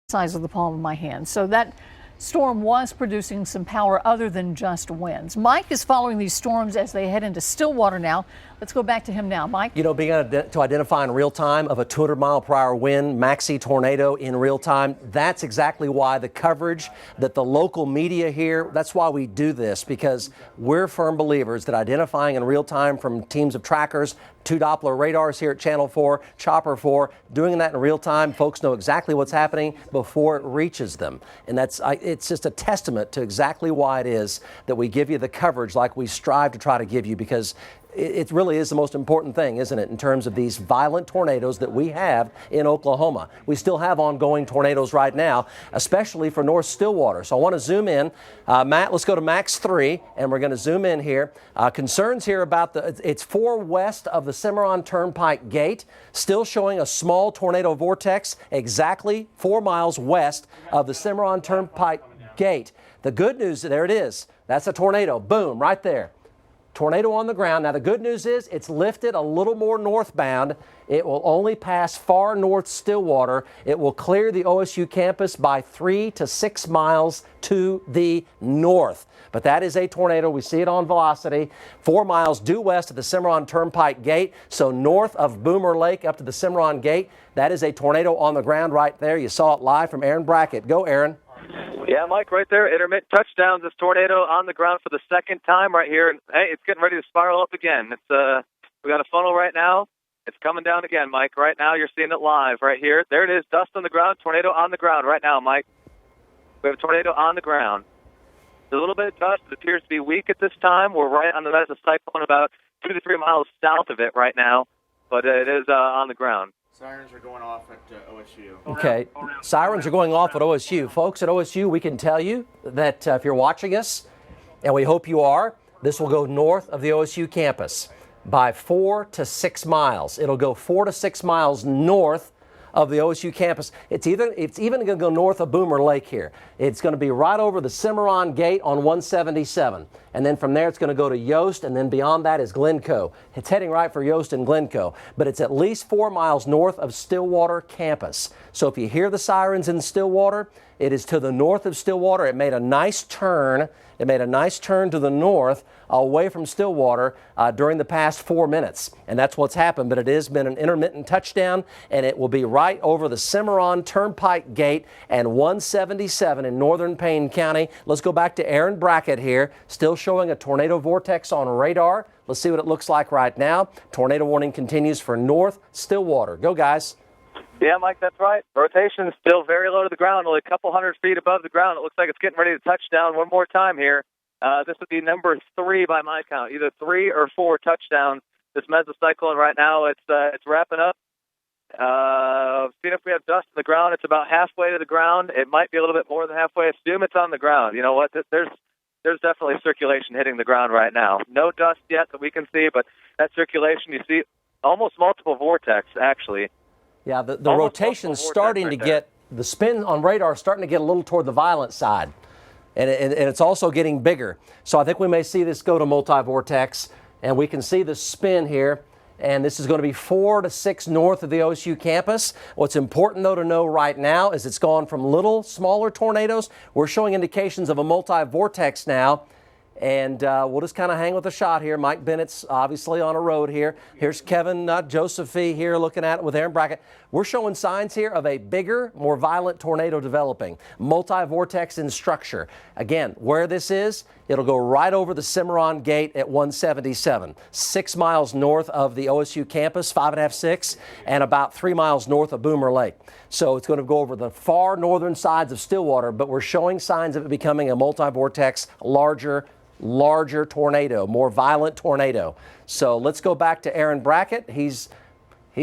Size of the palm of my hand. So that storm was producing some power other than just winds. Mike is following these storms as they head into Stillwater now. Let's go back to him now. Mike? You know, being able to identify in real time of a 200-mile-per-hour wind, maxi tornado in real time, that's exactly why the coverage that the local media here, that's why we do this, because we're firm believers that identifying in real time from teams of trackers, 2 Doppler radars here at Channel 4, Chopper 4, doing that in real time, folks know exactly what's happening before it reaches them. And it's just a testament to exactly why it is that we give you the coverage like we strive to try to give you, because it really is the most important thing, isn't it, in terms of these violent tornadoes that we have in Oklahoma. We still have ongoing tornadoes right now, especially for North Stillwater. So I want to zoom in. Matt, let's go to Max 3, and we're going to zoom in here. Concerns here about it's 4 west of the Cimarron Turnpike Gate, still showing a small tornado vortex exactly 4 miles west of the Cimarron Turnpike Gate. The good news, there it is. That's a tornado. Boom, right there. Tornado on the ground. Now, the good news is it's lifted a little more northbound. It will only pass far north Stillwater. It will clear the OSU campus by 3 to 6 miles to the north. But that is a tornado. We see it on velocity. 4 miles due west of the Cimarron Turnpike Gate. So north of Boomer Lake up to the Cimarron Gate. That is a tornado on the ground right there. You saw it live from Aaron Brackett. Go, Aaron. Yeah, Mike, right there. Intermittent touchdowns. This tornado on the ground for the second time right here. And, hey, it's getting ready to spiral up again. We got a funnel right now. It's coming down again, Mike. Right now, you're seeing it live right here. There it is. Dust on the ground. Tornado on the ground right now, Mike. We have a tornado on the ground. There's a little bit of dust. It appears to be weak at this time. We're right on the edge of the cyclone, about 2 to 3 miles south of it right now. But it is on the ground. Sirens are going off at OSU. Okay, sirens are going off at OSU. Folks at OSU, we can tell you that if you're watching us, and we hope you are, this will go north of the OSU campus by 4 to 6 miles. It'll go 4 to 6 miles north of the OSU campus. It's even going to go north of Boomer Lake here. It's going to be right over the Cimarron Gate on 177. And then from there, it's going to go to Yost, and then beyond that is Glencoe. It's heading right for Yost and Glencoe, but it's at least 4 miles north of Stillwater campus. So if you hear the sirens in Stillwater, it is to the north of Stillwater. It made a nice turn. It made a nice turn to the north away from Stillwater during the past 4 minutes. And that's what's happened. But it has been an intermittent touchdown, and it will be right over the Cimarron Turnpike Gate and 177 in northern Payne County. Let's go back to Aaron Brackett here, still showing a tornado vortex on radar. Let's see what it looks like right now. Tornado warning continues for North Stillwater. Go, guys. Yeah, Mike, that's right. Rotation is still very low to the ground, only a couple hundred feet above the ground. It looks like it's getting ready to touch down one more time here. This would be number 3 by my count, either 3 or 4 touchdowns. This mesocyclone right now, it's wrapping up. Seeing if we have dust on the ground. It's about halfway to the ground. It might be a little bit more than halfway. Assume it's on the ground. You know what? There's definitely circulation hitting the ground right now. No dust yet that we can see, but that circulation, you see almost multiple vortex, actually. Yeah, the rotation's starting to get, the spin on radar is starting to get a little toward the violent side. And it's also getting bigger. So I think we may see this go to multi-vortex, and we can see the spin here. And this is going to be 4 to 6 north of the OSU campus. What's important, though, to know right now is it's gone from little, smaller tornadoes. We're showing indications of a multi-vortex now. And we'll just kind of hang with the shot here. Mike Bennett's obviously on a road here. Here's Kevin Josephy here looking at it with Aaron Brackett. We're showing signs here of a bigger, more violent tornado developing. Multi-vortex in structure. Again, where this is, it'll go right over the Cimarron Gate at 177, 6 miles north of the OSU campus, 5.5, 6, and about 3 miles north of Boomer Lake. So it's going to go over the far northern sides of Stillwater, but we're showing signs of it becoming a multi-vortex, larger tornado, more violent tornado. So let's go back to Aaron Brackett. He's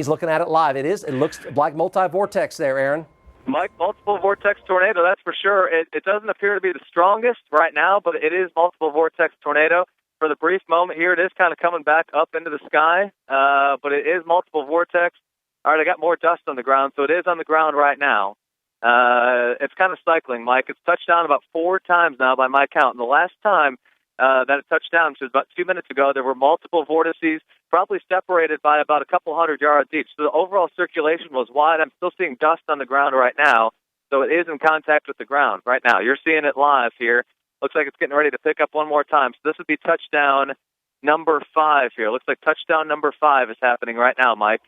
looking at it live. It looks like multi-vortex there, Aaron. Mike, multiple vortex tornado, that's for sure. It doesn't appear to be the strongest right now, but it is multiple vortex tornado. For the brief moment here, it is kind of coming back up into the sky, but it is multiple vortex. All right, I got more dust on the ground, so it is on the ground right now. It's kind of cycling, Mike. It's touched down about 4 times now by my count. And the last time that it touched down, which was about 2 minutes ago, there were multiple vortices, probably separated by about a couple hundred yards each. So the overall circulation was wide. I'm still seeing dust on the ground right now, so it is in contact with the ground right now. You're seeing it live here. Looks like it's getting ready to pick up one more time. So this would be touchdown number 5 here. Looks like touchdown number 5 is happening right now, Mike.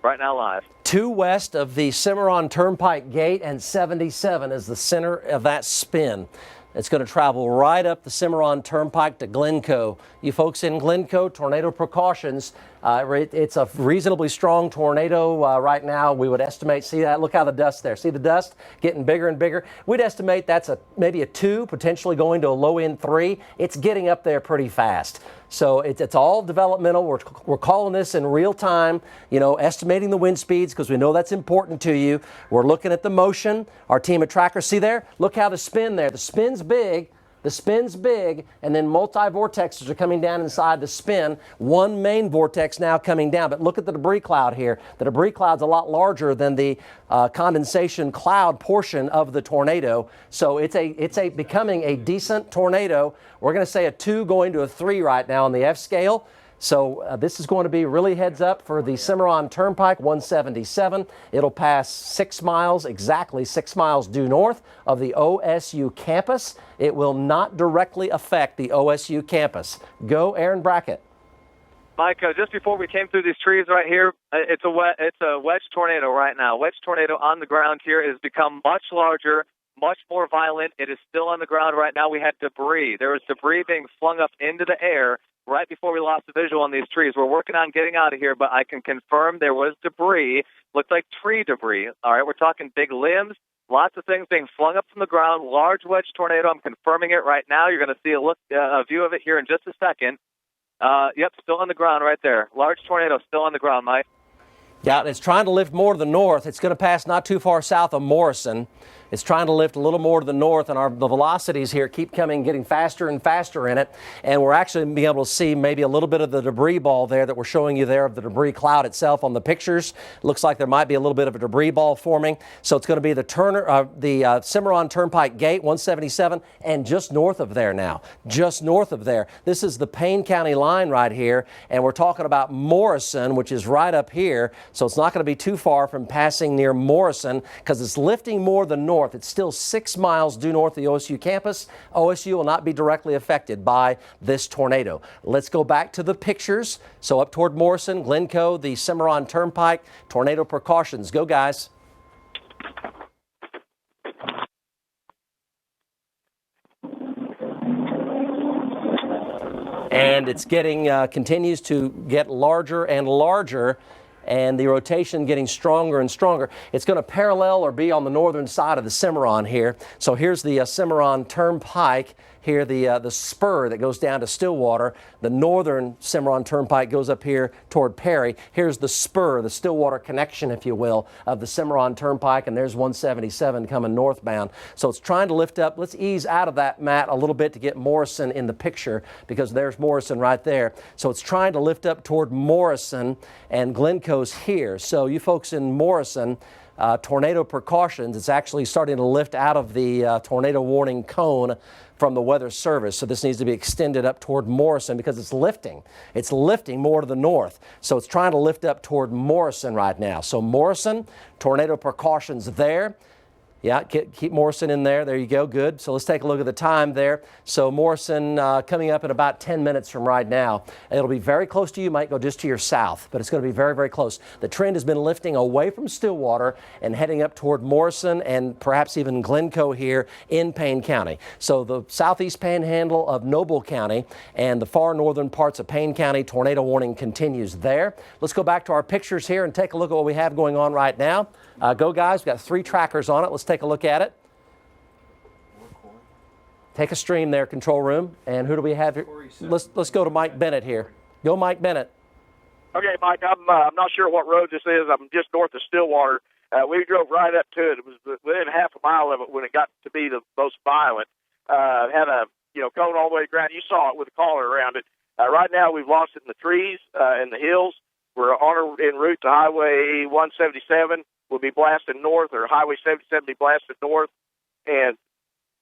Right now live. 2 west of the Cimarron Turnpike Gate, and 77 is the center of that spin. It's going to travel right up the Cimarron Turnpike to Glencoe. You folks in Glencoe, tornado precautions. It's a reasonably strong tornado right now. We would estimate, see that? Look how the dust there. See the dust getting bigger and bigger? We'd estimate that's maybe a 2, potentially going to a low end 3. It's getting up there pretty fast. So it's all developmental. We're calling this in real time, estimating the wind speeds because we know that's important to you. We're looking at the motion. Our team of trackers, see there? Look how the spin there. The spin's big. The spin's big, and then multi-vortexes are coming down inside the spin. One main vortex now coming down, but look at the debris cloud here. The debris cloud's a lot larger than the condensation cloud portion of the tornado, so it's becoming a decent tornado. We're going to say a 2 going to a 3 right now on the F scale. So this is going to be really heads up for the Cimarron Turnpike 177. It'll pass 6 miles, exactly 6 miles due north of the OSU campus. It will not directly affect the OSU campus. Go, Aaron Brackett. Mike, just before we came through these trees right here, it's a wedge tornado right now. Wedge tornado on the ground here has become much larger, much more violent. It is still on the ground right now. We had debris. There was debris being flung up into the air right before we lost the visual on these trees. We're working on getting out of here, but I can confirm there was debris. Looked like tree debris. All right, we're talking big limbs, lots of things being flung up from the ground. Large wedge tornado. I'm confirming it right now. You're going to see a view of it here in just a second. Yep, still on the ground right there. Large tornado still on the ground, Mike. Yeah, it's trying to lift more to the north. It's going to pass not too far south of Morrison. It's trying to lift a little more to the north, and the velocities here keep getting faster and faster in it. And we're actually being able to see maybe a little bit of the debris ball there that we're showing you there of the debris cloud itself on the pictures. Looks like there might be a little bit of a debris ball forming. So it's going to be the Cimarron Turnpike Gate 177, and just north of there now. Just north of there. This is the Payne County line right here, and we're talking about Morrison, which is right up here. So it's not going to be too far from passing near Morrison because it's lifting more than north. It's still 6 miles due north of the OSU campus. OSU will not be directly affected by this tornado. Let's go back to the pictures. So up toward Morrison, Glencoe, the Cimarron Turnpike, tornado precautions. Go, guys. And it's continues to get larger and larger, and the rotation getting stronger and stronger. It's going to parallel or be on the northern side of the Cimarron here. So here's the Cimarron Turnpike. Here, the spur that goes down to Stillwater. The northern Cimarron Turnpike goes up here toward Perry. Here's the spur, the Stillwater connection, if you will, of the Cimarron Turnpike, and there's 177 coming northbound. So it's trying to lift up. Let's ease out of that, Matt, a little bit to get Morrison in the picture, because there's Morrison right there. So it's trying to lift up toward Morrison, and Glencoe's here. So you folks in Morrison, tornado precautions, it's actually starting to lift out of the tornado warning cone from the Weather Service. So this needs to be extended up toward Morrison because it's lifting. It's lifting more to the north. So it's trying to lift up toward Morrison right now. So Morrison, tornado precautions there. Yeah, keep Morrison in there. There you go. Good. So let's take a look at the time there. So Morrison coming up in about 10 minutes from right now. It'll be very close to you. Might go just to your south, but it's going to be very, very close. The trend has been lifting away from Stillwater and heading up toward Morrison and perhaps even Glencoe here in Payne County. So the southeast panhandle of Noble County and the far northern parts of Payne County, tornado warning continues there. Let's go back to our pictures here and take a look at what we have going on right now. Go, guys. We've got 3 trackers on it. Let's take a look at it. Take a stream there, control room. And who do we have here? Let's go to Mike Bennett here. Go, Mike Bennett. Okay, Mike, I'm not sure what road this is. I'm just north of Stillwater. We drove right up to it. It was within half a mile of it when it got to be the most violent. Had a cone all the way to the ground. You saw it with a collar around it. Right now, we've lost it in the trees in the hills. We're en route to Highway 177. We'll be blasting north, or Highway 77 be blasted north, and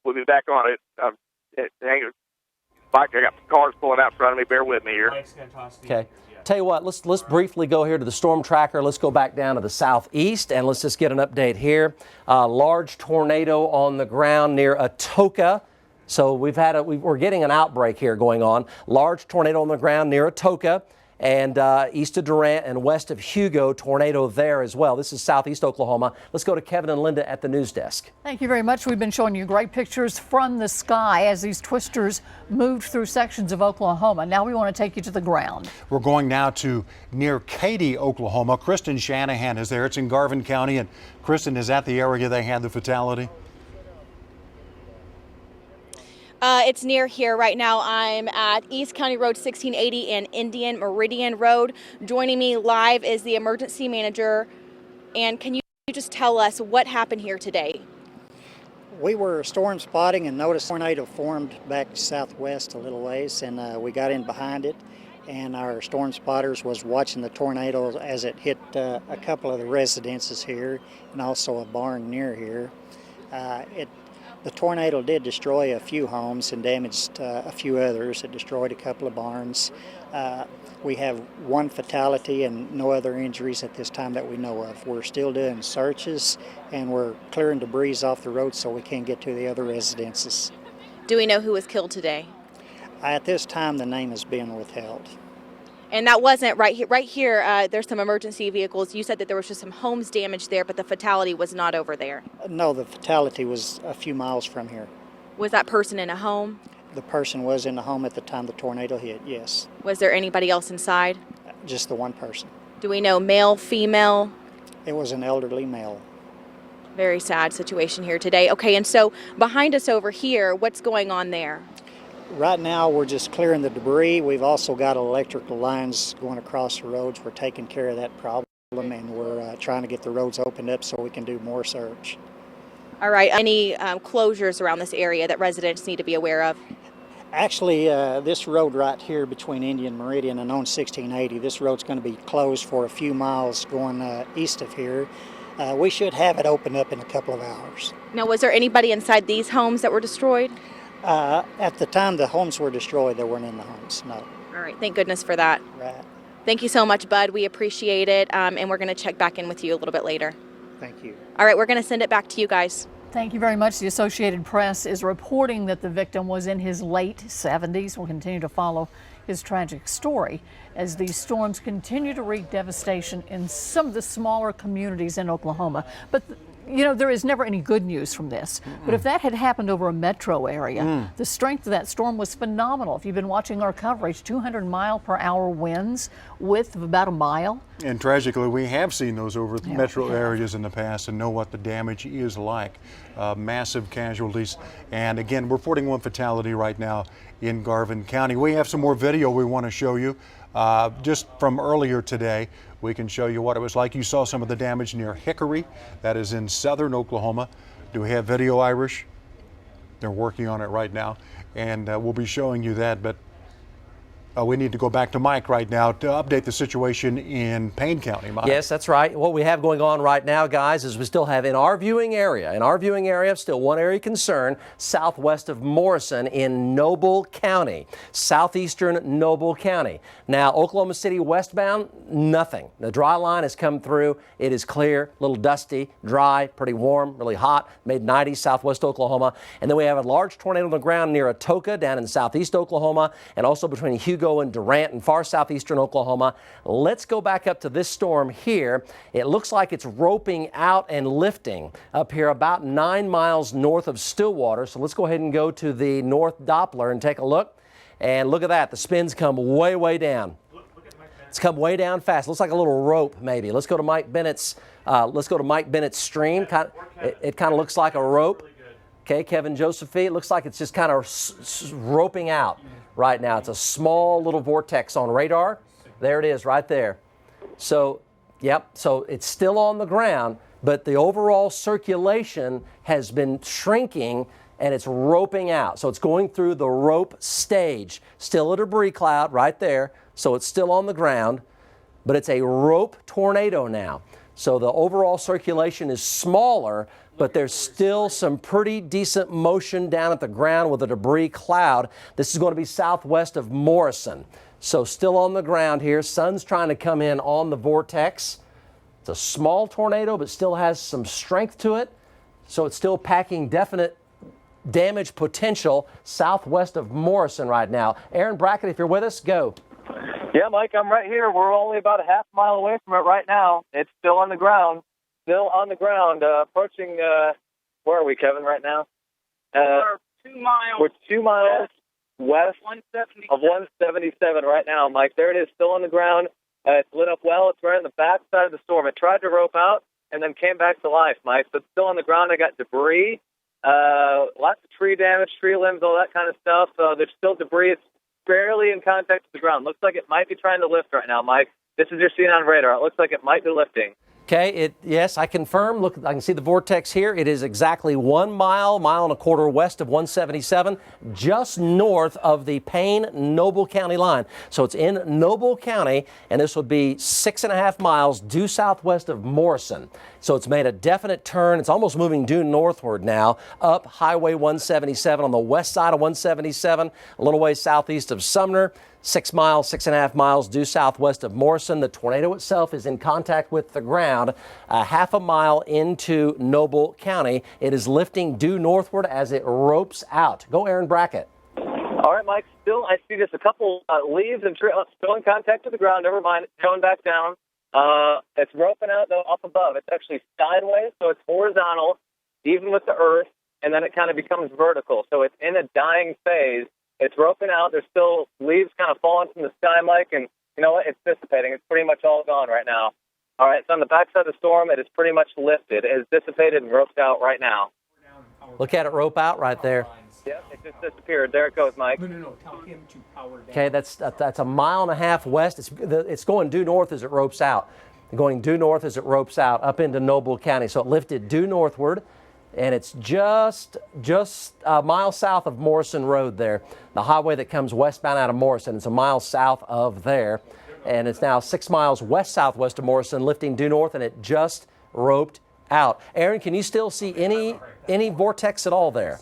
we'll be back on it. Mike, I got cars pulling out in front of me. Bear with me here. Okay. Tell you what, let's briefly go here to the storm tracker. Let's go back down to the southeast and let's just get an update here. Large tornado on the ground near Atoka. So we're getting an outbreak here going on. Large tornado on the ground near Atoka. And east of Durant and west of Hugo, tornado there as well. This is southeast Oklahoma. Let's go to Kevin and Linda at the news desk. Thank you very much. We've been showing you great pictures from the sky as these twisters moved through sections of Oklahoma. Now we want to take you to the ground. We're going now to near Katy, Oklahoma. Kristen Shanahan is there. It's in Garvin County. And Kristen, is that the area they had the fatality? It's near here right now. I'm at East County Road 1680 and Indian Meridian Road. Joining me live is the emergency manager. And can you just tell us what happened here today? We were storm spotting and noticed a tornado formed back southwest a little ways, and we got in behind it. And our storm spotters was watching the tornado as it hit a couple of the residences here and also a barn near here. The tornado did destroy a few homes and damaged a few others. It destroyed a couple of barns. We have one fatality and no other injuries at this time that we know of. We're still doing searches and we're clearing debris off the road so we can get to the other residences. Do we know who was killed today? At this time, the name is being withheld. And that wasn't right here. Right here, there's some emergency vehicles. You said that there was just some homes damaged there, but the fatality was not over there. No, the fatality was a few miles from here. Was that person in a home? The person was in the home at the time the tornado hit, yes. Was there anybody else inside? Just the one person. Do we know male, female? It was an elderly male. Very sad situation here today. Okay, and so behind us over here, what's going on there? Right now, we're just clearing the debris. We've also got electrical lines going across the roads. We're taking care of that problem, and we're trying to get the roads opened up so we can do more search. All right. Any closures around this area that residents need to be aware of? Actually, this road right here between Indian Meridian and on 1680, this road's going to be closed for a few miles going east of here. We should have it open up in a couple of hours. Now, was there anybody inside these homes that were destroyed? At the time the homes were destroyed, they weren't in the homes, no. All right, thank goodness for that. Right. Thank you so much, Bud. We appreciate it, and we're going to check back in with you a little bit later. Thank you. All right, we're going to send it back to you guys. Thank you very much. The Associated Press is reporting that the victim was in his late 70s. We'll continue to follow his tragic story as these storms continue to wreak devastation in some of the smaller communities in Oklahoma. But you know, there is never any good news from this. But if that had happened over a metro area, the strength of that storm was phenomenal. If you've been watching our coverage, 200-mile-per-hour winds, width of about a mile. And tragically, we have seen those over metro areas in the past and know what the damage is like. Massive casualties. And again, we're reporting one fatality right now in Garvin County. We have some more video we want to show you. Just from earlier today, we can show you what it was like. You saw some of the damage near Hickory, that is in southern Oklahoma. Do we have video, Irish? They're working on it right now, and we'll be showing you that. But We need to go back to Mike right now to update the situation in Payne County. Mike. Yes, that's right. What we have going on right now, guys, is we still have in our viewing area, still one area of concern southwest of Morrison in Noble County, southeastern Noble County. Now, Oklahoma City westbound, nothing. The dry line has come through. It is clear, a little dusty, dry, pretty warm, really hot, mid-90s southwest Oklahoma. And then we have a large tornado on the ground near Atoka down in southeast Oklahoma, and also between Hugo and Durant in far southeastern Oklahoma. Let's go back up to this storm here. It looks like it's roping out and lifting up here about 9 miles north of Stillwater. So let's go ahead and go to the North Doppler and take a look. And look at that. The spins come way, way down. It's come way down fast. Looks like a little rope maybe. Let's go to Mike Bennett's. Stream. It kind of looks like a rope. Okay, Kevin Josephine. It looks like it's just kind of roping out right now. It's a small little vortex on radar. There it is right there. So, yep, so it's still on the ground, but the overall circulation has been shrinking and it's roping out. So it's going through the rope stage. Still a debris cloud right there. So it's still on the ground, but it's a rope tornado now. So the overall circulation is smaller, but there's still some pretty decent motion down at the ground with a debris cloud. This is going to be southwest of Morrison. So still on the ground here. Sun's trying to come in on the vortex. It's a small tornado, but still has some strength to it. So it's still packing definite damage potential southwest of Morrison right now. Aaron Brackett, if you're with us, go. Yeah, Mike, I'm right here. We're only about a half mile away from it right now. It's still on the ground. Approaching, where are we, Kevin, right now? We're 2 miles. We're 2 miles west of 177 right now, Mike. There it is, still on the ground. It's lit up well. It's right on the back side of the storm. It tried to rope out and then came back to life, Mike. But still on the ground. I got debris, lots of tree damage, tree limbs, all that kind of stuff. There's still debris. It's barely in contact with the ground. Looks like it might be trying to lift right now, Mike. This is your scene on radar. It looks like it might be lifting. Okay, yes, I confirm. Look, I can see the vortex here. It is exactly 1 mile, mile and a quarter west of 177, just north of the Payne-Noble County line. So it's in Noble County, and this would be 6.5 miles due southwest of Morrison. So it's made a definite turn. It's almost moving due northward now, up Highway 177 on the west side of 177, a little ways southeast of Sumner. 6 miles, 6.5 miles due southwest of Morrison. The tornado itself is in contact with the ground a half a mile into Noble County. It is lifting due northward as it ropes out. Go, Aaron Brackett. All right, Mike. Still, I see just a couple leaves and trees still in contact with the ground. Never mind. It's going back down. It's roping out, though, up above. It's actually sideways, so it's horizontal, even with the earth, and then it kind of becomes vertical. So it's in a dying phase. It's roping out. There's still leaves kind of falling from the sky, Mike, and you know what? It's dissipating. It's pretty much all gone right now. All right, so on the backside of the storm, it is pretty much lifted. It is dissipated and roped out right now. Look at it rope out right there. Yep, it just disappeared. There it goes, Mike. No. Tell him to power down. Okay, that's 1.5 miles west. It's going due north as it ropes out. Going due north as it ropes out up into Noble County. So it lifted due northward. And it's just a mile south of Morrison Road there, the highway that comes westbound out of Morrison. It's a mile south of there, and it's now 6 miles west-southwest of Morrison, lifting due north, and it just roped out. Aaron, can you still see any vortex at all there?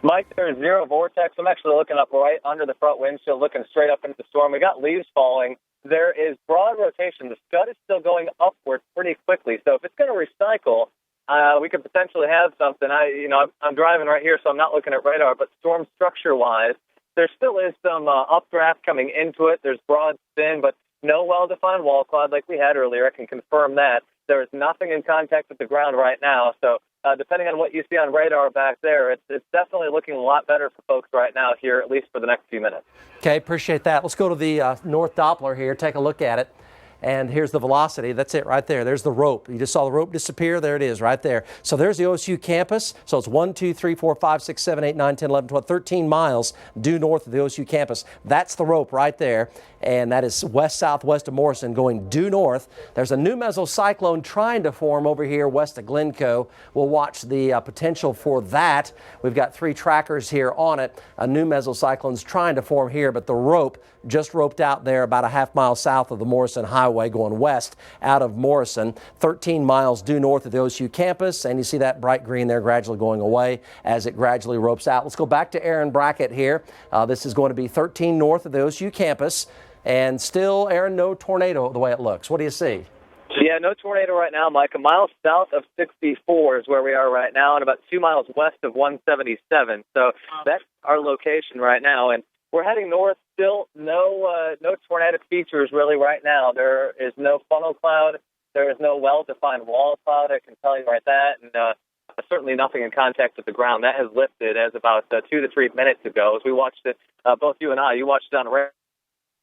Mike, there's zero vortex. I'm actually looking up right under the front windshield, looking straight up into the storm. We got leaves falling. There is broad rotation. The scud is still going upward pretty quickly, so if it's going to recycle, we could potentially have something. I'm driving right here, so I'm not looking at radar, but storm structure-wise, there still is some updraft coming into it. There's broad spin, but no well-defined wall cloud like we had earlier. I can confirm that. There is nothing in contact with the ground right now, so depending on what you see on radar back there, it's definitely looking a lot better for folks right now here, at least for the next few minutes. Okay, appreciate that. Let's go to the North Doppler here, take a look at it. and here's the velocity. That's it right there. There's the rope. You just saw the rope disappear. There it is right there. So there's the OSU campus. So it's 1, 2, 3, 4, 5, 6, 7, 8, 9, 10, 11, 12, 13 miles due north of the OSU campus. That's the rope right there, and that is west-southwest of Morrison going due north. There's a new mesocyclone trying to form over here west of Glencoe. We'll watch the potential for that. We've got 3 trackers here on it. A new mesocyclone's trying to form here, but the rope just roped out there about a half-mile south of the Morrison Highway going west out of Morrison, 13 miles due north of the OSU campus, and you see that bright green there gradually going away as it gradually ropes out. Let's go back to Aaron Brackett here. This is going to be 13 north of the OSU campus, and still, Aaron, no tornado the way it looks. What do you see? Yeah, no tornado right now, Mike. A mile south of 64 is where we are right now, and about 2 miles west of 177. So that's our location right now, and we're heading north. Still, no tornadic features really right now. There is no funnel cloud. There is no well-defined wall cloud. I can tell you right that, and certainly nothing in contact with the ground. That has lifted as about 2 to 3 minutes ago. As we watched it, both you and I, you watched it on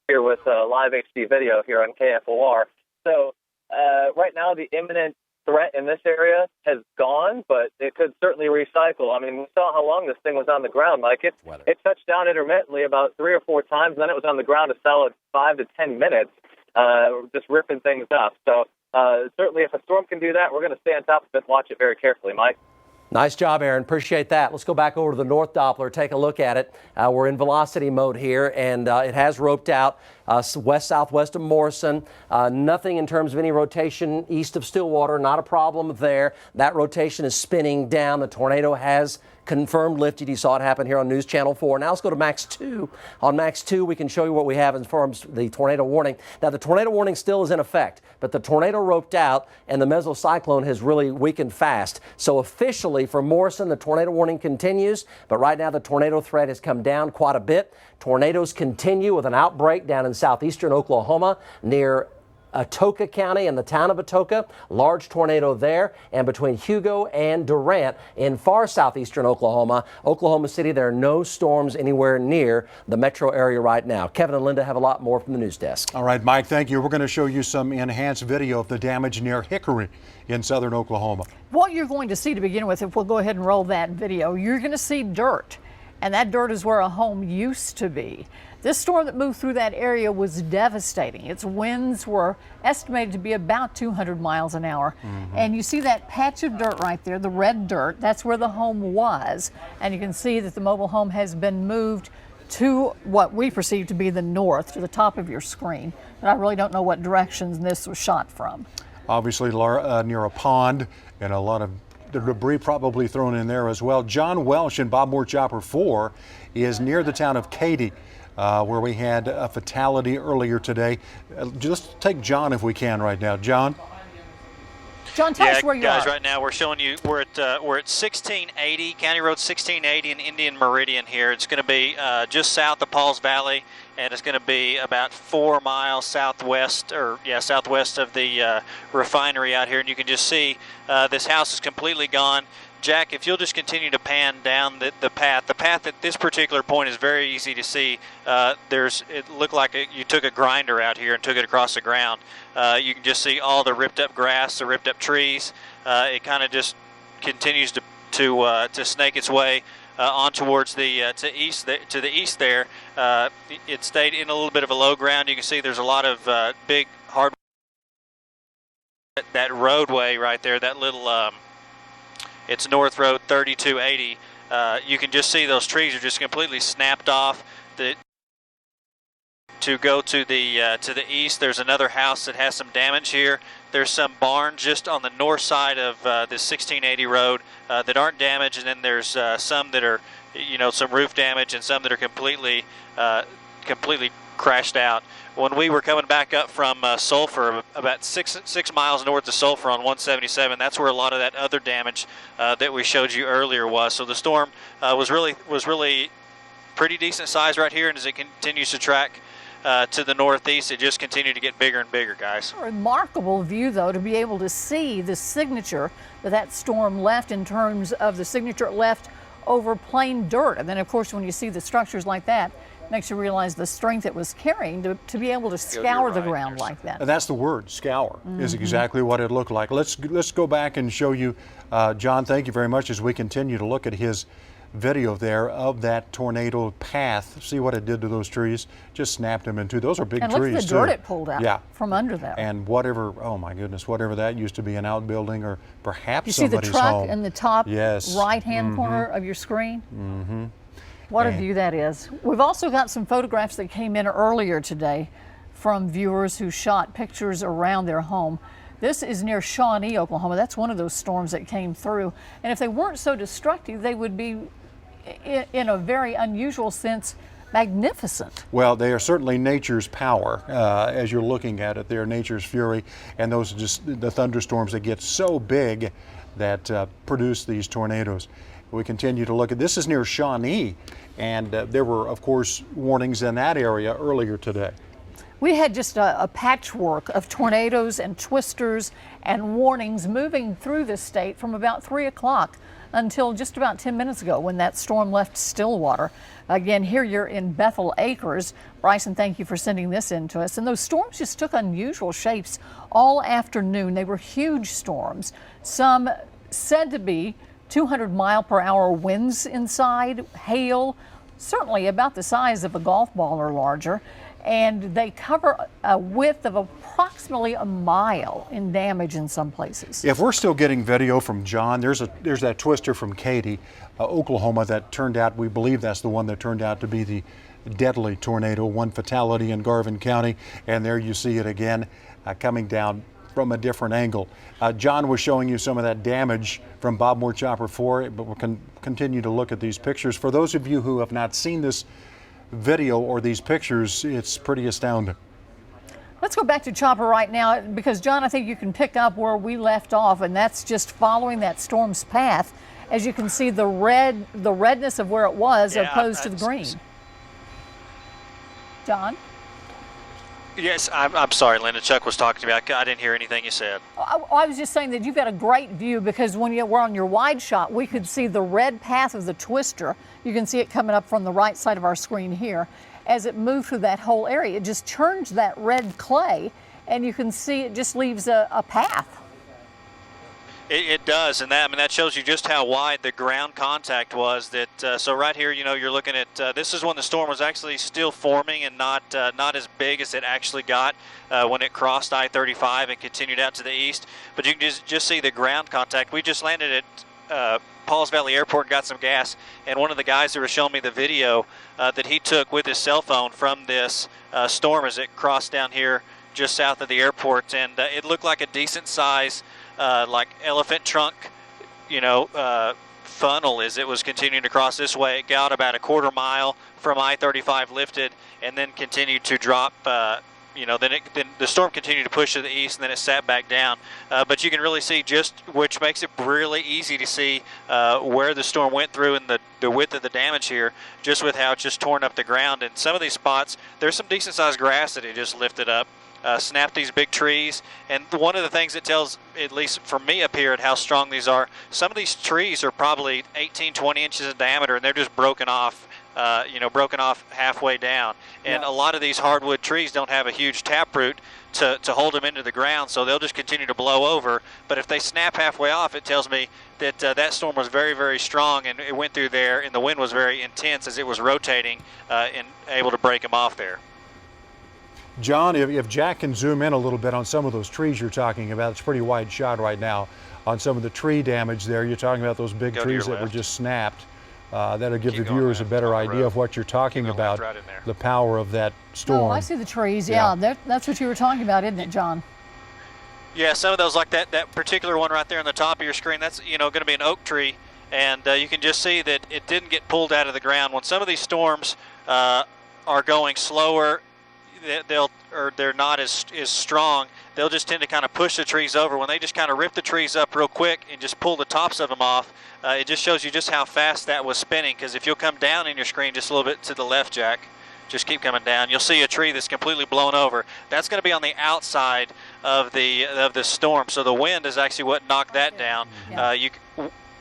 here with live HD video here on KFOR. So right now, the imminent threat in this area has gone, but it could certainly recycle. I mean, we saw how long this thing was on the ground, Mike. It touched down intermittently about 3 or 4 times, and then it was on the ground a solid 5 to 10 minutes, just ripping things up. So certainly if a storm can do that, we're going to stay on top of it and watch it very carefully, Mike. Nice job, Aaron. Appreciate that. Let's go back over to the North Doppler, take a look at it. We're in velocity mode here, and it has roped out west-southwest of Morrison. Nothing in terms of any rotation east of Stillwater, not a problem there. That rotation is spinning down. The tornado has confirmed lifted. You saw it happen here on News Channel 4. Now let's go to Max 2. On Max 2, we can show you what we have as far as the tornado warning. Now, the tornado warning still is in effect, but the tornado roped out and the mesocyclone has really weakened fast. So officially for Morrison, the tornado warning continues, but right now the tornado threat has come down quite a bit. Tornadoes continue with an outbreak down in southeastern Oklahoma near Atoka County and the town of Atoka. Large tornado there, and between Hugo and Durant in far southeastern Oklahoma. Oklahoma City, there are no storms anywhere near the metro area right now. Kevin and Linda have a lot more from the news desk. All right, Mike, thank you. We're going to show you some enhanced video of the damage near Hickory in southern Oklahoma. What you're going to see to begin with, if we'll go ahead and roll that video, you're going to see dirt, and that dirt is where a home used to be. This storm that moved through that area was devastating. Its winds were estimated to be about 200 miles an hour. And you see that patch of dirt right there, the red dirt, that's where the home was. And you can see that the mobile home has been moved to what we perceive to be the north, to the top of your screen. But I really don't know what direction this was shot from. Obviously near a pond, and a lot of the debris probably thrown in there as well. John Welsh in Bob Moore Chopper 4 is near the town of Katy, where we had a fatality earlier today. Just take John if we can right now. John? John, tell us where you guys, are. right now we're showing you we're at 1680 County Road 1680 in Indian Meridian here. It's going to be just south of Pauls Valley, and it's going to be about 4 miles southwest, southwest of the refinery out here. And you can just see this house is completely gone. Jack, if you'll just continue to pan down the path at this particular point is very easy to see. It looked like you took a grinder out here and took it across the ground. You can just see all the ripped up grass, the ripped up trees. It kind of just continues to snake its way on towards the to the east there. It stayed in a little bit of a low ground. You can see there's a lot of big hard that roadway right there. That little it's North Road 3280. You can just see those trees are just completely snapped off. To go to the east, there's another house that has some damage here. There's some barns just on the north side of this 1680 road that aren't damaged, and then there's some that are, some roof damage, and some that are completely crashed out. When we were coming back up from Sulphur, about six miles north of Sulphur on 177, that's where a lot of that other damage that we showed you earlier was. So the storm was really pretty decent size right here, and as it continues to track to the northeast, it just continued to get bigger and bigger, guys. A remarkable view, though, to be able to see the signature that storm left in terms of the signature it left over plain dirt. And then, of course, when you see the structures like that, makes you realize the strength it was carrying to be able to scour the ground like that. And that's the word, scour, is exactly what it looked like. Let's go back and show you, John, thank you very much, as we continue to look at his video there of that tornado path. See what it did to those trees? Just snapped them in two. Those are big trees, too. And look at the dirt it pulled out from under there. And whatever, oh my goodness, whatever that used to be, an outbuilding or perhaps You somebody's see the truck home. in the top right-hand corner of your screen? What a view that is. We've also got some photographs that came in earlier today from viewers who shot pictures around their home. This is near Shaunee, Oklahoma. That's one of those storms that came through. And if they weren't so destructive, they would be, in a very unusual sense, magnificent. Well, they are certainly nature's power as you're looking at it. They're nature's fury, and those are just the thunderstorms that get so big that produce these tornadoes. We continue to look at this. Is near Shaunee, and there were, of course, warnings in that area earlier today. We had just a patchwork of tornadoes and twisters and warnings moving through the state from about 3 o'clock until just about 10 minutes ago when that storm left Stillwater. Again, here you're in Bethel Acres. Bryson, thank you for sending this in to us. And those storms just took unusual shapes all afternoon. They were huge storms, some said to be 200-mile-per-hour winds inside, hail, certainly about the size of a golf ball or larger. And they cover a width of approximately a mile in damage in some places. If we're still getting video from John, there's that twister from Katie, Oklahoma, that turned out, we believe that's the one that turned out to be the deadly tornado, one fatality in Garvin County. And there you see it again coming down from a different angle. John was showing you some of that damage from Bob Moore Chopper 4, but we'll continue to look at these pictures. For those of you who have not seen this video or these pictures, it's pretty astounding. Let's go back to Chopper right now, because John, I think you can pick up where we left off, and that's just following that storm's path. As you can see, the redness of where it was opposed to the green. John? Yes, I'm sorry, Linda. Chuck was talking to me. I didn't hear anything you said. I was just saying that you've got a great view, because when you were on your wide shot, we could see the red path of the twister. You can see it coming up from the right side of our screen here. As it moved through that whole area, it just turns that red clay, and you can see it just leaves a path. It does, and that shows you just how wide the ground contact was. So right here, you're looking at this is when the storm was actually still forming and not as big as it actually got when it crossed I-35 and continued out to the east. But you can just see the ground contact. We just landed at Pauls Valley Airport and got some gas, and one of the guys who was showing me the video that he took with his cell phone from this storm as it crossed down here just south of the airport, and it looked like a decent size like elephant trunk, funnel as it was continuing to cross this way. It got about a quarter mile from I-35 lifted, and then continued to drop. Then the storm continued to push to the east, and then it sat back down. But you can really see which makes it really easy to see where the storm went through and the width of the damage here, just with how it's just torn up the ground. And some of these spots, there's some decent sized grass that it just lifted up. Snapped these big trees, and one of the things that tells, at least for me up here, at how strong these are, some of these trees are probably 18-20 inches in diameter, and they're just broken off halfway down. And a lot of these hardwood trees don't have a huge taproot to hold them into the ground, so they'll just continue to blow over. But if they snap halfway off, it tells me that that storm was very, very strong, and it went through there, and the wind was very intense as it was rotating and able to break them off there. John, if Jack can zoom in a little bit on some of those trees you're talking about, it's a pretty wide shot right now on some of the tree damage there. You're talking about those big trees that were just snapped. That'll give the viewers a better idea of what you're talking about, the power of that storm. Oh, I see the trees. Yeah, that's what you were talking about, isn't it, John? Yeah, some of those, like that particular one right there on the top of your screen, that's going to be an oak tree, and you can just see that it didn't get pulled out of the ground. When some of these storms are going slower, they're not as strong, they'll just tend to kind of push the trees over. When they just kind of rip the trees up real quick and just pull the tops of them off, it just shows you just how fast that was spinning. Because if you'll come down in your screen just a little bit to the left, Jack, just keep coming down, you'll see a tree that's completely blown over. That's going to be on the outside of the storm, so the wind is actually what knocked that down.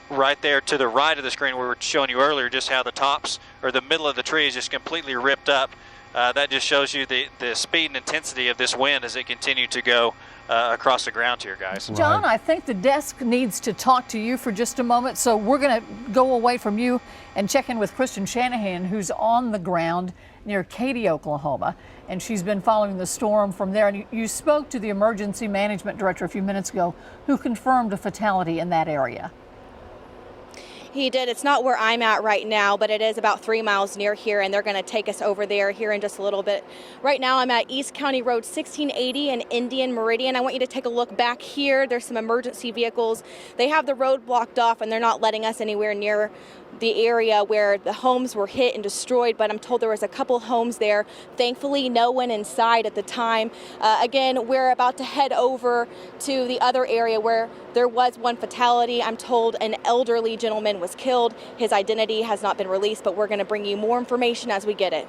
right there to the right of the screen, we were showing you earlier just how the tops or the middle of the tree is just completely ripped up. That just shows you the speed and intensity of this wind as it continued to go across the ground here, guys. John, I think the desk needs to talk to you for just a moment, so we're going to go away from you and check in with Kristen Shanahan, who's on the ground near Katy, Oklahoma, and she's been following the storm from there. And you spoke to the emergency management director a few minutes ago, who confirmed a fatality in that area. He did. It's not where I'm at right now, but it is about 3 miles near here, and they're going to take us over there here in just a little bit. Right now, I'm at East County Road 1680 and Indian Meridian. I want you to take a look back here. There's some emergency vehicles. They have the road blocked off, and they're not letting us anywhere near the area where the homes were hit and destroyed, but I'm told there was a couple homes there. Thankfully, no one inside at the time. Again, we're about to head over to the other area where there was one fatality. I'm told an elderly gentleman was killed. His identity has not been released, but we're going to bring you more information as we get it.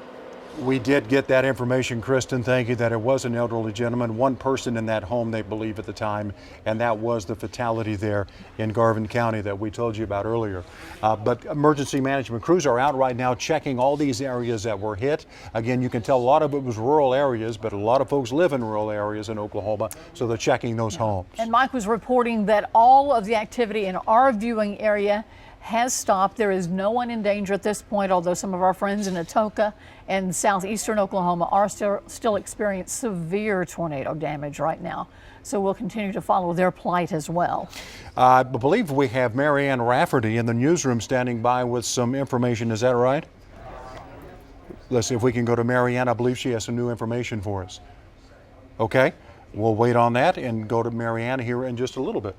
We did get that information, Kristen. Thank you, that it was an elderly gentleman, one person in that home, they believe at the time, and that was the fatality there in Garvin County that we told you about earlier. But emergency management crews are out right now checking all these areas that were hit. Again, you can tell a lot of it was rural areas, but a lot of folks live in rural areas in Oklahoma, so they're checking those homes. And Mike was reporting that all of the activity in our viewing area has stopped. There is no one in danger at this point, although some of our friends in Atoka and southeastern Oklahoma are still experiencing severe tornado damage right now. So we'll continue to follow their plight as well. I believe we have Marianne Rafferty in the newsroom standing by with some information. Is that right? Let's see if we can go to Marianne. I believe she has some new information for us. Okay, we'll wait on that and go to Marianne here in just a little bit.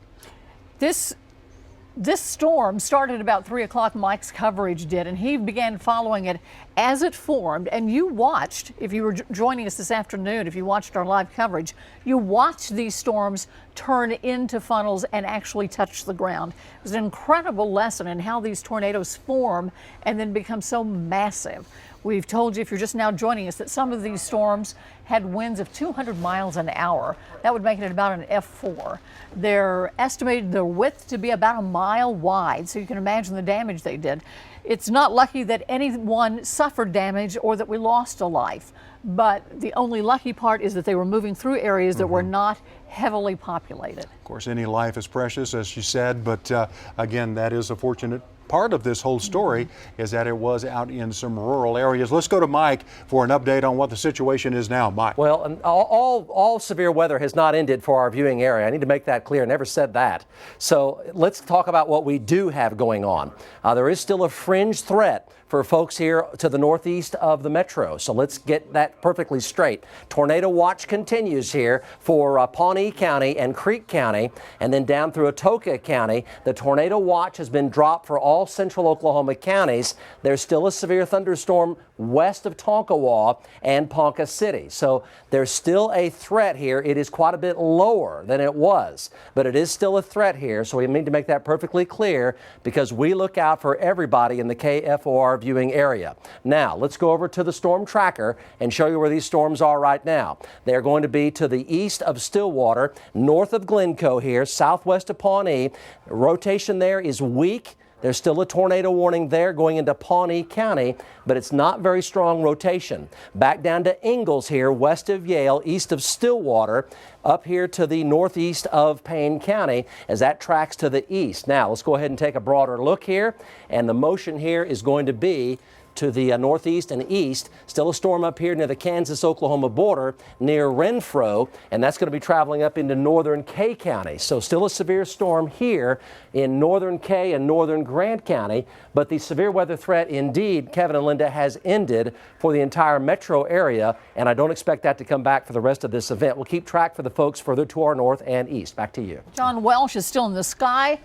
This storm started about 3 o'clock, Mike's coverage did, and he began following it as it formed. And you watched, if you were joining us this afternoon, if you watched our live coverage, you watched these storms turn into funnels and actually touch the ground. It was an incredible lesson in how these tornadoes form and then become so massive. We've told you, if you're just now joining us, that some of these storms had winds of 200 miles an hour. That would make it about an F4. They're estimated their width to be about a mile wide, so you can imagine the damage they did. It's not lucky that anyone suffered damage or that we lost a life, but the only lucky part is that they were moving through areas that were not heavily populated. Of course, any life is precious, as she said, but again, that is a fortunate part of this whole story is that it was out in some rural areas. Let's go to Mike for an update on what the situation is now. Mike. Well, all severe weather has not ended for our viewing area. I need to make that clear. I never said that. So let's talk about what we do have going on. There is still a fringe threat for folks here to the northeast of the metro. So let's get that perfectly straight. Tornado watch continues here for Pawnee County and Creek County, and then down through Atoka County. The tornado watch has been dropped for all central Oklahoma counties. There's still a severe thunderstorm west of Tonkawa and Ponca City. So there's still a threat here. It is quite a bit lower than it was, but it is still a threat here. So we need to make that perfectly clear because we look out for everybody in the KFOR viewing area. Now, let's go over to the storm tracker and show you where these storms are right now. They're going to be to the east of Stillwater, north of Glencoe here, southwest of Pawnee. Rotation there is weak. There's still a tornado warning there going into Pawnee County, but it's not very strong rotation. Back down to Ingalls here, west of Yale, east of Stillwater, up here to the northeast of Payne County as that tracks to the east. Now, let's go ahead and take a broader look here, and the motion here is going to be to the northeast and east. Still a storm up here near the Kansas-Oklahoma border near Renfro, and that's going to be traveling up into northern Kay County. So still a severe storm here in northern Kay and northern Grant County, but the severe weather threat indeed, Kevin and Linda, has ended for the entire metro area, and I don't expect that to come back for the rest of this event. We'll keep track for the folks further to our north and east. Back to you. John Welsh is still in the sky,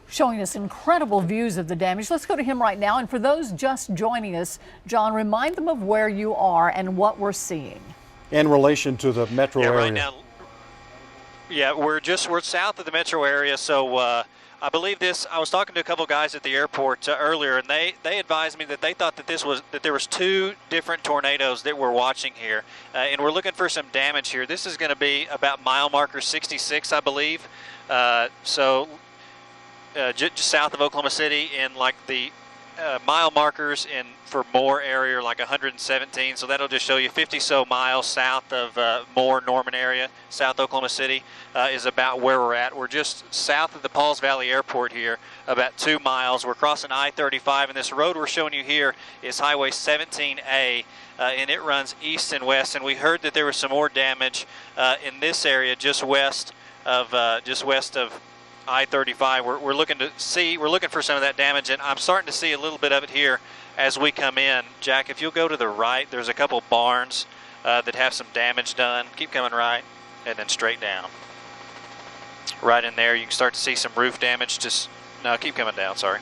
showing us incredible views of the damage. Let's go to him right now. And for those just joining us, John, remind them of where you are and what we're seeing. In relation to the metro area. Right now, we're south of the metro area. So I believe this. I was talking to a couple guys at the airport earlier, and they advised me that they thought that there was two different tornadoes that we're watching here, and we're looking for some damage here. This is going to be about mile marker 66, I believe. So just south of Oklahoma City in like the mile markers in for Moore area, like 117. So that'll just show you 50 so miles south of Moore, Norman area, South Oklahoma City is about where we're at. We're just south of the Pauls Valley Airport here, about 2 miles. We're crossing I-35, and this road we're showing you here is Highway 17A, and it runs east and west. And we heard that there was some more damage in this area just west of I-35. We're looking for some of that damage, and I'm starting to see a little bit of it here as we come in. Jack, if you'll go to the right, there's a couple barns that have some damage done. Keep coming right, and then straight down. Right in there, you can start to see some roof damage. No, keep coming down, sorry.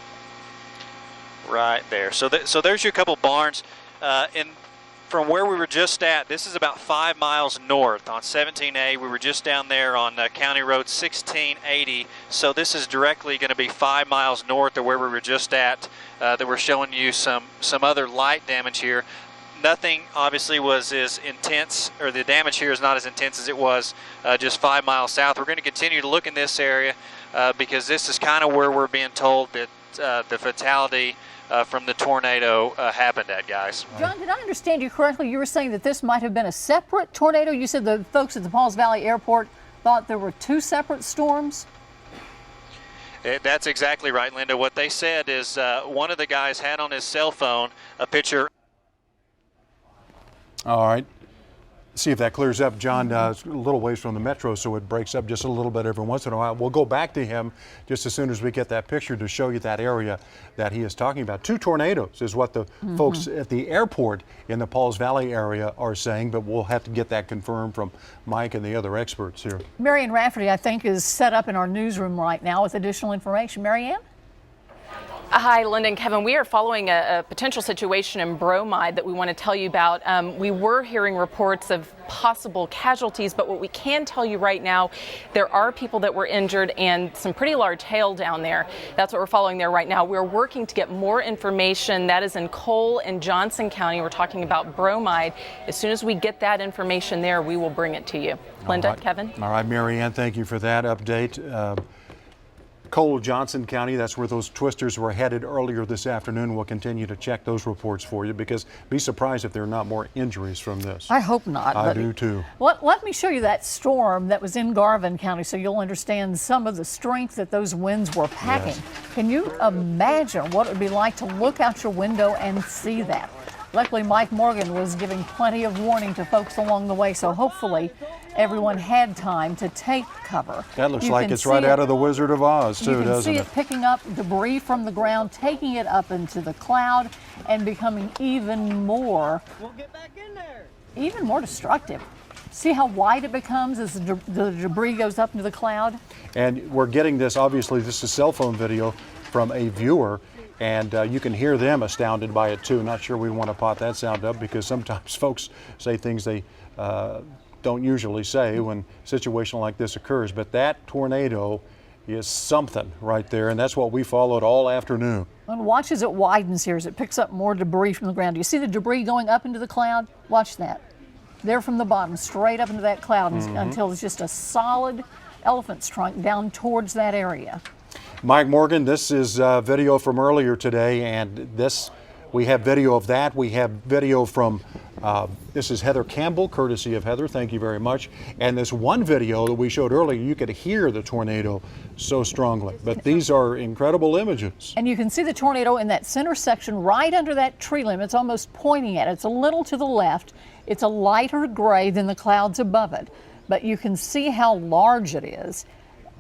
Right there. So there's your couple barns. From where we were just at, this is about 5 miles north on 17A. We were just down there on County Road 1680. So this is directly going to be 5 miles north of where we were just at. That we're showing you some other light damage here. Nothing obviously was as intense, or the damage here is not as intense as it was just 5 miles south. We're going to continue to look in this area because this is kind of where we're being told that the fatality from the tornado happened at, guys. John, did I understand you correctly? You were saying that this might have been a separate tornado? You said the folks at the Pauls Valley Airport thought there were 2 separate storms? That's exactly right, Linda. What they said is one of the guys had on his cell phone a picture. All right. See if that clears up. John, it's a little ways from the metro, so it breaks up just a little bit every once in a while. We'll go back to him just as soon as we get that picture to show you that area that he is talking about. 2 tornadoes is what the folks at the airport in the Pauls Valley area are saying, but we'll have to get that confirmed from Mike and the other experts here. Marianne Rafferty, I think, is set up in our newsroom right now with additional information. Marianne? Hi, Linda and Kevin. We are following a potential situation in Bromide that we want to tell you about. We were hearing reports of possible casualties, but what we can tell you right now, there are people that were injured and some pretty large hail down there. That's what we're following there right now. We're working to get more information. That is in Cole and Johnson County. We're talking about Bromide. As soon as we get that information there, we will bring it to you. Linda, Kevin? All right, Marianne, thank you for that update. Cole, Johnson County, that's where those twisters were headed earlier this afternoon. We'll continue to check those reports for you because be surprised if there are not more injuries from this. I hope not. I do too. Let me show you that storm that was in Garvin County so you'll understand some of the strength that those winds were packing. Yes. Can you imagine what it would be like to look out your window and see that? Luckily, Mike Morgan was giving plenty of warning to folks along the way, so hopefully everyone had time to take cover. That looks like it's right out of the Wizard of Oz, too, doesn't it? You can see it picking up debris from the ground, taking it up into the cloud, and becoming even more, even more destructive. See how wide it becomes as the debris goes up into the cloud? And we're getting this, obviously, this is cell phone video from a viewer. And you can hear them astounded by it too. Not sure we want to pot that sound up because sometimes folks say things they don't usually say when a situation like this occurs. But that tornado is something right there, and that's what we followed all afternoon. And watch as it widens here as it picks up more debris from the ground. Do you see the debris going up into the cloud? Watch that. There from the bottom, straight up into that cloud until it's just a solid elephant's trunk down towards that area. Mike Morgan, this is video from earlier today, and we have video of that. We have video from, this is Heather Campbell, courtesy of Heather, thank you very much. And this one video that we showed earlier, you could hear the tornado so strongly. But these are incredible images. And you can see the tornado in that center section right under that tree limb. It's almost pointing at it. It's a little to the left. It's a lighter gray than the clouds above it. But you can see how large it is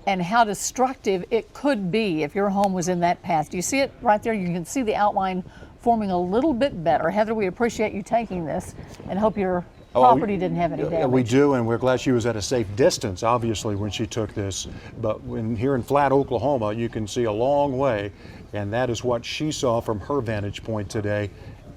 and how destructive it could be if your home was in that path. Do you see it right there? You can see the outline forming a little bit better. Heather, we appreciate you taking this and hope your property didn't have any damage. We do, and we're glad she was at a safe distance, obviously, when she took this. But here in Flat, Oklahoma, you can see a long way, and that is what she saw from her vantage point today.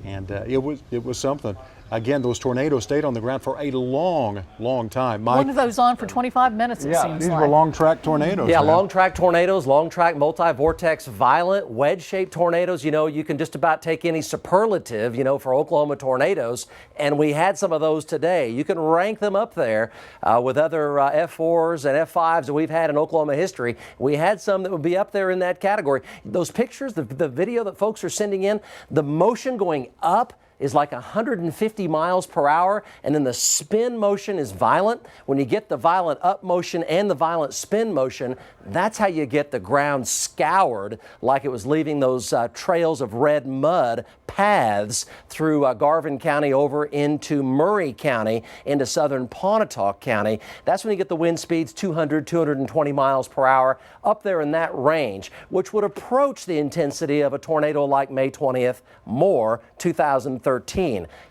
And it was something. again, those tornadoes stayed on the ground for a long, long time. Mike? One of those on for 25 minutes, it seems these like. were long track tornadoes. Yeah, man. long track tornadoes, long track multi-vortex, violent wedge-shaped tornadoes. You know, you can just about take any superlative, you know, for Oklahoma tornadoes, and we had some of those today. You can rank them up there with other F4s and F5s that we've had in Oklahoma history. We had some that would be up there in that category. Those pictures, the video that folks are sending in, the motion going up is like 150 miles per hour, and then the spin motion is violent. When you get the violent up motion and the violent spin motion, that's how you get the ground scoured like it was leaving those trails of red mud paths through Garvin County over into Murray County, into southern Pontotoc County. That's when you get the wind speeds 200, 220 miles per hour up there in that range, which would approach the intensity of a tornado like May 20th Moore 2013.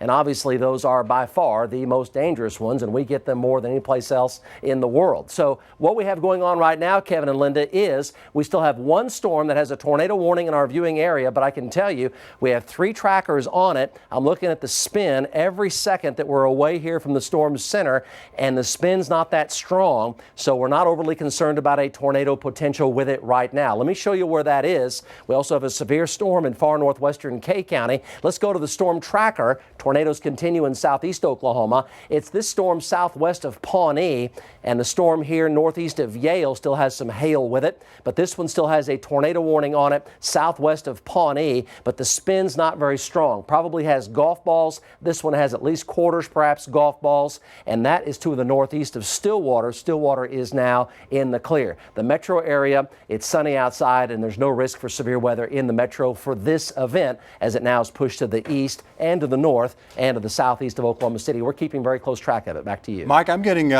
And obviously those are by far the most dangerous ones, and we get them more than any place else in the world. So what we have going on right now, Kevin and Linda, is we still have one storm that has a tornado warning in our viewing area, but I can tell you we have 3 trackers on it. I'm looking at the spin every second that we're away here from the storm's center, and the spin's not that strong, so we're not overly concerned about a tornado potential with it right now. Let me show you where that is. We also have a severe storm in far northwestern K County. Let's go to the storm tracker. Tornadoes continue in southeast Oklahoma. It's this storm southwest of Pawnee, and the storm here northeast of Yale still has some hail with it, but this one still has a tornado warning on it southwest of Pawnee, but the spin's not very strong. Probably has golf balls. This one has at least quarters, perhaps golf balls, and that is to the northeast of Stillwater. Stillwater is now in the clear. The metro area, it's sunny outside, and there's no risk for severe weather in the metro for this event, as it now is pushed to the east and to the north and to the southeast of Oklahoma City. We're keeping very close track of it. Back to you. Mike, I'm getting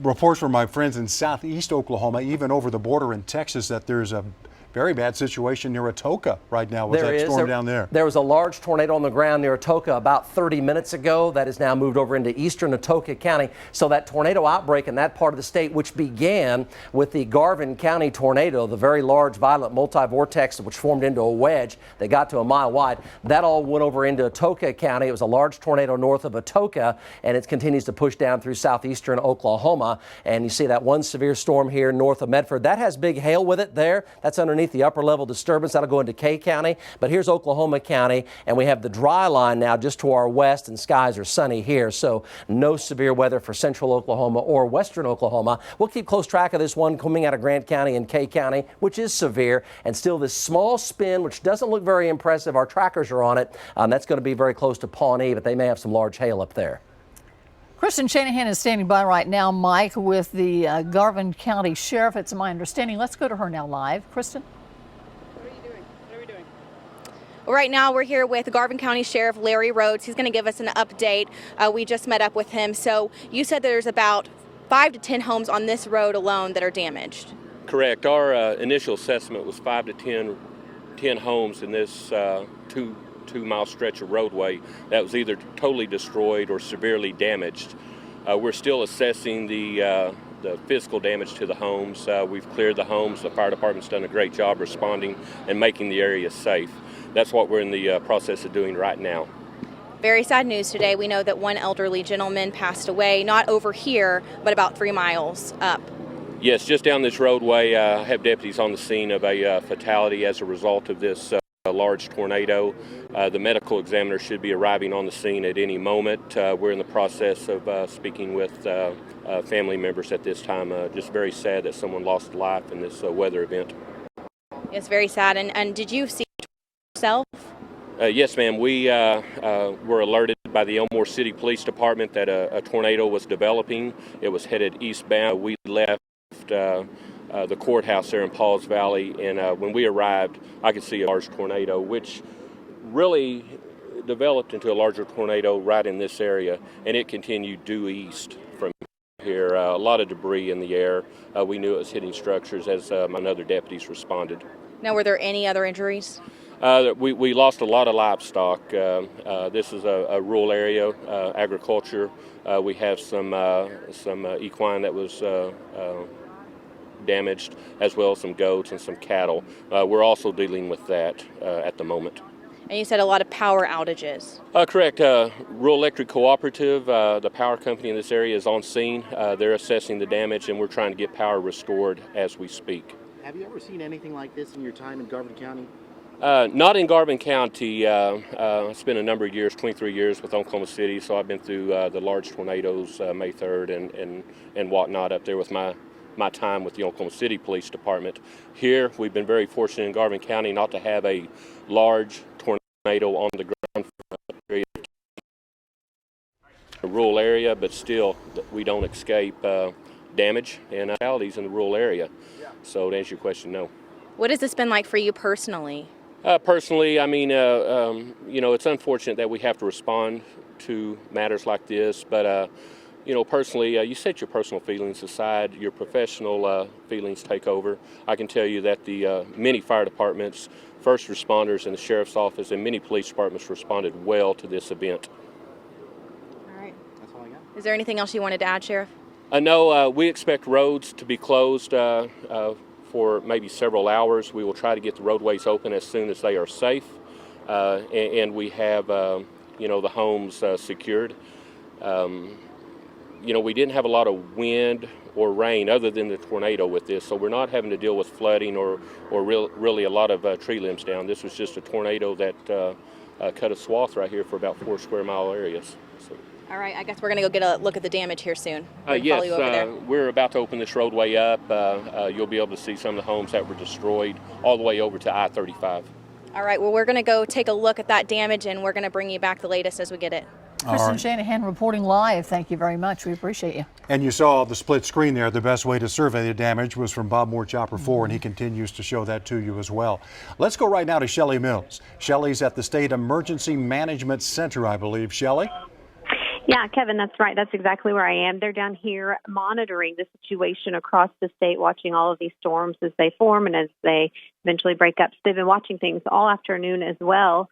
reports from my friends in southeast Oklahoma, even over the border in Texas, that there's a very bad situation near Atoka right now with that storm down there. There was a large tornado on the ground near Atoka about 30 minutes ago. That has now moved over into eastern Atoka County. So that tornado outbreak in that part of the state, which began with the Garvin County tornado, the very large violent multi-vortex which formed into a wedge that got to a mile wide, that all went over into Atoka County. It was a large tornado north of Atoka, and it continues to push down through southeastern Oklahoma. And you see that one severe storm here north of Medford. That has big hail with it there. That's underneath the upper level disturbance. That'll go into K County, but here's Oklahoma County, and we have the dry line now just to our west, and skies are sunny here, so no severe weather for central Oklahoma or western Oklahoma. We'll keep close track of this one coming out of Grant County and K County, which is severe, and still this small spin, which doesn't look very impressive. Our trackers are on it. That's going to be very close to Pawnee, but they may have some large hail up there. Kristen Shanahan is standing by right now, Mike, with the Garvin County Sheriff. It's my understanding. Let's go to her now live. Kristen? Right now, we're here with Garvin County Sheriff Larry Rhodes. He's going to give us an update. We just met up with him. So you said there's about 5 to 10 homes on this road alone that are damaged. Correct. Our initial assessment was 5 to 10 homes in this two-mile stretch of roadway that was either totally destroyed or severely damaged. We're still assessing the physical damage to the homes. We've cleared the homes. The fire department's done a great job responding and making the area safe. That's what we're in the process of doing right now. Very sad news today. We know that one elderly gentleman passed away, not over here, but about 3 miles up. Yes, just down this roadway. I have deputies on the scene of a fatality as a result of this large tornado. The medical examiner should be arriving on the scene at any moment. We're in the process of speaking with family members at this time. Just very sad that someone lost life in this weather event. It's very sad. And did you see it yourself? Yes, ma'am. We were alerted by the Elmore City Police Department that a tornado was developing. It was headed eastbound. We left the courthouse there in Pauls Valley, and when we arrived, I could see a large tornado, which really developed into a larger tornado right in this area, and it continued due east from here. A lot of debris in the air. We knew it was hitting structures as my other deputies responded. Now, were there any other injuries? We lost a lot of livestock. This is a rural area, agriculture. We have some equine that was damaged, as well as some goats and some cattle. We're also dealing with that at the moment. And you said a lot of power outages. Correct. Rural Electric Cooperative, the power company in this area, is on scene. They're assessing the damage, and we're trying to get power restored as we speak. Have you ever seen anything like this in your time in Garvin County? Not in Garvin County. I spent a number of years, 23 years with Oklahoma City, so I've been through the large tornadoes, May 3rd and whatnot up there with my time with the Oklahoma City Police Department. Here, we've been very fortunate in Garvin County not to have a large tornado on the ground for a rural area, but still we don't escape damage and fatalities in the rural area. So to answer your question, no. What has this been like for you personally? Personally, I mean, it's unfortunate that we have to respond to matters like this, but personally, you set your personal feelings aside, your professional feelings take over. I can tell you that the many fire departments, first responders, and the sheriff's office, and many police departments responded well to this event. All right. That's all I got. Is there anything else you wanted to add, Sheriff? No, we expect roads to be closed for maybe several hours. We will try to get the roadways open as soon as they are safe, and we have, the homes secured. We didn't have a lot of wind or rain other than the tornado with this, so we're not having to deal with flooding or really a lot of tree limbs down. This was just a tornado that cut a swath right here for about 4 square mile areas. So. All right, I guess we're going to go get a look at the damage here soon. Yes, we're about to open this roadway up. You'll be able to see some of the homes that were destroyed all the way over to I-35. All right, well, we're going to go take a look at that damage, and we're going to bring you back the latest as we get it. Kristen Shanahan reporting live. Thank you very much. We appreciate you. And you saw the split screen there. The best way to survey the damage was from Bob Moore Chopper 4, and he continues to show that to you as well. Let's go right now to Shelley Mills. Shelley's at the State Emergency Management Center, I believe. Shelley? Yeah, Kevin, that's right. That's exactly where I am. They're down here monitoring the situation across the state, watching all of these storms as they form and as they eventually break up. So they've been watching things all afternoon as well.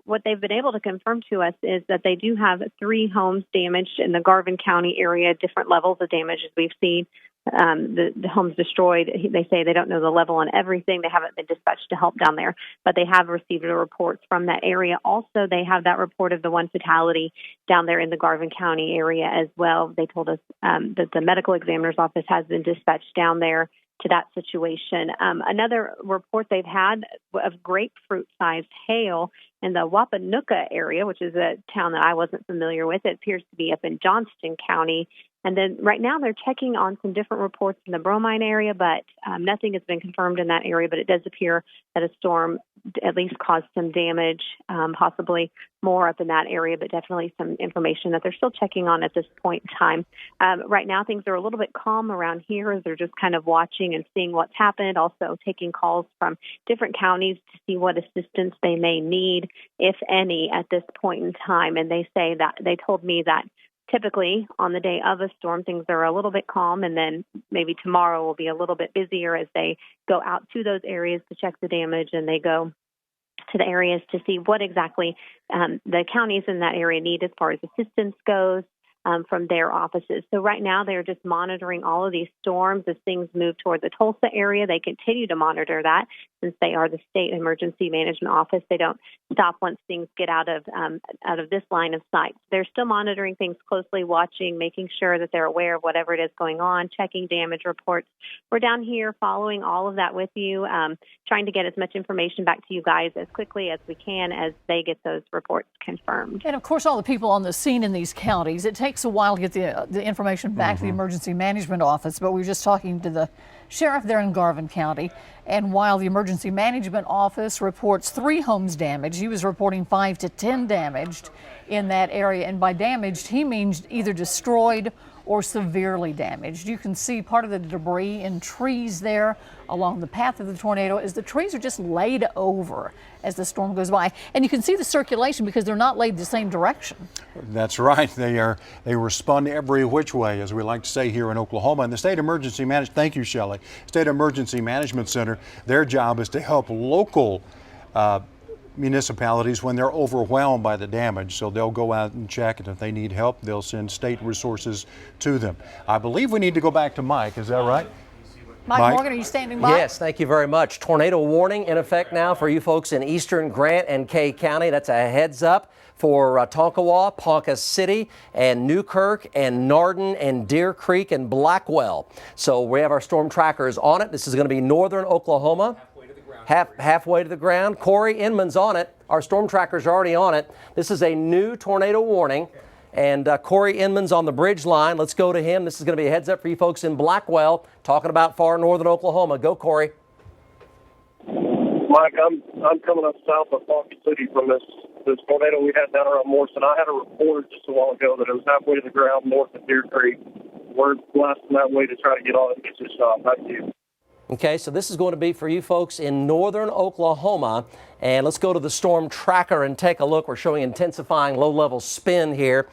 What they've been able to confirm to us is that they do have 3 homes damaged in the Garvin County area, different levels of damage as we've seen. The homes destroyed. They say they don't know the level on everything. They haven't been dispatched to help down there, but they have received reports from that area. Also, they have that report of the 1 fatality down there in the Garvin County area as well. They told us that the medical examiner's office has been dispatched down there to that situation. Another report they've had of grapefruit-sized hail in the Wapanuka area, which is a town that I wasn't familiar with. It appears to be up in Johnston County. And then right now they're checking on some different reports in the Bromide area, but nothing has been confirmed in that area. But it does appear that a storm at least caused some damage, possibly more up in that area, but definitely some information that they're still checking on at this point in time. Right now things are a little bit calm around here as they're just kind of watching and seeing what's happened, also taking calls from different counties to see what assistance they may need, if any, at this point in time. And they say that they told me that typically on the day of a storm, things are a little bit calm, and then maybe tomorrow will be a little bit busier as they go out to those areas to check the damage, and they go to the areas to see what exactly the counties in that area need as far as assistance goes from their offices. So right now they're just monitoring all of these storms as things move toward the Tulsa area. They continue to monitor that since they are the State Emergency Management Office. They don't stop once things get out of this line of sight. They're still monitoring things closely, watching, making sure that they're aware of whatever it is going on, checking damage reports. We're down here following all of that with you, trying to get as much information back to you guys as quickly as we can as they get those reports confirmed. And of course, all the people on the scene in these counties, it takes a while to get the information back to the Emergency Management Office, but we were just talking to the sheriff there in Garvin County, and while the Emergency Management Office reports 3 homes damaged, he was reporting 5 to 10 damaged in that area, and by damaged he means either destroyed or severely damaged. You can see part of the debris in trees there along the path of the tornado as the trees are just laid over as the storm goes by. And you can see the circulation because they're not laid the same direction. That's right. They were spun every which way, as we like to say here in Oklahoma. And the State Emergency Management, thank you, Shelley, State Emergency Management Center, their job is to help local municipalities when they're overwhelmed by the damage. So they'll go out and check, and if they need help, they'll send state resources to them. I believe we need to go back to Mike. Is that right? Mike Morgan, are you standing by? Yes, thank you very much. Tornado warning in effect now for you folks in eastern Grant and Kay County. That's a heads up for Tonkawa, Ponca City, and Newkirk, and Nardin, and Deer Creek, and Blackwell. So we have our storm trackers on it. This is going to be northern Oklahoma. Halfway to the ground. Corey Inman's on it. Our storm trackers are already on it. This is a new tornado warning. And Corey Inman's on the bridge line. Let's go to him. This is going to be a heads up for you folks in Blackwell, talking about far northern Oklahoma. Go, Corey. Mike, I'm coming up south of Ponca City from this tornado we had down around Morrison. I had a report just a while ago that it was halfway to the ground north of Deer Creek. We're blasting that way to try to get on it and get this shot. Back to you. Okay, so this is going to be for you folks in northern Oklahoma. And let's go to the storm tracker and take a look. We're showing intensifying low-level spin here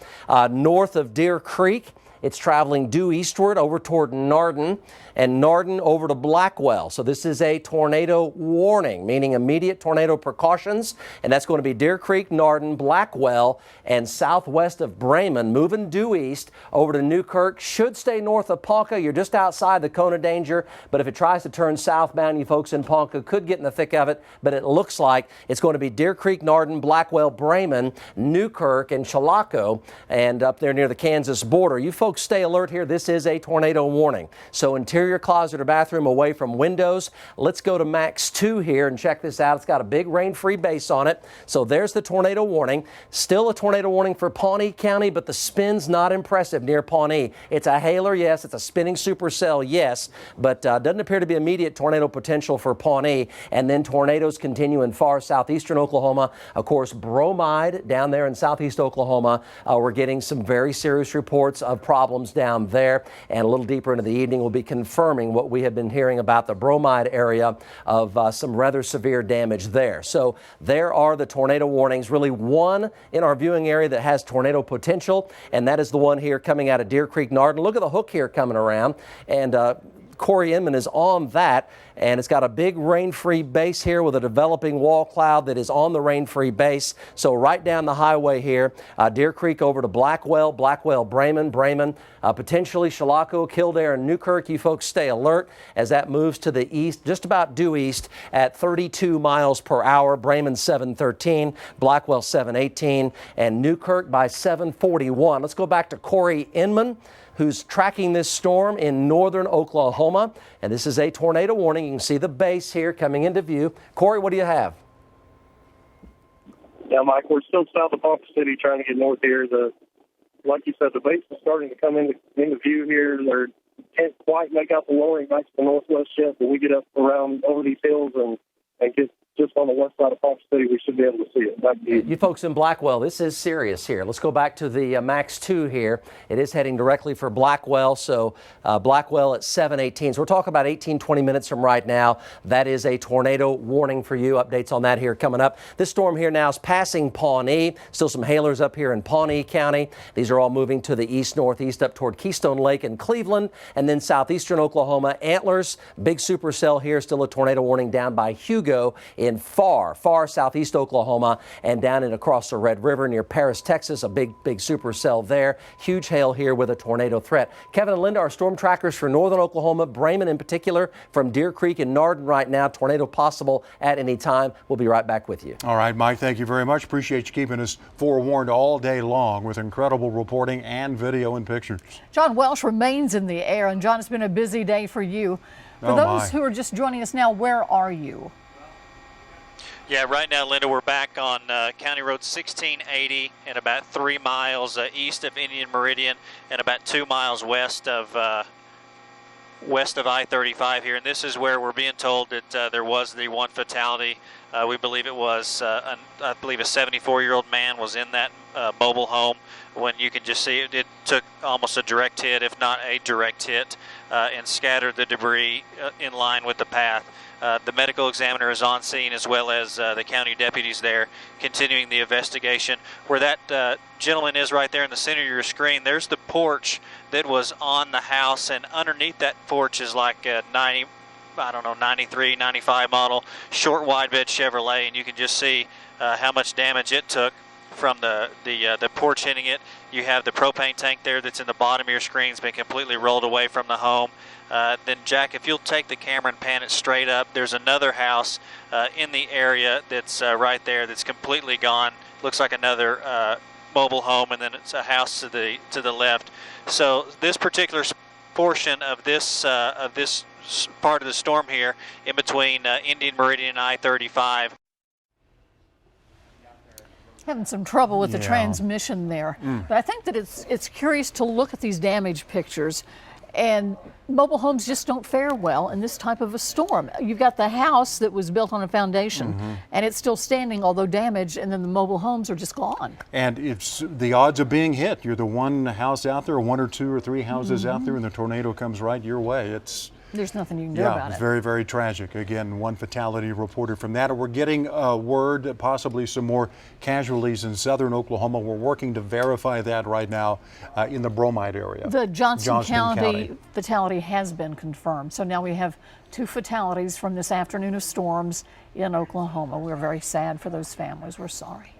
north of Deer Creek. It's traveling due eastward over toward Nardin, and Nardin over to Blackwell. So this is a tornado warning, meaning immediate tornado precautions, and that's going to be Deer Creek, Nardin, Blackwell, and southwest of Bremen, moving due east over to Newkirk. Should stay north of Ponca. You're just outside the cone of danger, but if it tries to turn southbound, you folks in Ponca could get in the thick of it, but it looks like it's going to be Deer Creek, Nardin, Blackwell, Bremen, Newkirk, and Chilocco, and up there near the Kansas border. You folks stay alert here. This is a tornado warning. So interior closet or bathroom away from windows. Let's go to Max 2 here and check this out. It's got a big rain-free base on it. So there's the tornado warning. Still a tornado warning for Pawnee County, but the spin's not impressive near Pawnee. It's a hailer, yes. It's a spinning supercell, yes, but doesn't appear to be immediate tornado potential for Pawnee. And then tornadoes continue in far southeastern Oklahoma. Of course, Bromide down there in southeast Oklahoma. We're getting some very serious reports of problems down there, and a little deeper into the evening we'll be confirming what we have been hearing about the Bromide area of some rather severe damage there. So there are the tornado warnings, really one in our viewing area that has tornado potential, and that is the one here coming out of Deer Creek, Nardin. Look at the hook here coming around, and Corey Inman is on that, and it's got a big rain-free base here with a developing wall cloud that is on the rain-free base. So right down the highway here, Deer Creek over to Blackwell, Bremen, potentially Chilocco, Kildare, and Newkirk. You folks stay alert as that moves to the east, just about due east at 32 miles per hour. Bremen 713, Blackwell 718, and Newkirk by 741. Let's go back to Corey Inman, who's tracking this storm in northern Oklahoma. And this is a tornado warning. You can see the base here coming into view. Corey, what do you have? Yeah, Mike, we're still south of Ponca City trying to get north here. Like you said, the base is starting to come into view here. They can't quite make out the lowering back to the northwest yet, but we get up around over these hills and get just on the west side of Ponca City, we should be able to see it. Back to you. You folks in Blackwell, this is serious here. Let's go back to the Max 2 here. It is heading directly for Blackwell, so Blackwell at 718. So we're talking about 18, 20 minutes from right now. That is a tornado warning for you. Updates on that here coming up. This storm here now is passing Pawnee. Still some hailers up here in Pawnee County. These are all moving to the east-northeast up toward Keystone Lake and Cleveland, and then southeastern Oklahoma. Antlers, big supercell here. Still a tornado warning down by Hugo in far southeast Oklahoma, and down and across the Red River near Paris, Texas, a big supercell there. Huge hail here with a tornado threat. Kevin and Linda, our storm trackers for northern Oklahoma, Bremen in particular, from Deer Creek and Nardin right now. Tornado possible at any time. We'll be right back with you. All right, Mike, thank you very much. Appreciate you keeping us forewarned all day long with incredible reporting and video and pictures. John Welsh remains in the air, and John, it's been a busy day for you. For those who are just joining us now, where are you? Yeah, right now, Linda, we're back on County Road 1680 and about 3 miles east of Indian Meridian and about 2 miles west of I-35 here. And this is where we're being told that there was the one fatality. We believe it was, I believe a 74-year-old man was in that mobile home. When you can just see it took almost a direct hit, if not a direct hit, and scattered the debris in line with the path. The medical examiner is on scene, as well as the county deputies there, continuing the investigation. Where that gentleman is right there in the center of your screen, there's the porch that was on the house, and underneath that porch is like a 93, 95 model short wide bed Chevrolet, and you can just see how much damage it took. from the porch hitting it. You have the propane tank there that's in the bottom of your screen. It's been completely rolled away from the home. Then Jack, if you'll take the camera and pan it straight up, there's another house in the area that's right there that's completely gone. Looks like another mobile home, and then it's a house to the left. So this particular portion of this part of the storm here, in between Indian Meridian and I-35. Having some trouble with the transmission there. But I think that it's curious to look at these damage pictures, and mobile homes just don't fare well in this type of a storm. You've got the house that was built on a foundation and it's still standing, although damaged, and then the mobile homes are just gone. And it's the odds of being hit. You're the one house out there, one or two or three houses out there, and the tornado comes right your way. There's nothing you can do about it. Yeah, it's very, very tragic. Again, one fatality reported from that. We're getting word, possibly some more casualties in southern Oklahoma. We're working to verify that right now in the Bromide area. The Johnston County fatality has been confirmed. So now we have 2 fatalities from this afternoon of storms in Oklahoma. We're very sad for those families. We're sorry.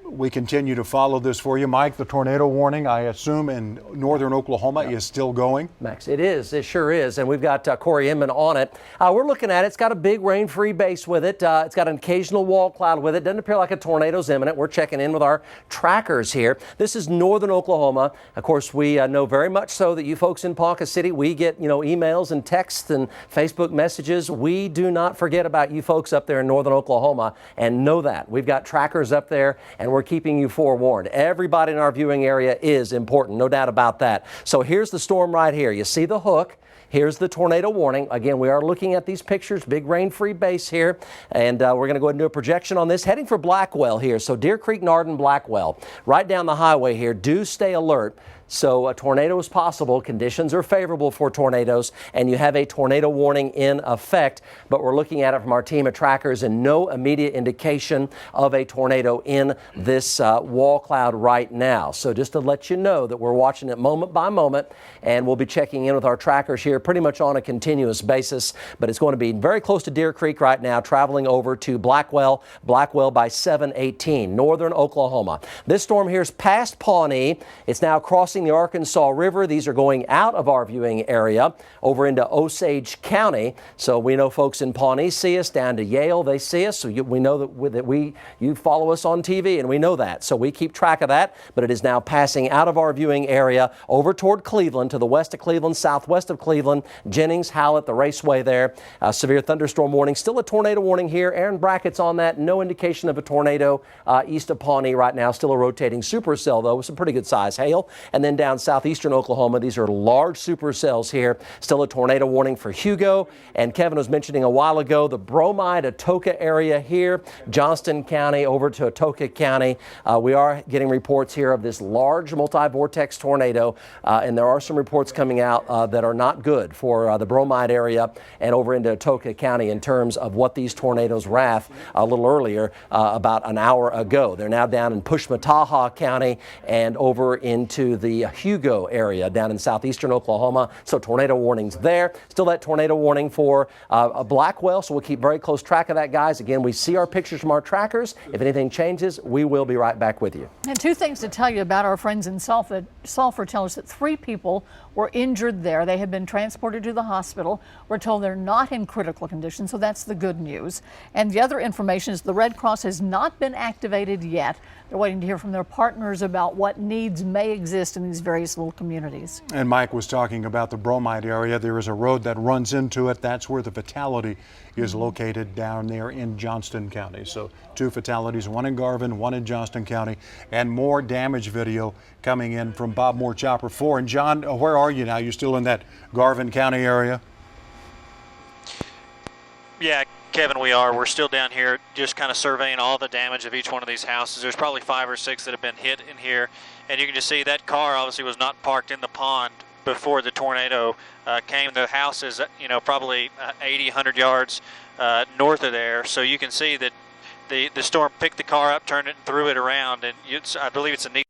We continue to follow this for you. Mike, the tornado warning, I assume, in northern Oklahoma is still going? Max, it is. It sure is. And we've got Corey Inman on it. We're looking at it. It's got a big rain-free base with it. It's got an occasional wall cloud with it. Doesn't appear like a tornado's imminent. We're checking in with our trackers here. This is northern Oklahoma. Of course, we know very much so that you folks in Ponca City, we get, emails and texts and Facebook messages. We do not forget about you folks up there in northern Oklahoma, and know that. We've got trackers up there, and we're keeping you forewarned. Everybody in our viewing area is important, no doubt about that. So here's the storm right here. You see the hook. Here's the tornado warning. Again, we are looking at these pictures, big rain-free base here, and we're going to go ahead and do a projection on this. Heading for Blackwell here, so Deer Creek, Nardin, Blackwell, right down the highway here. Do stay alert. So a tornado is possible. Conditions are favorable for tornadoes, and you have a tornado warning in effect. But we're looking at it from our team of trackers, and no immediate indication of a tornado in this wall cloud right now. So just to let you know that we're watching it moment by moment, and we'll be checking in with our trackers here pretty much on a continuous basis. But it's going to be very close to Deer Creek right now, traveling over to Blackwell by 7:18, northern Oklahoma. This storm here is past Pawnee. It's now crossing the Arkansas River. These are going out of our viewing area over into Osage County. So we know folks in Pawnee see us, down to Yale they see us. So we know that you follow us on TV, and we know that. So we keep track of that. But it is now passing out of our viewing area over toward Cleveland, to the west of Cleveland, southwest of Cleveland, Jennings, Hallett, the raceway there. Severe thunderstorm warning. Still a tornado warning here. Aaron brackets on that. No indication of a tornado east of Pawnee right now. Still a rotating supercell, though, with some pretty good size hail. And then down southeastern Oklahoma, these are large supercells here. Still a tornado warning for Hugo. And Kevin was mentioning a while ago the Bromide, Atoka area here, Johnston County over to Atoka County. We are getting reports here of this large multi-vortex tornado, and there are some reports coming out that are not good for the Bromide area and over into Atoka County in terms of what these tornadoes wrath a little earlier, about an hour ago. They're now down in Pushmataha County and over into the Hugo area down in southeastern Oklahoma. So tornado warnings there. Still that tornado warning for Blackwell, so we'll keep very close track of that, guys. Again, we see our pictures from our trackers. If anything changes, we will be right back with you. And 2 things to tell you about our friends in Sulphur. Sulphur tell us that 3 people were injured there. They have been transported to the hospital. We're told they're not in critical condition, so that's the good news. And the other information is the Red Cross has not been activated yet. They're waiting to hear from their partners about what needs may exist in these various little communities. And Mike was talking about the Bromide area. There is a road that runs into it. That's where the fatality is located, down there in Johnston County. So 2 fatalities, one in Garvin, one in Johnston County, and more damage video coming in from Bob Moore Chopper 4. And John, where are you now? You still in that Garvin County area? Yeah, Kevin, we are. We're still down here just kind of surveying all the damage of each one of these houses. There's probably 5 or 6 that have been hit in here. And you can just see that car obviously was not parked in the pond before the tornado came. The house is, probably 80, 100 yards north of there. So you can see that the storm picked the car up, turned it, and threw it around. And I believe it's a neat.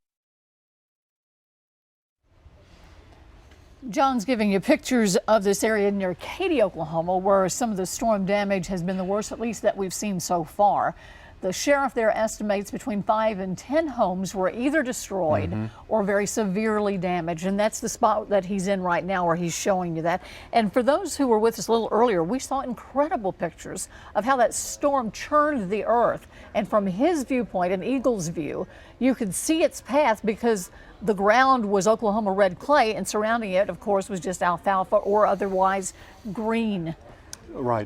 John's giving you pictures of this area near Katy, Oklahoma, where some of the storm damage has been the worst, at least that we've seen so far. The sheriff there estimates between 5 and 10 homes were either destroyed or very severely damaged. And that's the spot that he's in right now where he's showing you that. And for those who were with us a little earlier, we saw incredible pictures of how that storm churned the earth. And from his viewpoint, an eagle's view, you could see its path because the ground was Oklahoma red clay, and surrounding it, of course, was just alfalfa or otherwise green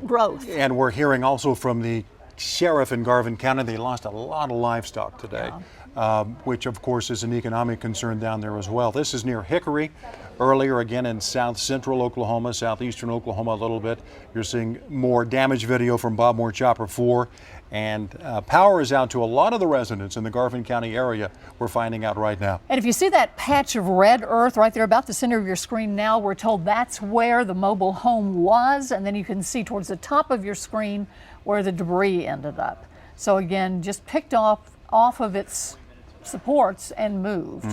growth. And we're hearing also from the sheriff in Garvin County, they lost a lot of livestock today, which of course is an economic concern down there as well. This is near Hickory. Earlier again in south central Oklahoma, southeastern Oklahoma a little bit. You're seeing more damage video from Bob Moore Chopper 4. And power is out to a lot of the residents in the Garvin County area, we're finding out right now. And if you see that patch of red earth right there about the center of your screen now, we're told that's where the mobile home was. And then you can see towards the top of your screen where the debris ended up. So again, just picked off of its supports and moved.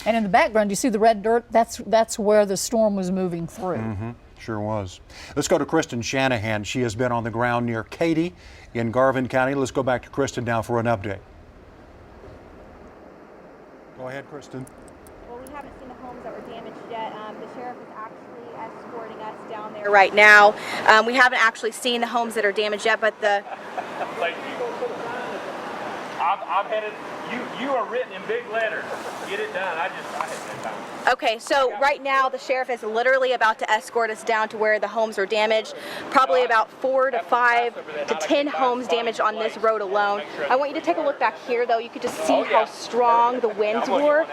And in the background, you see the red dirt. That's where the storm was moving through. Sure was. Let's go to Kristen Shanahan. She has been on the ground near Katy in Garvin County. Let's go back to Kristen now for an update. Go ahead, Kristen. Well, we haven't seen the homes that were damaged yet. The sheriff is actually escorting us down there right now. We haven't actually seen the homes that are damaged yet, but the... Thank you. I've had it. You are written in big letters. Get it done. I had that time. Okay, so right now the sheriff is literally about to escort us down to where the homes are damaged. Probably about 4 to 5 to 10 homes damaged on this road alone. I want you to take a look back here, though. You could just see how strong the winds were.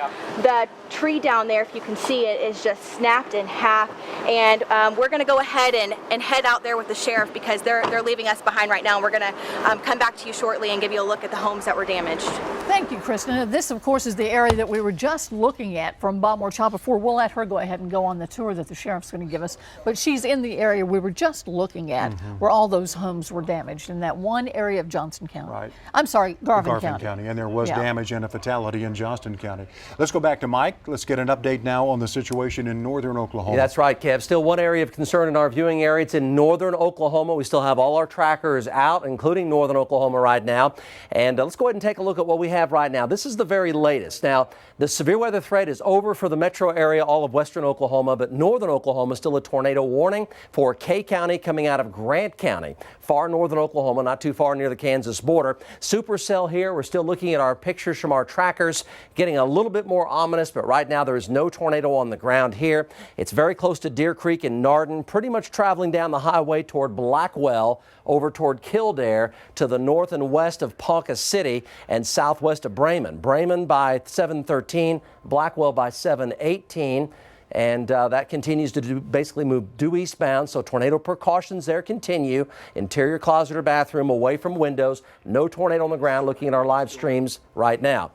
The tree down there, if you can see it, is just snapped in half. And we're going to go ahead and head out there with the sheriff because they're leaving us behind right now. And we're going to come back to you shortly and give you a look at the homes that were damaged. Thank you, Kristen. This, of course, is the area that we were just looking at from Bob Moore Chopper 4. We'll let her go ahead and go on the tour that the sheriff's going to give us. But she's in the area we were just looking at where all those homes were damaged in that one area of Johnson County. I'm sorry, Garvin County. And there was damage and a fatality in Johnston County. Let's go back to Mike. Let's get an update now on the situation in northern Oklahoma. Yeah, that's right, Kev. Still one area of concern in our viewing area. It's in northern Oklahoma. We still have all our trackers out, including northern Oklahoma right now. And let's go ahead and take a look at what we have right now. This is the very latest. Now, the severe weather threat is over for the metro area, all of western Oklahoma, but northern Oklahoma still a tornado warning for K County coming out of Grant County, far northern Oklahoma, not too far near the Kansas border. Supercell here. We're still looking at our pictures from our trackers, getting a little bit more ominous, but right now there is no tornado on the ground here. It's very close to Deer Creek and Nardin, pretty much traveling down the highway toward Blackwell, over toward Kildare, to the north and west of Ponca City and southwest of Bremen. Bremen by 7:13, Blackwell by 7:18. And that continues to basically move due eastbound, so tornado precautions there continue. Interior closet or bathroom away from windows. No tornado on the ground, looking at our live streams right now.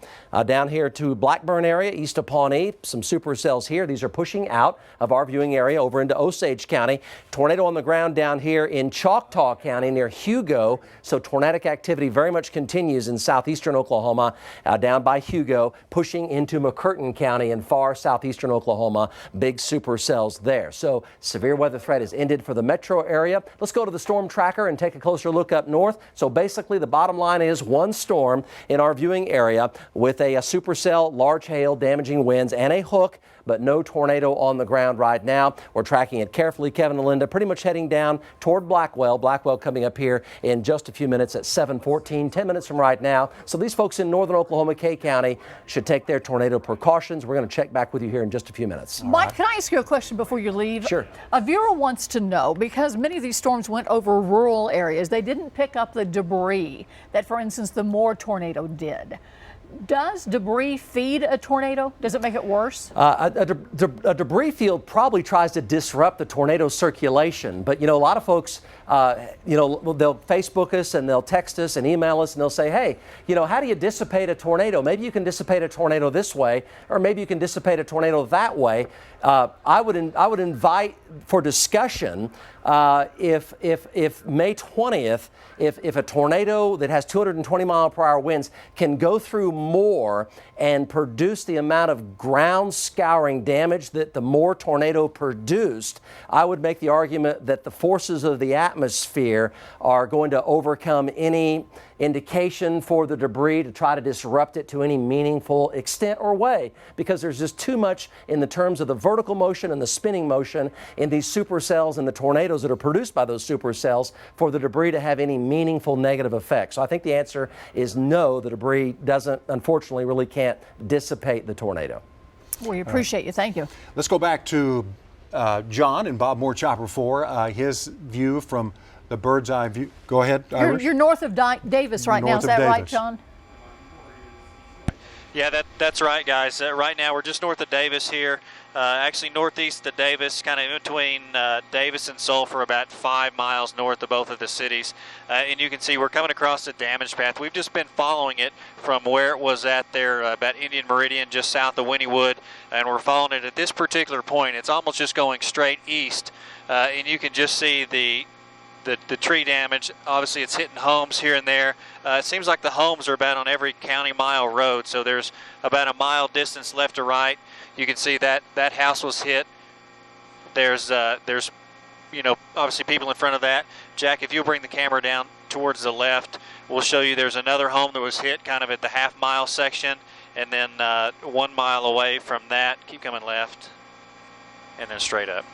Down here to Blackburn area, east of Pawnee, some supercells here. These are pushing out of our viewing area over into Osage County. Tornado on the ground down here in Choctaw County near Hugo, so tornadic activity very much continues in southeastern Oklahoma, down by Hugo, pushing into McCurtain County in far southeastern Oklahoma. Big supercells there. So severe weather threat is ended for the metro area. Let's go to the storm tracker and take a closer look up north. So basically the bottom line is one storm in our viewing area with a supercell, large hail, damaging winds, and a hook, but no tornado on the ground right now. We're tracking it carefully, Kevin and Linda, pretty much heading down toward Blackwell. Blackwell coming up here in just a few minutes at 7:14, 10 minutes from right now. So these folks in northern Oklahoma, K County, should take their tornado precautions. We're going to check back with you here in just a few minutes. Mike, can I ask you a question before you leave? Sure. A viewer wants to know, because many of these storms went over rural areas, they didn't pick up the debris that, for instance, the Moore tornado did. Does debris feed a tornado? Does it make it worse? A debris field probably tries to disrupt the tornado circulation, but a lot of folks, they'll Facebook us and they'll text us and email us and they'll say, hey, how do you dissipate a tornado? Maybe you can dissipate a tornado this way, or maybe you can dissipate a tornado that way. I would invite for discussion if May 20th, if a tornado that has 220 mile per hour winds can go through Moore and produce the amount of ground scouring damage that the Moore tornado produced, I would make the argument that the forces of the atmosphere are going to overcome any indication for the debris to try to disrupt it to any meaningful extent or way, because there's just too much in the terms of the vertical motion and the spinning motion in these supercells and the tornadoes that are produced by those supercells for the debris to have any meaningful negative effect. So I think the answer is no, the debris doesn't, unfortunately, really can't dissipate the tornado. We appreciate you. Thank you. Let's go back to John and Bob Moore Chopper 4, his view from the bird's eye view. Go ahead, Irish. You're north of Davis right now. Is that right, John? Yeah, that's right, guys. Right now we're just north of Davis here, actually northeast of Davis, kind of in between Davis and Sulphur, about 5 miles north of both of the cities. And you can see we're coming across the damage path. We've just been following it from where it was at there, about Indian Meridian, just south of Wynnewood, and we're following it at this particular point. It's almost just going straight east, and you can just see the tree damage. Obviously it's hitting homes here and there. It seems like the homes are about on every county mile road, so there's about a mile distance left to right. You can see that house was hit. There's you know, obviously people in front of that. Jack, if you'll bring the camera down towards the left, we'll show you there's another home that was hit kind of at the half-mile section, and then 1 mile away from that, keep coming left, and then straight up.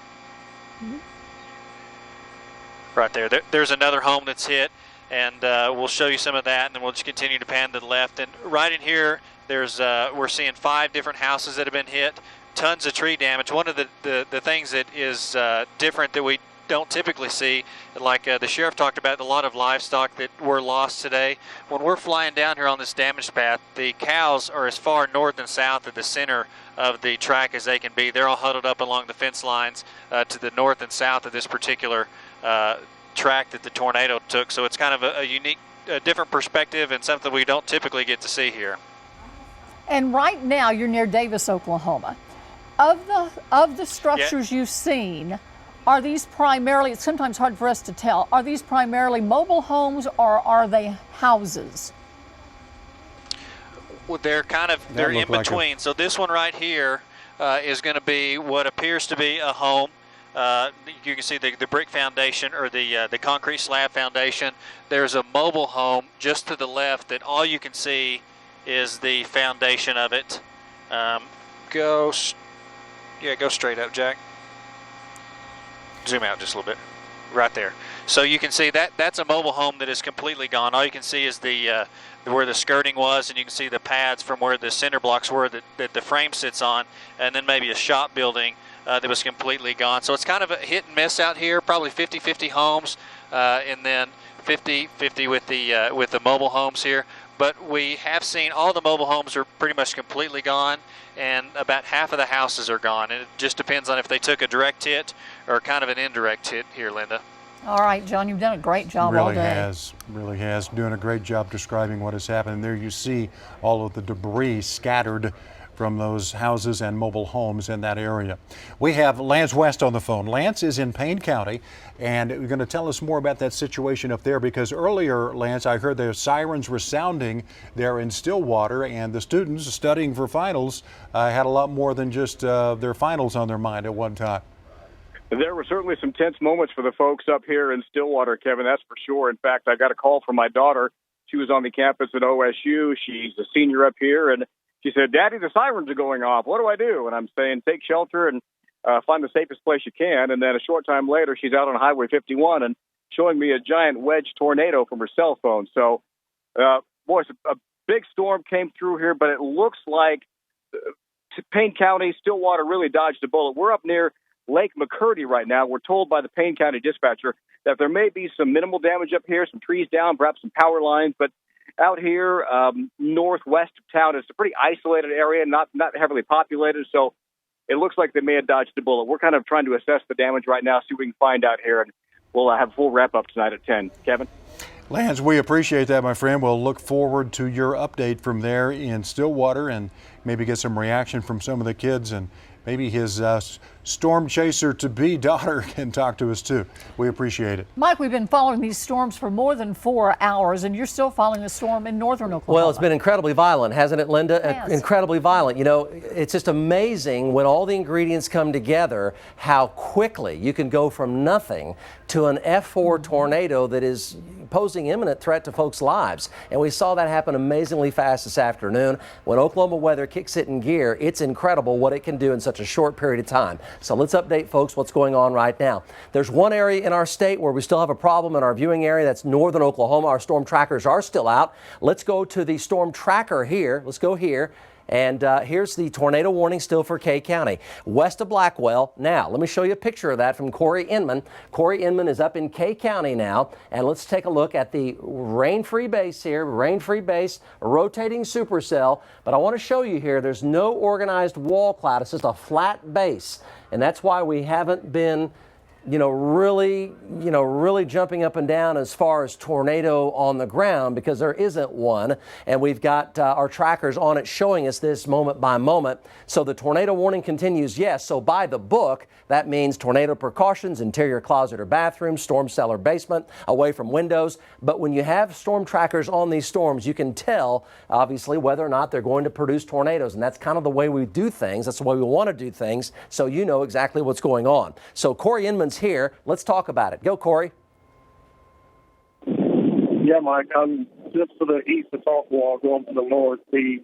Right there. There's another home that's hit, and we'll show you some of that, and then we'll just continue to pan to the left. And right in here, there's we're seeing 5 different houses that have been hit, tons of tree damage. One of the things that is different that we don't typically see, like the sheriff talked about, a lot of livestock that were lost today. When we're flying down here on this damage path, the cows are as far north and south of the center of the track as they can be. They're all huddled up along the fence lines to the north and south of this particular track that the tornado took. So it's kind of a unique, different perspective and something we don't typically get to see here. And right now you're near Davis, Oklahoma. Of the structures you've seen, are these primarily, it's sometimes hard for us to tell, are these primarily mobile homes or are they houses? Well, they're in between. So this one right here is going to be what appears to be a home. You can see the brick foundation, or the concrete slab foundation. There's a mobile home just to the left that all you can see is the foundation of it. Go straight up, Jack. Zoom out just a little bit. Right there. So you can see that's a mobile home that is completely gone. All you can see is the where the skirting was, and you can see the pads from where the cinder blocks were that the frame sits on, and then maybe a shop building that was completely gone. So it's kind of a hit and miss out here, probably 50-50 homes, and then 50-50 with the mobile homes here. But we have seen all the mobile homes are pretty much completely gone, and about half of the houses are gone. And it just depends on if they took a direct hit or kind of an indirect hit here, Linda. All right, John, you've done a great job all day. Really has. Doing a great job describing what has happened. There you see all of the debris scattered from those houses and mobile homes in that area. We have Lance West on the phone. Lance is in Payne County, and you're going to tell us more about that situation up there, because earlier, Lance, I heard the sirens were sounding there in Stillwater, and the students studying for finals had a lot more than just their finals on their mind at one time. There were certainly some tense moments for the folks up here in Stillwater, Kevin, that's for sure. In fact, I got a call from my daughter. She was on the campus at OSU. She's a senior up here, and she said, "Daddy, the sirens are going off. What do I do?" And I'm saying, take shelter and find the safest place you can. And then a short time later, she's out on Highway 51 and showing me a giant wedge tornado from her cell phone. So, boys, a big storm came through here, but it looks like Payne County, Stillwater really dodged a bullet. We're up near Lake McCurdy right now. We're told by the Payne County dispatcher that there may be some minimal damage up here, some trees down, perhaps some power lines, but out here northwest of town, it's a pretty isolated area, not heavily populated, so it looks like they may have dodged a bullet. We're kind of trying to assess the damage right now, see what we can find out here, and we'll have a full wrap-up tonight at 10. Kevin? Lance, we appreciate that, my friend. We'll look forward to your update from there in Stillwater and maybe get some reaction from some of the kids and maybe his storm chaser to be daughter can talk to us too. We appreciate it. Mike, we've been following these storms for more than 4 hours, and you're still following the storm in northern Oklahoma. Well, it's been incredibly violent, hasn't it, Linda? Yes. Incredibly violent. You know, it's just amazing when all the ingredients come together, how quickly you can go from nothing to an F4 tornado that is posing imminent threat to folks' lives. And we saw that happen amazingly fast this afternoon. When Oklahoma weather kicks it in gear, it's incredible what it can do in such a short period of time. So let's update folks what's going on right now. There's one area in our state where we still have a problem in our viewing area. That's northern Oklahoma. Our storm trackers are still out. Let's go to the storm tracker here. Let's go here. And here's the tornado warning still for K County, west of Blackwell. Now, let me show you a picture of that from Corey Inman. Corey Inman is up in K County now, and let's take a look at the rain-free base here, rain-free base, rotating supercell. But I want to show you here, there's no organized wall cloud. It's just a flat base, and that's why we haven't been really jumping up and down as far as tornado on the ground, because there isn't one. And we've got our trackers on it showing us this moment by moment. So the tornado warning continues, yes. So by the book, that means tornado precautions, interior closet or bathroom, storm cellar, basement, away from windows. But when you have storm trackers on these storms, you can tell, obviously, whether or not they're going to produce tornadoes. And that's kind of the way we do things. That's the way we want to do things, so you know exactly what's going on. So Corey Inman's here. Let's talk about it. Go, Corey. Yeah, Mike, I'm just to the east of Sulphur, going to the north. The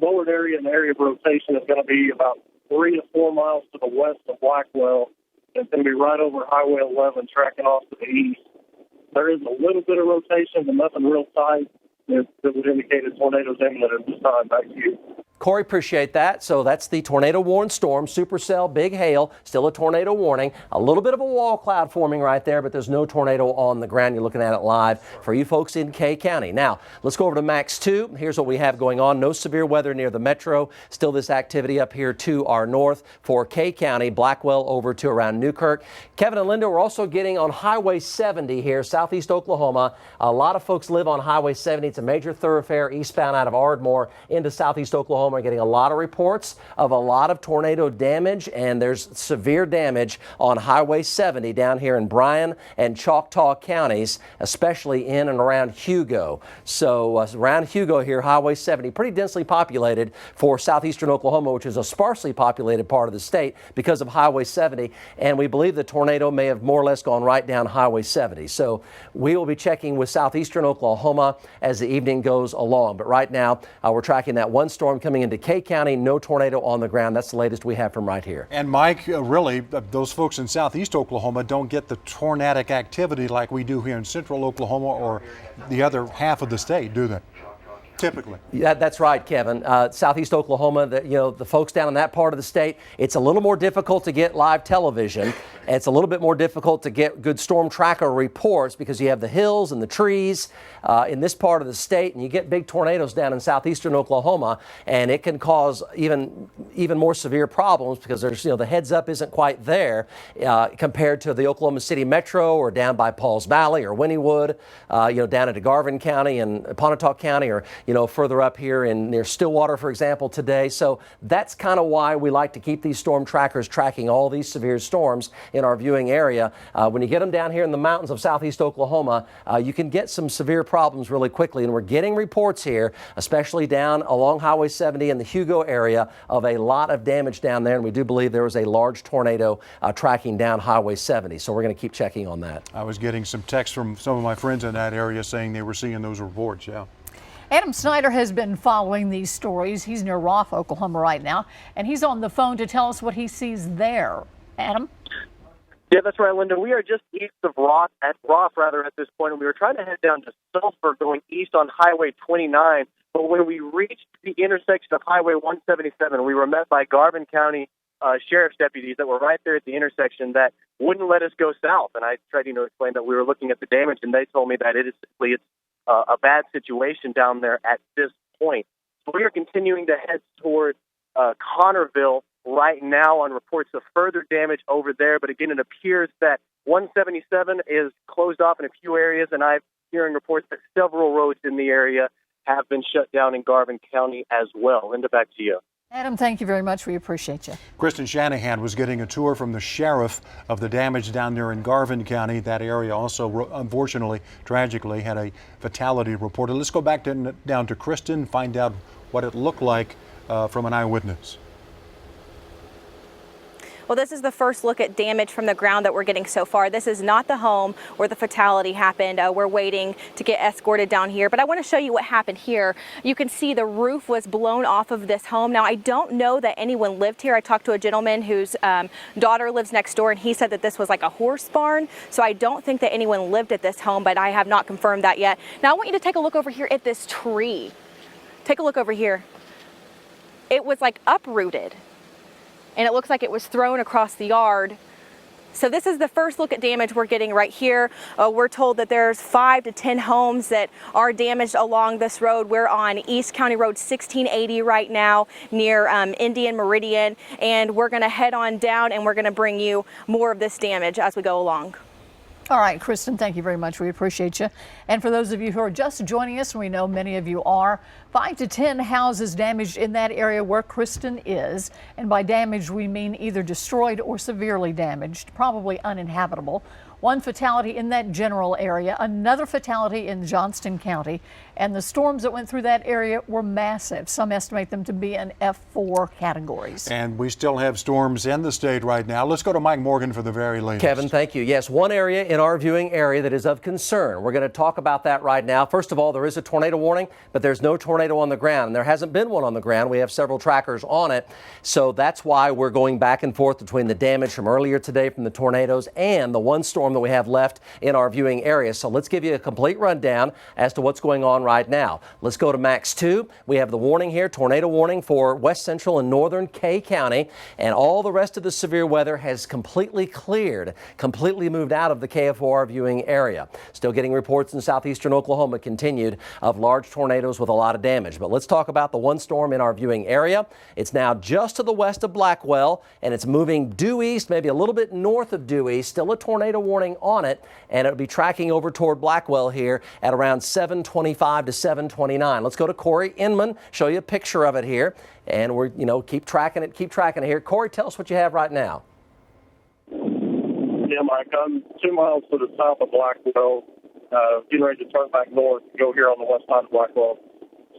lowered area and the area of rotation is going to be about 3 to 4 miles to the west of Blackwell. It's going to be right over Highway 11, tracking off to the east. There is a little bit of rotation, but nothing real tight that would indicate a tornado's imminent at this time. Back to you. Corey, appreciate that. So that's the tornado warned storm, supercell, big hail, still a tornado warning. A little bit of a wall cloud forming right there, but there's no tornado on the ground. You're looking at it live for you folks in K County. Now, let's go over to Max 2. Here's what we have going on. No severe weather near the metro. Still this activity up here to our north for K County, Blackwell over to around Newkirk. Kevin and Linda, we're also getting on Highway 70 here, southeast Oklahoma. A lot of folks live on Highway 70. It's a major thoroughfare eastbound out of Ardmore into southeast Oklahoma. We're getting a lot of reports of a lot of tornado damage, and there's severe damage on Highway 70 down here in Bryan and Choctaw counties, especially in and around Hugo. So around Hugo here, Highway 70, pretty densely populated for southeastern Oklahoma, which is a sparsely populated part of the state because of Highway 70. And we believe the tornado may have more or less gone right down Highway 70. So we will be checking with southeastern Oklahoma as the evening goes along. But right now, we're tracking that one storm coming into K County, no tornado on the ground. That's the latest we have from right here. And Mike, really, those folks in southeast Oklahoma don't get the tornadic activity like we do here in central Oklahoma or the other half of the state, do they? Typically. Yeah, that's right, Kevin. Southeast Oklahoma, the folks down in that part of the state, it's a little more difficult to get live television. And it's a little bit more difficult to get good storm tracker reports because you have the hills and the trees in this part of the state, and you get big tornadoes down in southeastern Oklahoma, and it can cause even more severe problems because there's the heads up isn't quite there compared to the Oklahoma City metro or down by Pauls Valley or Wynnewood, down into Garvin County and Pontotoc County, or further up here near Stillwater, for example, today. So that's kind of why we like to keep these storm trackers tracking all these severe storms in our viewing area. When you get them down here in the mountains of southeast Oklahoma, you can get some severe problems really quickly. And we're getting reports here, especially down along Highway 70 in the Hugo area, of a lot of damage down there. And we do believe there was a large tornado tracking down Highway 70. So we're going to keep checking on that. I was getting some texts from some of my friends in that area saying they were seeing those reports, yeah. Adam Snyder has been following these stories. He's near Roth, Oklahoma right now, and he's on the phone to tell us what he sees there. Adam? Yeah, that's right, Linda. We are just east of Roth at this point, and we were trying to head down to Sulphur going east on Highway 29. But when we reached the intersection of Highway 177, we were met by Garvin County sheriff's deputies that were right there at the intersection that wouldn't let us go south. And I tried to explain that we were looking at the damage, and they told me that it's a bad situation down there at this point. So we are continuing to head toward Connorville right now on reports of further damage over there. But again, it appears that 177 is closed off in a few areas, and I'm hearing reports that several roads in the area have been shut down in Garvin County as well. Linda, back to you. Adam, thank you very much. We appreciate you. Kristen Shanahan was getting a tour from the sheriff of the damage down there in Garvin County. That area also, unfortunately, tragically, had a fatality reported. Let's go back down to Kristen, find out what it looked like from an eyewitness. Well, this is the first look at damage from the ground that we're getting so far. This is not the home where the fatality happened. We're waiting to get escorted down here, but I want to show you what happened here. You can see the roof was blown off of this home. Now, I don't know that anyone lived here. I talked to a gentleman whose daughter lives next door, and he said that this was like a horse barn. So I don't think that anyone lived at this home, but I have not confirmed that yet. Now, I want you to take a look over here at this tree. Take a look over here. It was like uprooted, and it looks like it was thrown across the yard. So this is the first look at damage we're getting right here. We're told that there's 5 to 10 homes that are damaged along this road. We're on East County Road 1680 right now near Indian Meridian, and we're gonna head on down and we're gonna bring you more of this damage as we go along. All right, Kristen, thank you very much. We appreciate you. And for those of you who are just joining us, and we know many of you are, 5 to 10 houses damaged in that area where Kristen is. And by damaged, we mean either destroyed or severely damaged, probably uninhabitable. 1 fatality in that general area, another fatality in Johnston County, and the storms that went through that area were massive. Some estimate them to be in F4 categories. And we still have storms in the state right now. Let's go to Mike Morgan for the very latest. Kevin, thank you. Yes, one area in our viewing area that is of concern. We're going to talk about that right now. First of all, there is a tornado warning, but there's no tornado on the ground. And there hasn't been one on the ground. We have several trackers on it. So that's why we're going back and forth between the damage from earlier today from the tornadoes and the one storm that we have left in our viewing area. So let's give you a complete rundown as to what's going on right now. Let's go to Max 2. We have the warning here, tornado warning for west central and northern K County, and all the rest of the severe weather has completely cleared, completely moved out of the KFOR viewing area. Still getting reports in southeastern Oklahoma continued of large tornadoes with a lot of damage. But let's talk about the one storm in our viewing area. It's now just to the west of Blackwell, and it's moving due east, maybe a little bit north of due east. Still a tornado warning on it, and it'll be tracking over toward Blackwell here at around 7:25 to 7:29. Let's go to Corey Inman, show you a picture of it here, and we're, keep tracking it here. Corey, tell us what you have right now. Yeah, Mike, I'm 2 miles to the south of Blackwell, getting ready to turn back north and go here on the west side of Blackwell.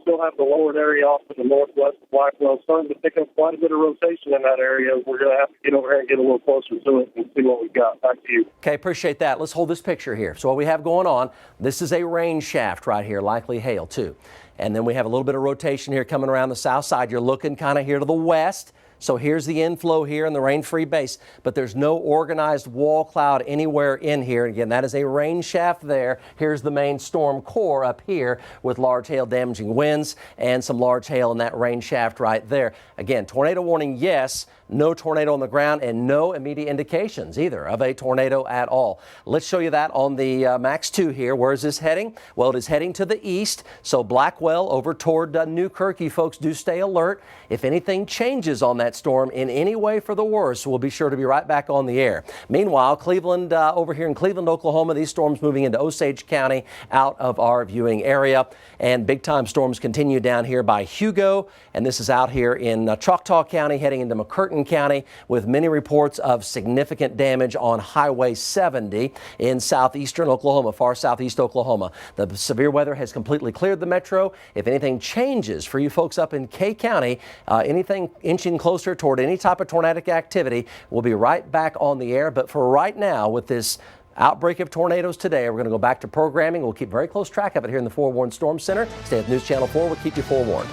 Still have the lowered area off to the northwest of Blackwell, starting to pick up quite a bit of rotation in that area. We're going to have to get over here and get a little closer to it and see what we've got. Back to you. Okay, appreciate that. Let's hold this picture here. So what we have going on, this is a rain shaft right here, likely hail too. And then we have a little bit of rotation here coming around the south side. You're looking kind of here to the west. So here's the inflow here in the rain-free base, but there's no organized wall cloud anywhere in here. Again, that is a rain shaft there. Here's the main storm core up here with large hail damaging winds and some large hail in that rain shaft right there. Again, tornado warning, yes. No tornado on the ground and no immediate indications either of a tornado at all. Let's show you that on the Max 2 here. Where is this heading? Well, it is heading to the east. So Blackwell over toward Newkirk. You folks do stay alert. If anything changes on that storm in any way for the worse, we'll be sure to be right back on the air. Meanwhile, Cleveland, over here in Cleveland, Oklahoma, these storms moving into Osage County out of our viewing area. And big time storms continue down here by Hugo. And this is out here in Choctaw County heading into McCurtain County with many reports of significant damage on Highway 70 in southeastern Oklahoma, far southeast Oklahoma. The severe weather has completely cleared the metro. If anything changes for you folks up in K County, anything inching closer toward any type of tornadic activity, we'll be right back on the air. But for right now, with this outbreak of tornadoes today, we're going to go back to programming. We'll keep very close track of it here in the Forewarned Storm Center. Stay with News Channel 4. We'll keep you forewarned.